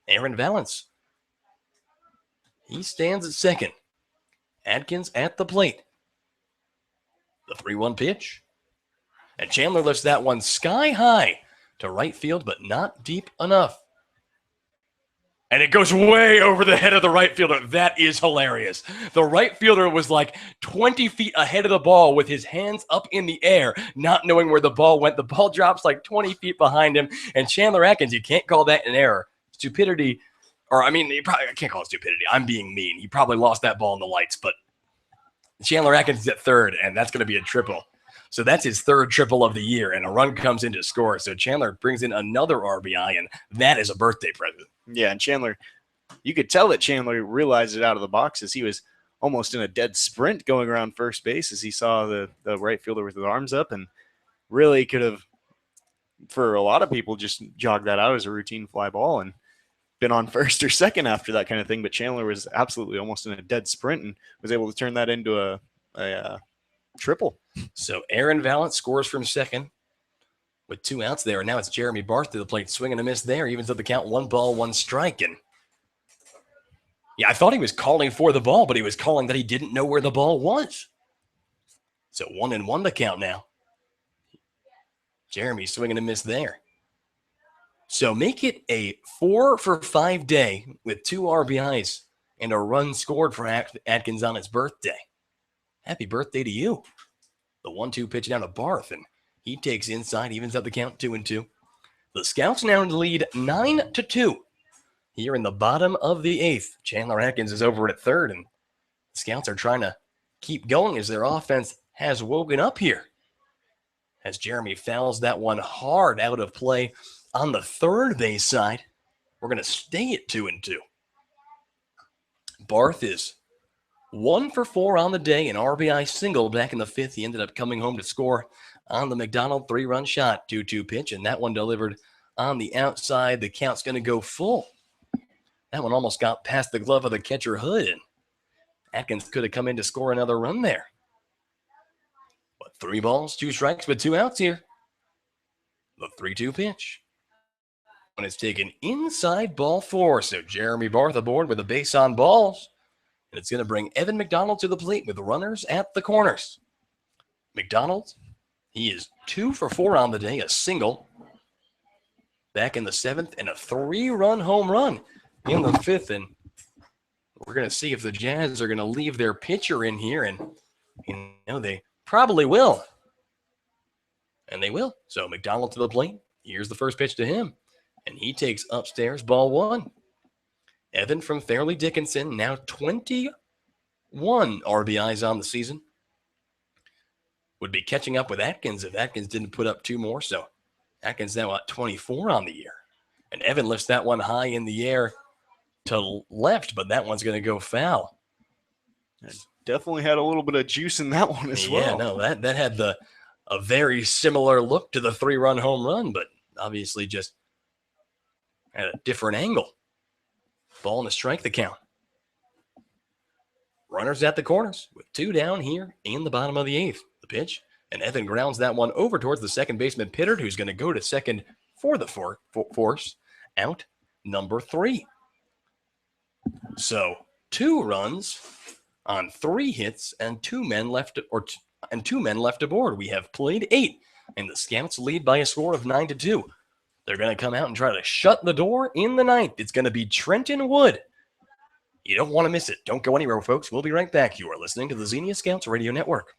Aaron Valance. He stands at second. Atkins at the plate. The 3-1 pitch. And Chandler lifts that one sky high to right field, but not deep enough. And it goes way over the head of the right fielder. That is hilarious. The right fielder was like 20 feet ahead of the ball with his hands up in the air, not knowing where the ball went. The ball drops like 20 feet behind him. And Chandler Atkins, you can't call that an error. Stupidity, or I can't call it stupidity. I'm being mean. He probably lost that ball in the lights, but Chandler Atkins is at third, and that's going to be a triple. So that's his 3rd triple of the year, and a run comes in to score. So Chandler brings in another RBI, and that is a birthday present. Yeah, and Chandler, you could tell that Chandler realized it out of the box as he was almost in a dead sprint going around first base as he saw the right fielder with his arms up, and really could have, for a lot of people, just jogged that out as a routine fly ball and been on first or second after that kind of thing. But Chandler was absolutely almost in a dead sprint and was able to turn that into a triple. So Aaron Valance scores from second with 2 outs there. And now it's Jeremy Barth to the plate, swinging a miss there, evens up the count, 1 ball, 1 strike. And yeah, I thought he was calling for the ball, but he was calling that he didn't know where the ball was. So 1-1 the count now. Jeremy swinging a miss there. So make it a 4-for-5 day with 2 RBIs and a run scored for Atkins on his birthday. Happy birthday to you. The 1-2 pitch down to Barth, and he takes inside, evens up the count 2-2. The Scouts now lead 9-2. Here in the bottom of the 8th, Chandler Atkins is over at third, and the Scouts are trying to keep going as their offense has woken up here. As Jeremy fouls that one hard out of play on the third base side, we're going to stay at 2-2. Barth is 1-for-4 on the day, an RBI single back in the 5th. He ended up coming home to score on the McDonald 3-run shot, 2-2 pitch, and that one delivered on the outside. The count's going to go full. That one almost got past the glove of the catcher Hood, and Atkins could have come in to score another run there. But 3 balls, 2 strikes with 2 outs here. The 3-2 pitch. When it's taken inside ball 4, so Jeremy Barth aboard with a base on balls. And it's going to bring Evan McDonald to the plate with runners at the corners. McDonald, he is 2-for-4 on the day, a single back in the 7th, and a 3-run home run in the 5th. And we're going to see if the Jazz are going to leave their pitcher in here, and they probably will. And they will. So McDonald to the plate. Here's the first pitch to him, and he takes upstairs, ball 1. Evan from Fairleigh Dickinson, now 21 RBIs on the season. Would be catching up with Atkins if Atkins didn't put up 2 more. So Atkins now at 24 on the year. And Evan lifts that one high in the air to left, but that one's going to go foul. Definitely had a little bit of juice in that one as well. Yeah, no, that had a very similar look to the 3-run home run, but obviously just at a different angle. Ball and a strike the count. Runners at the corners with 2 down here in the bottom of the 8th. The pitch, and Evan grounds that one over towards the second baseman Pittard, who's going to go to second for the force. Out number 3. So 2 runs on 3 hits and 2 men left aboard. We have played 8, and the Scouts lead by a score of 9-2. They're going to come out and try to shut the door in the 9th. It's going to be Trenton Wood. You don't want to miss it. Don't go anywhere, folks. We'll be right back. You are listening to the Xenia Scouts Radio Network.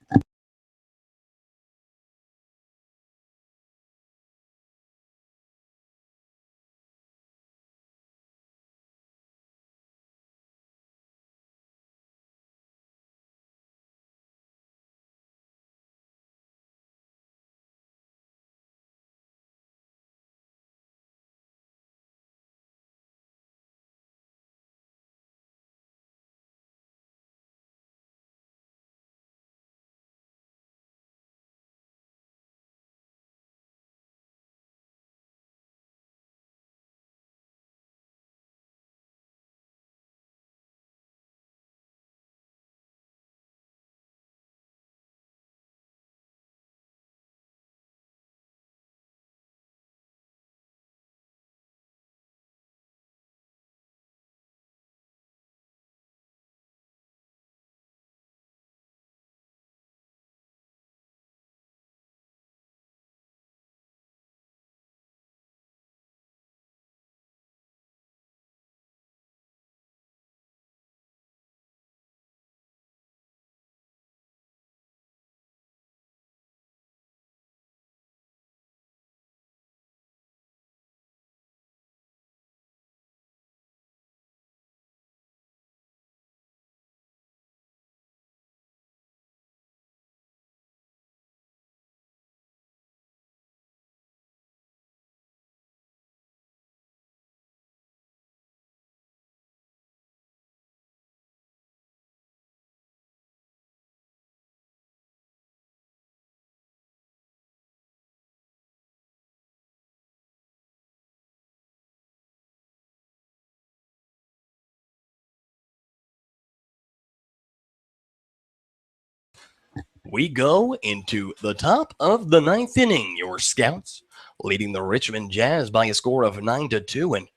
We go into the top of the 9th inning. Your Scouts leading the Richmond Jazz by a score of 9-2, and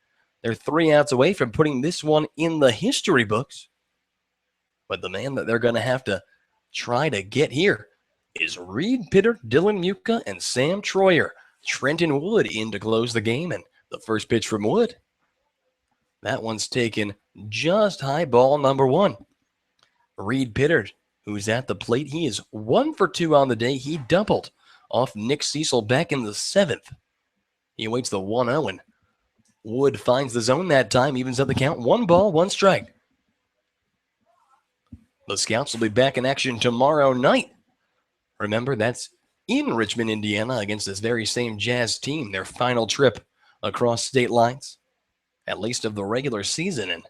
they're 3 outs away from putting this one in the history books. But the man that they're going to have to try to get here is Reed Pitter, Dylan Muka, and Sam Troyer. Trenton Wood in to close the game, and the first pitch from Wood. That one's taken just high, ball number 1. Reed Pitter, who's at the plate, he is 1 for 2 on the day. He doubled off Nick Cecil back in the 7th. He awaits the 1-0, and Wood finds the zone that time, evens up the count. 1 ball, 1 strike. The Scouts will be back in action tomorrow night. Remember, that's in Richmond, Indiana, against this very same Jazz team, their final trip across state lines, at least of the regular season, and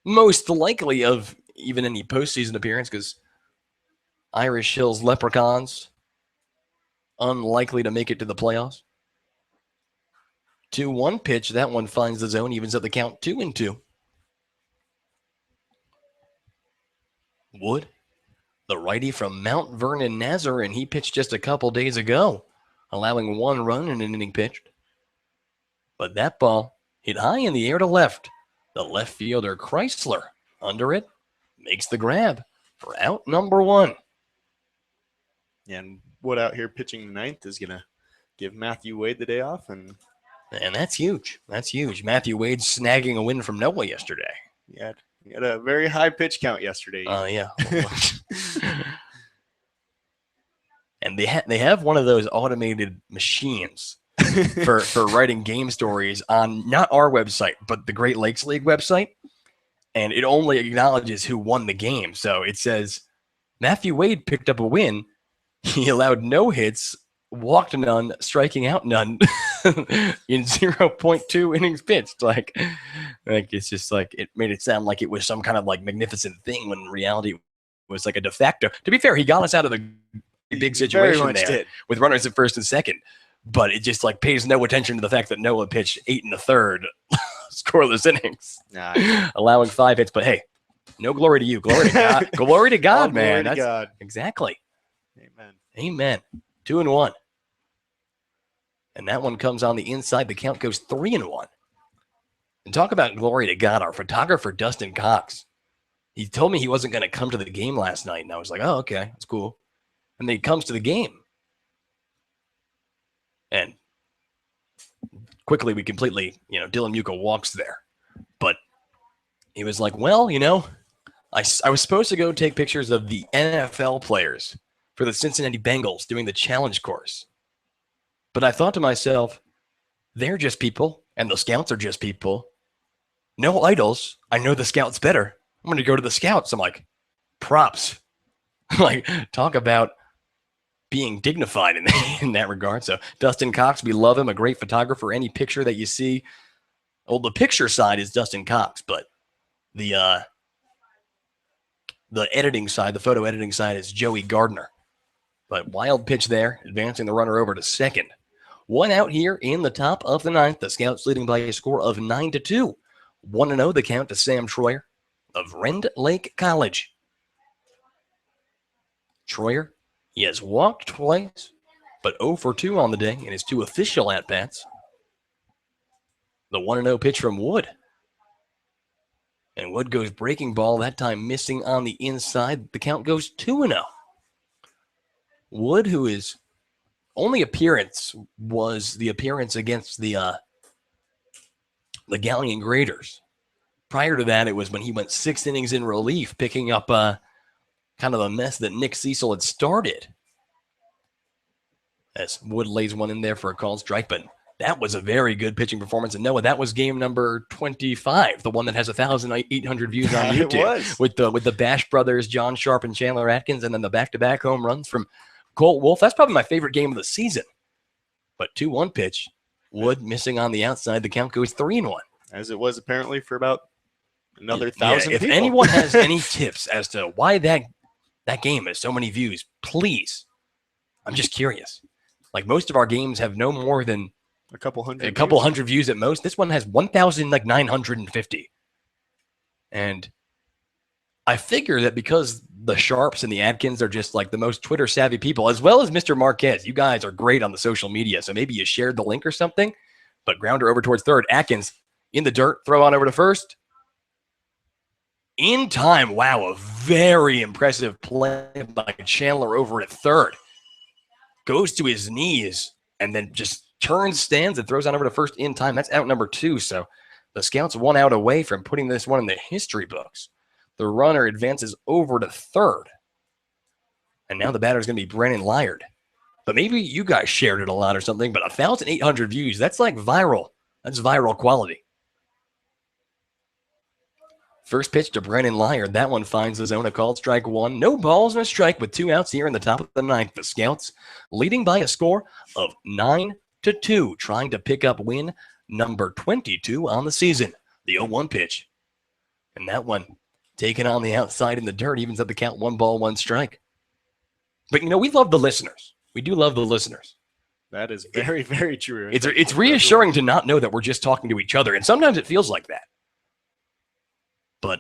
most likely of even any postseason appearance, because Irish Hills Leprechauns, unlikely to make it to the playoffs. 2-1 pitch, that one finds the zone, evens up the count, 2-2. Wood, the righty from Mount Vernon, Nazareth, and he pitched just a couple days ago, allowing 1 run in an inning pitched. But that ball hit high in the air to left. The left fielder, Chrysler, under it, makes the grab for out number 1. Yeah, and Wood out here pitching 9th is going to give Matthew Wade the day off. And that's huge. That's huge. Matthew Wade snagging a win from Noah yesterday. Yeah, he had a very high pitch count yesterday. Yeah. And they have one of those automated machines for writing game stories on not our website, but the Great Lakes League website. And it only acknowledges who won the game. So it says Matthew Wade picked up a win. He allowed no hits, walked none, striking out none in 0.2 innings pitched. Like it's just like it made it sound like it was some kind of like magnificent thing when in reality it was like a de facto. To be fair, he got us out of the big situation there with runners at first and second. But it just like pays no attention to the fact that Noah pitched 8 1/3 scoreless innings, allowing 5 hits. But hey, no glory to you, glory to God, glory to God, man. Glory to God. Exactly. Amen. 2-1, and that one comes on the inside. The count goes 3-1. And talk about glory to God. Our photographer Dustin Cox, he told me he wasn't going to come to the game last night, and I was like, oh, okay, that's cool. And then he comes to the game. And quickly, we completely, Dylan Muka walks there. But he was like, well, I was supposed to go take pictures of the NFL players for the Cincinnati Bengals doing the challenge course. But I thought to myself, they're just people, and the Scouts are just people. No idols. I know the Scouts better. I'm going to go to the Scouts. I'm like, props. Like, talk about being dignified in that regard. So Dustin Cox, we love him, a great photographer. Any picture that you see, well, the picture side is Dustin Cox, but the editing side, the photo editing side is Joey Gardner. But wild pitch there, advancing the runner over to second. 1 out here in the top of the 9th. The Scouts leading by a score of 9-2. 1-0 the count to Sam Troyer of Rend Lake College. Troyer, he has walked twice, but 0 for 2 on the day in his 2 official at-bats. The 1-0 pitch from Wood. And Wood goes breaking ball, that time missing on the inside. The count goes 2-0. Wood, who his only appearance was the appearance against the Galleon Graders. Prior to that, it was when he went 6 innings in relief, picking up kind of a mess that Nick Cecil had started. As Wood lays one in there for a called strike, but that was a very good pitching performance. And Noah, that was game number 25, the one that has 1,800 views on YouTube with the Bash brothers, John Sharp and Chandler Atkins, and then the back-to-back home runs from Colt Wolf. That's probably my favorite game of the season. But 2-1 pitch, Wood missing on the outside. The count goes 3-1. As it was apparently for about another 1,000 if people. anyone has any tips as to why that game has so many views, please. I'm just curious. Like most of our games have no more than a couple hundred views at most. This one has 1,950. And I figure that because the Sharps and the Adkins are just like the most Twitter savvy people, as well as Mr. Marquez. You guys are great on the social media, so maybe you shared the link or something. But grounder over towards third. Atkins in the dirt, throw on over to first. In time. Wow, a very impressive play by Chandler over at third. Goes to his knees and then just turns, stands, and throws on over to first in time. That's out number 2. So the Scouts 1 out away from putting this one in the history books. The runner advances over to third. And now the batter is going to be Brennan Lyard. But maybe you guys shared it a lot or something, but 1,800 views, that's like viral. That's viral quality. First pitch to Brennan Lyard. That one finds the zone. A called strike 1. No balls and a strike with 2 outs here in the top of the 9th. The Scouts leading by a score of 9-2, trying to pick up win number 22 on the season. The 0-1 pitch. And that one taken on the outside in the dirt, evens up the count. 1 ball, 1 strike. But, we love the listeners. We do love the listeners. That is very, very true. It's reassuring to not know that we're just talking to each other. And sometimes it feels like that. But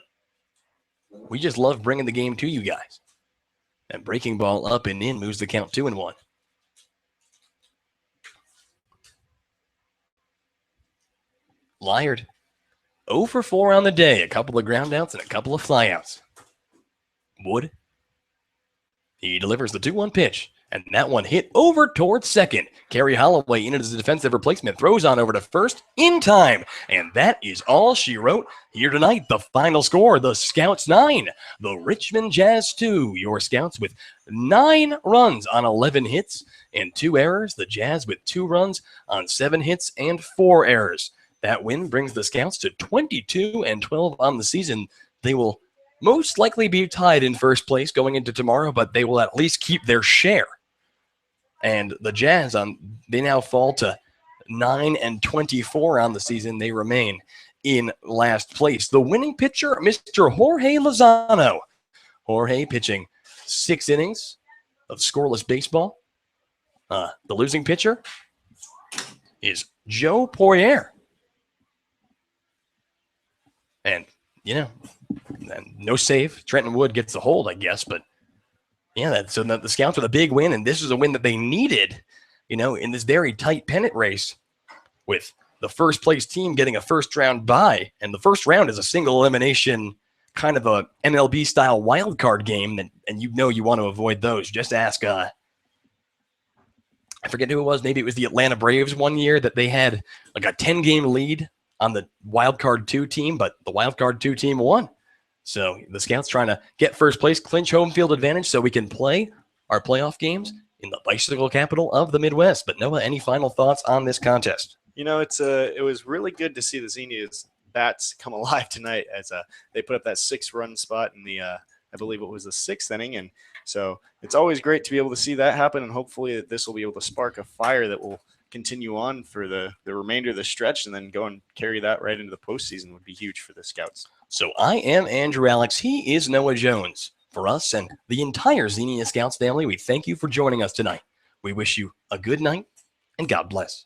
we just love bringing the game to you guys. And breaking ball up and in moves the count 2-1. Lyard 0 for 4 on the day. A couple of ground outs and a couple of flyouts. Wood. He delivers the 2-1 pitch. And that one hit over towards second. Kerry Holloway in as a defensive replacement. Throws on over to first in time. And that is all she wrote here tonight. The final score, the Scouts 9. The Richmond Jazz 2. Your Scouts with 9 runs on 11 hits and 2 errors. The Jazz with 2 runs on 7 hits and 4 errors. That win brings the Scouts to 22-12 on the season. They will most likely be tied in first place going into tomorrow, but they will at least keep their share. And the Jazz, they now fall to 9-24 on the season. They remain in last place. The winning pitcher, Mr. Jorge Lozano. Jorge pitching 6 innings of scoreless baseball. The losing pitcher is Joe Poirier. And, no save. Trenton Wood gets the hold, I guess, but yeah, so the Scouts with a big win, and this is a win that they needed, in this very tight pennant race with the first place team getting a first round bye. And the first round is a single elimination, kind of a MLB style wild card game, and you want to avoid those. Just ask, I forget who it was. Maybe it was the Atlanta Braves one year that they had like a 10-game lead on the wild card 2 team, but the wild card 2 team won. So the Scouts trying to get first place, clinch home field advantage so we can play our playoff games in the bicycle capital of the Midwest. But Noah, any final thoughts on this contest? It was really good to see the Xenia's bats come alive tonight as they put up that 6-run spot in the, I believe it was the 6th inning. And so it's always great to be able to see that happen. And hopefully this will be able to spark a fire that will continue on for the remainder of the stretch, and then go and carry that right into the postseason would be huge for the Scouts. So I am Andrew Alix. He is Noah Jones. For us and the entire Xenia Scouts family, we thank you for joining us tonight. We wish you a good night and God bless.